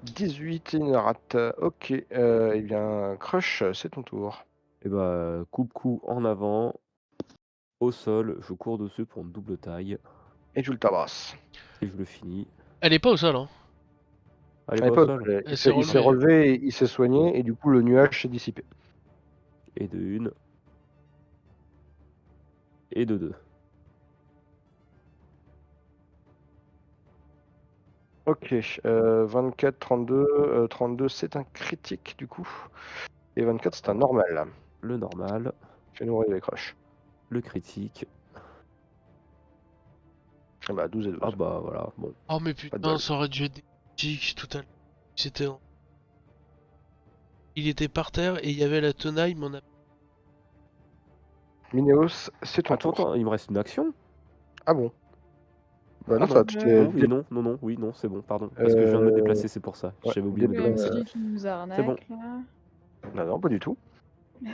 18 et une rate. Ok, eh bien, Crush, c'est ton tour. Et bah, coupe-coup en avant, au sol, je cours dessus pour une double taille, Et tu le tabasses. et je le finis. Elle est pas au sol, hein. Elle est Allez, pas au pas, sol. Elle s'est il s'est relevée. relevé, il s'est soigné, et du coup le nuage s'est dissipé. Et de une. Et de deux. Ok, 24, 32, 32 c'est un critique du coup. Et 24 c'est un normal. Le normal, Fais-nous rêver, Crush. le critique. Ah bah 12 et 12. Ah bah voilà, bon. Oh, mais Pas de putain, bol. ça aurait dû être des chics tout à l'heure. C'était. Il était par terre et il y avait la tenaille, mais on a. Minéos, c'est ton Attends, tour. il me reste une action? Ah bon? Bah non, Ah ça non, tu non, t'es et non, non, non, oui, non, c'est bon, pardon. Parce que je viens de me déplacer, c'est pour ça. ouais, J'avais oublié de me Le déplacer. MJ qui nous C'est bon. arnaque, là. non, pas du tout. Ah,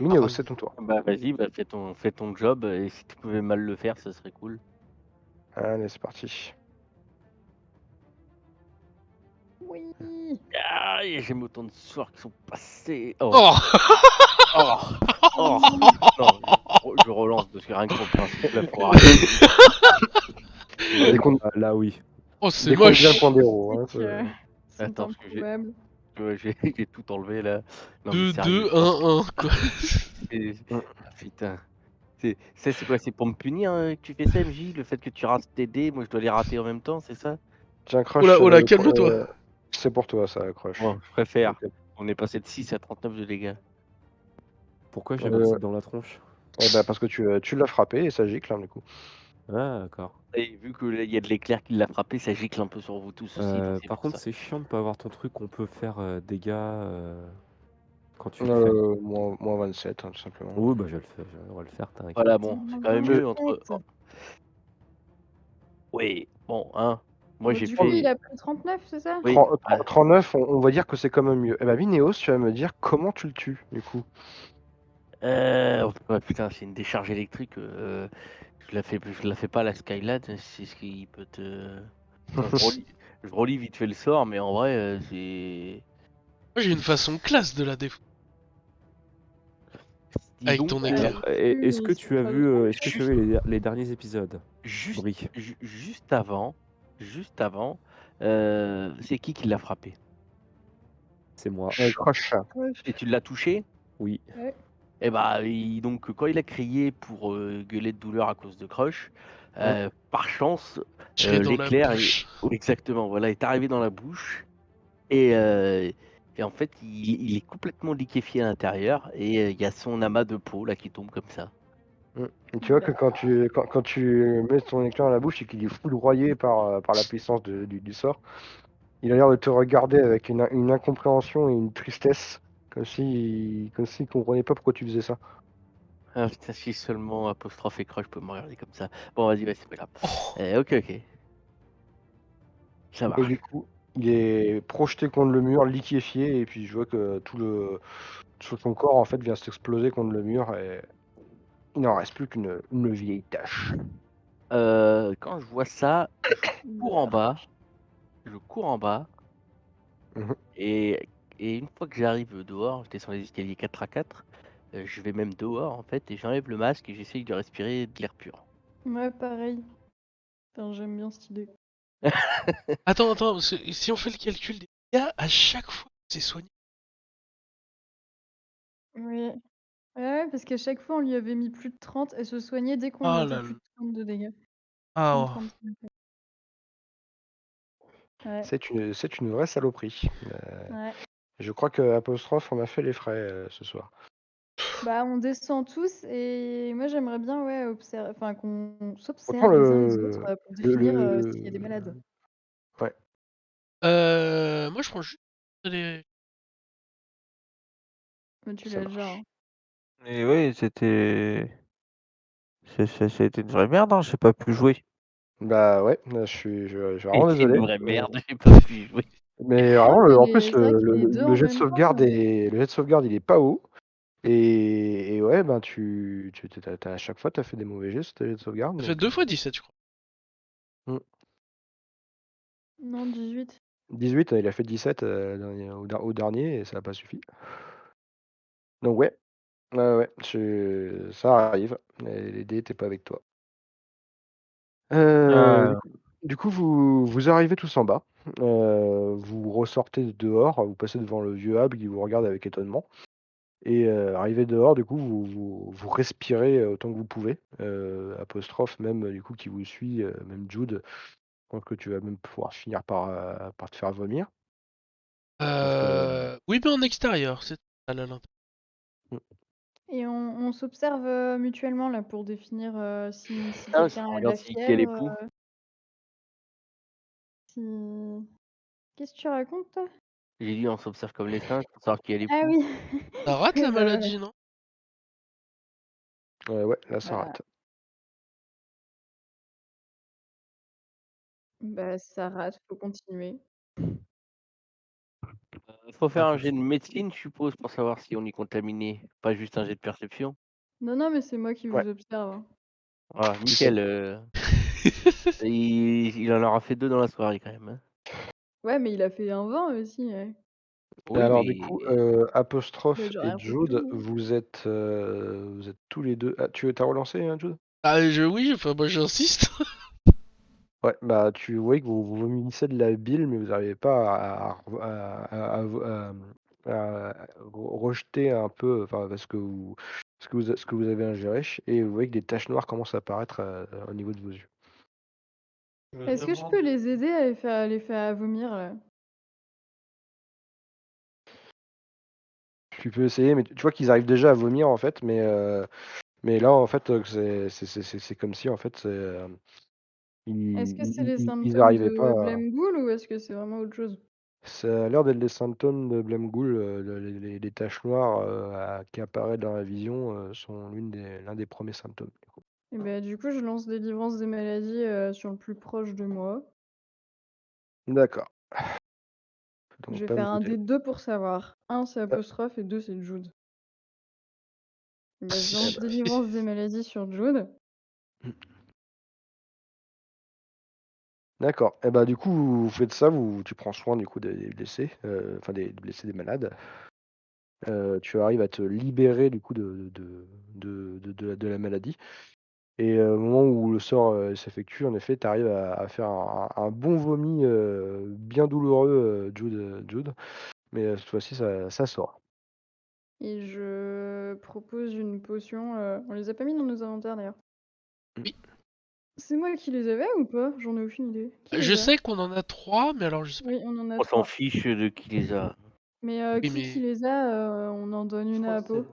Minéo, c'est ton tour. Bah vas-y, bah fais ton job, et si tu pouvais mal le faire, ce serait cool. Allez, c'est parti. Oui. Ah, j'ai mis autant de soirs qui sont passés. Oh, Oh oh, oh. Non, je relance parce que rien que pour le principe, là, faut arrêter. Décompte, Là, oui. Oh, c'est décompte bien le moche. point d'héros. Hein, Trucs, sont Attends, parce que improbables. j'ai tout enlevé là. Non mais 2, sérieux, 2, je pense 1, 1, quoi. que Mm. ah, putain. C'est quoi? C'est pour me punir que tu fais ça, MJ? Le fait que tu rates tes dés, moi je dois les rater en même temps, c'est ça? Tiens, Oh là, Crush, calme-toi. c'est pour toi, ça, Crush. Bon, je préfère. Ok. On est passé de 6 à 39 de dégâts. Pourquoi j'ai un Euh, tic dans la tronche? bah, parce que tu l'as frappé et ça gicle, hein, du coup. Ah, d'accord. Et vu que là, il y a de l'éclair qui l'a frappé, ça gicle un peu sur vous tous aussi, donc c'est Par pour contre, ça. c'est chiant de pas avoir ton truc, on peut faire dégâts quand tu le fais. Moins 27, hein, tout simplement. Oui, bah je vais le faire, on va le faire, t'inquiète. Voilà, bon, c'est quand même mieux entre. 27. Oui, bon, hein. Moi Bon, j'ai du coup, il fait. a pris 39, c'est ça? Oui, 39, on va dire que c'est quand même mieux. Eh ben, Minéos, tu vas me dire comment tu le tues, du coup. ouais, putain, c'est une décharge électrique. Je la fais pas à la Skylad, c'est ce qui peut te. Attends, je relis vite fait le sort, mais en vrai, c'est. Moi, j'ai une façon classe de la défendre. Avec Disons ton que éclair. Est-ce que tu as vu, Juste- les derniers épisodes? juste, Brie. juste avant, c'est qui l'a frappé? C'est moi. Crush. Et tu l'as touché? Oui. Et bah, donc quand il a crié pour gueuler de douleur à cause de Crush, par chance, Je l'ai dans la l'éclair, bouche. exactement, voilà, est arrivé dans la bouche et en fait, il est complètement liquéfié à l'intérieur et il y a son amas de peau là qui tombe comme ça. Et tu vois que quand tu mets ton éclair dans la bouche et qu'il est foudroyé par la puissance du sort, il a l'air de te regarder avec une incompréhension et une tristesse, comme s'il comprenait pas pourquoi tu faisais ça. Ah putain, si seulement apostrophe et Crush peut me regarder comme ça. Bon, vas-y, c'est pas grave. Oh. Ok, ça Et marche. du coup, il est projeté contre le mur, liquéfié, et puis je vois que tout son corps en fait vient s'exploser contre le mur et il n'en reste plus qu'une vieille tache. Quand je vois ça, cours en bas, je cours en bas. Mhm. Et une fois que j'arrive dehors, je descends les escaliers 4 à 4, je vais même dehors en fait et j'enlève le masque et j'essaye de respirer de l'air pur. Ouais, pareil. Putain, j'aime bien cette idée. Attends, parce que si on fait le calcul des dégâts, à chaque fois, c'est soigné. Oui. Ouais, parce qu'à chaque fois, on lui avait mis plus de 30. Elle se soignait dès qu'on Ah mettait là plus là. de 30 de dégâts. Ah, oh. 35. Ouais. C'est une vraie saloperie. Ouais. Je crois que Apostrophe en a fait les frais ce soir. Bah, on descend tous et moi, j'aimerais bien, ouais, enfin, qu'on Autant s'observe les uns les autres pour définir s'il y a des le... malades. Ouais. Moi, je prends juste les... Mais tu Ça l'as déjà, marche. hein. Mais oui, ça a été une vraie merde, hein, j'ai pas pu jouer. Bah ouais, je suis vraiment C'est désolé. une vraie merde, j'ai pas pu jouer. Mais vraiment, Ouais, en mais plus, c'est vrai que les deux le en jet de même temps, sauvegarde le jet de sauvegarde, il est pas haut. Et ouais, ben à chaque fois, t'as fait des mauvais jets sur tes jets de sauvegarde. Ça fait 2 fois 17, je crois. non, 18. 18, il a fait 17 au dernier et ça n'a pas suffi. Donc ouais, ouais, ça arrive. Les dés n'étaient pas avec toi. Du coup, vous arrivez tous en bas. Vous ressortez de dehors, vous passez devant le vieux Hab qui vous regarde avec étonnement. Et arrivé dehors, du coup, vous respirez autant que vous pouvez. Apostrophe même, du coup, qui vous suit, même Jude. Je pense que tu vas même pouvoir finir par te faire vomir. Parce que... Oui, mais en extérieur, c'est à l'intérieur. Et on s'observe mutuellement là pour définir si Ah, je quelqu'un a de regarde la qui a les fièvre. poux. Si... Qu'est-ce que tu racontes, toi? J'ai dit on s'observe comme les singes pour savoir qui a les Ah poux. oui. Ça rate la Bah, voilà. maladie, non? ouais, là, ça Voilà. rate. Bah, ça rate, faut continuer. Faut faire Ah, un jet de médecine, je suppose, pour savoir si on est contaminé, pas juste un jet de perception. Non, non, mais c'est moi qui Ouais. vous observe, hein. Ah, nickel. Il en aura fait 2 dans la soirée quand même. Hein. Ouais, mais il a fait un 20 aussi, ouais. Oui, Alors mais du coup, Bah, Apostrophe j'aurais et un peu Jude, tout. vous êtes tous les deux. Ah, tu as relancé, hein, Jude? oui, enfin, moi j'insiste. Ouais, bah tu vois que vous vomissez de la bile, mais vous n'arrivez pas à rejeter un peu, enfin ce que vous avez ingéré, et vous voyez que des taches noires commencent à apparaître au niveau de vos yeux. Est-ce que je peux les aider à les faire vomir, là? Tu peux essayer, mais tu vois qu'ils arrivent déjà à vomir en fait, mais là en fait c'est comme si en fait Est-ce que c'est les ils symptômes n'arrivaient pas de à... Blame-Ghoul ou est-ce que c'est vraiment autre chose? Ça a l'air d'être les symptômes de Blame-Ghoul, les taches noires qui apparaissent dans la vision sont l'un des premiers symptômes. Du coup. Et bah, du coup, je lance délivrance des maladies sur le plus proche de moi. D'accord. Donc Je vais pas faire me un noter. des deux pour savoir. Un, c'est Ah, Apostrophe et 2, c'est Jude. Et bah, je eh lance bah. délivrance des maladies sur Jude. D'accord. Et bah du coup vous faites ça, tu prends soin du coup des blessés, enfin des blessés, des malades. Tu arrives à te libérer du coup de la maladie. Et au moment où le sort s'effectue, en effet, tu arrives à faire un bon vomi bien douloureux, Jude. Mais cette fois-ci, ça sort. Et je propose une potion. On les a pas mis dans nos inventaires d'ailleurs. Oui. C'est moi qui les avais ou pas? J'en ai aucune idée. Qui Je les a? sais qu'on en a 3, mais alors je sais pas. Oui, on en a On s'en 3. fiche de qui les a. Mais Oui, qui mais les a? On en donne une à Apo.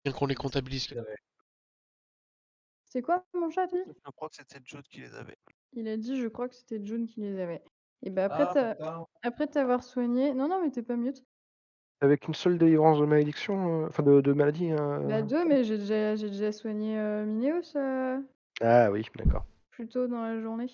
bien qu'on les comptabilise. C'est quoi mon chat, lui? Je crois que c'était Jude qui les avait. Il a dit, je crois que c'était June qui les avait. Et bah Ah, putain. après t'avoir soigné. Non, non, mais t'es pas mute. Avec une seule délivrance de malédiction, enfin de maladie. Bah 2, mais j'ai déjà soigné Minéos Ah oui, d'accord. plus tôt dans la journée.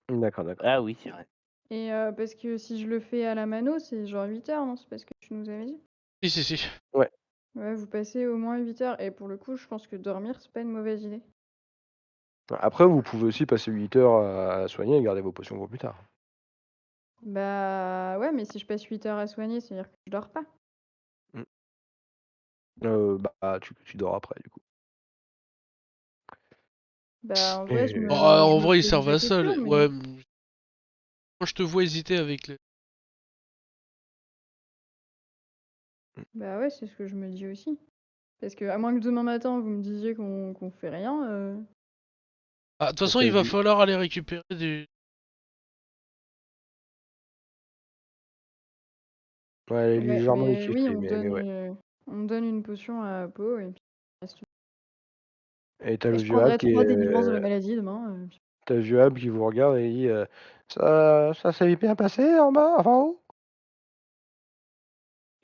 D'accord, d'accord. Ah oui, c'est vrai. Et parce que si je le fais à la mano, c'est genre 8 heures, non? C'est pas ce que tu nous avais dit? Si. Ouais. Ouais, vous passez au moins 8 heures. Et pour le coup, je pense que dormir, c'est pas une mauvaise idée. Après, vous pouvez aussi passer 8 heures à soigner et garder vos potions pour plus tard. Bah ouais, mais si je passe 8 heures à soigner, c'est-à-dire que je dors pas. Bah, tu dors après, du coup. Bah en vrai, Et... En je me vrai, ils pose servent des à ça. questions, mais... Ouais. Quand je te vois hésiter avec les. Bah ouais, c'est ce que je me dis aussi. Parce que à moins que demain matin, vous me disiez qu'on fait rien... Ah, de toute façon, T'as il va vu... falloir aller récupérer des. Ouais, elle est Ouais, légèrement mais oui, équilibrée, mais ouais. on me donne une potion à Apo, et puis... Et t'as Et le je vieux Ab prendrai qui 3 délivrances de la est... maladie demain. T'as le vieux Ab qui vous regarde et il dit ça s'est bien passé en bas, enfin en haut?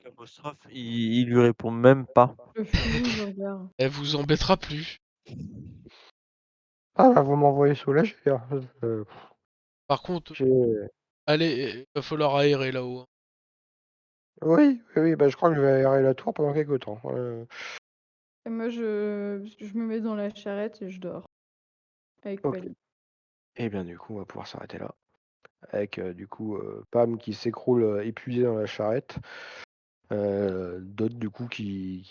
Apostrophe, il lui répond même pas. Je fume du regard. Elle vous embêtera plus. Ah, bah, vous m'envoyez soulager. Hein. Par contre, J'ai- allez, il va falloir aérer là-haut. Hein. Oui, bah, je crois que je vais aérer la tour pendant quelques temps. Et moi, je me mets dans la charrette et je dors. Avec Ok. Pali. Et bien du coup, on va pouvoir s'arrêter là. Avec du coup Pam qui s'écroule épuisé dans la charrette. D'autres du coup qui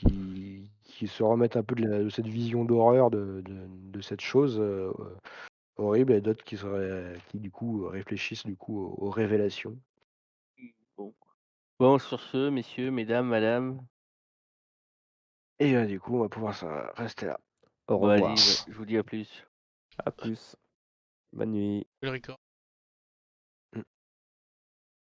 se remettent un peu de cette vision d'horreur de cette chose horrible, et d'autres qui du coup réfléchissent du coup aux révélations. Bon. Bon, sur ce, messieurs, mesdames, madame. Et du coup, on va pouvoir rester là. Au Bon, allez, revoir. je vous dis à plus. À plus. Bonne nuit. Le record.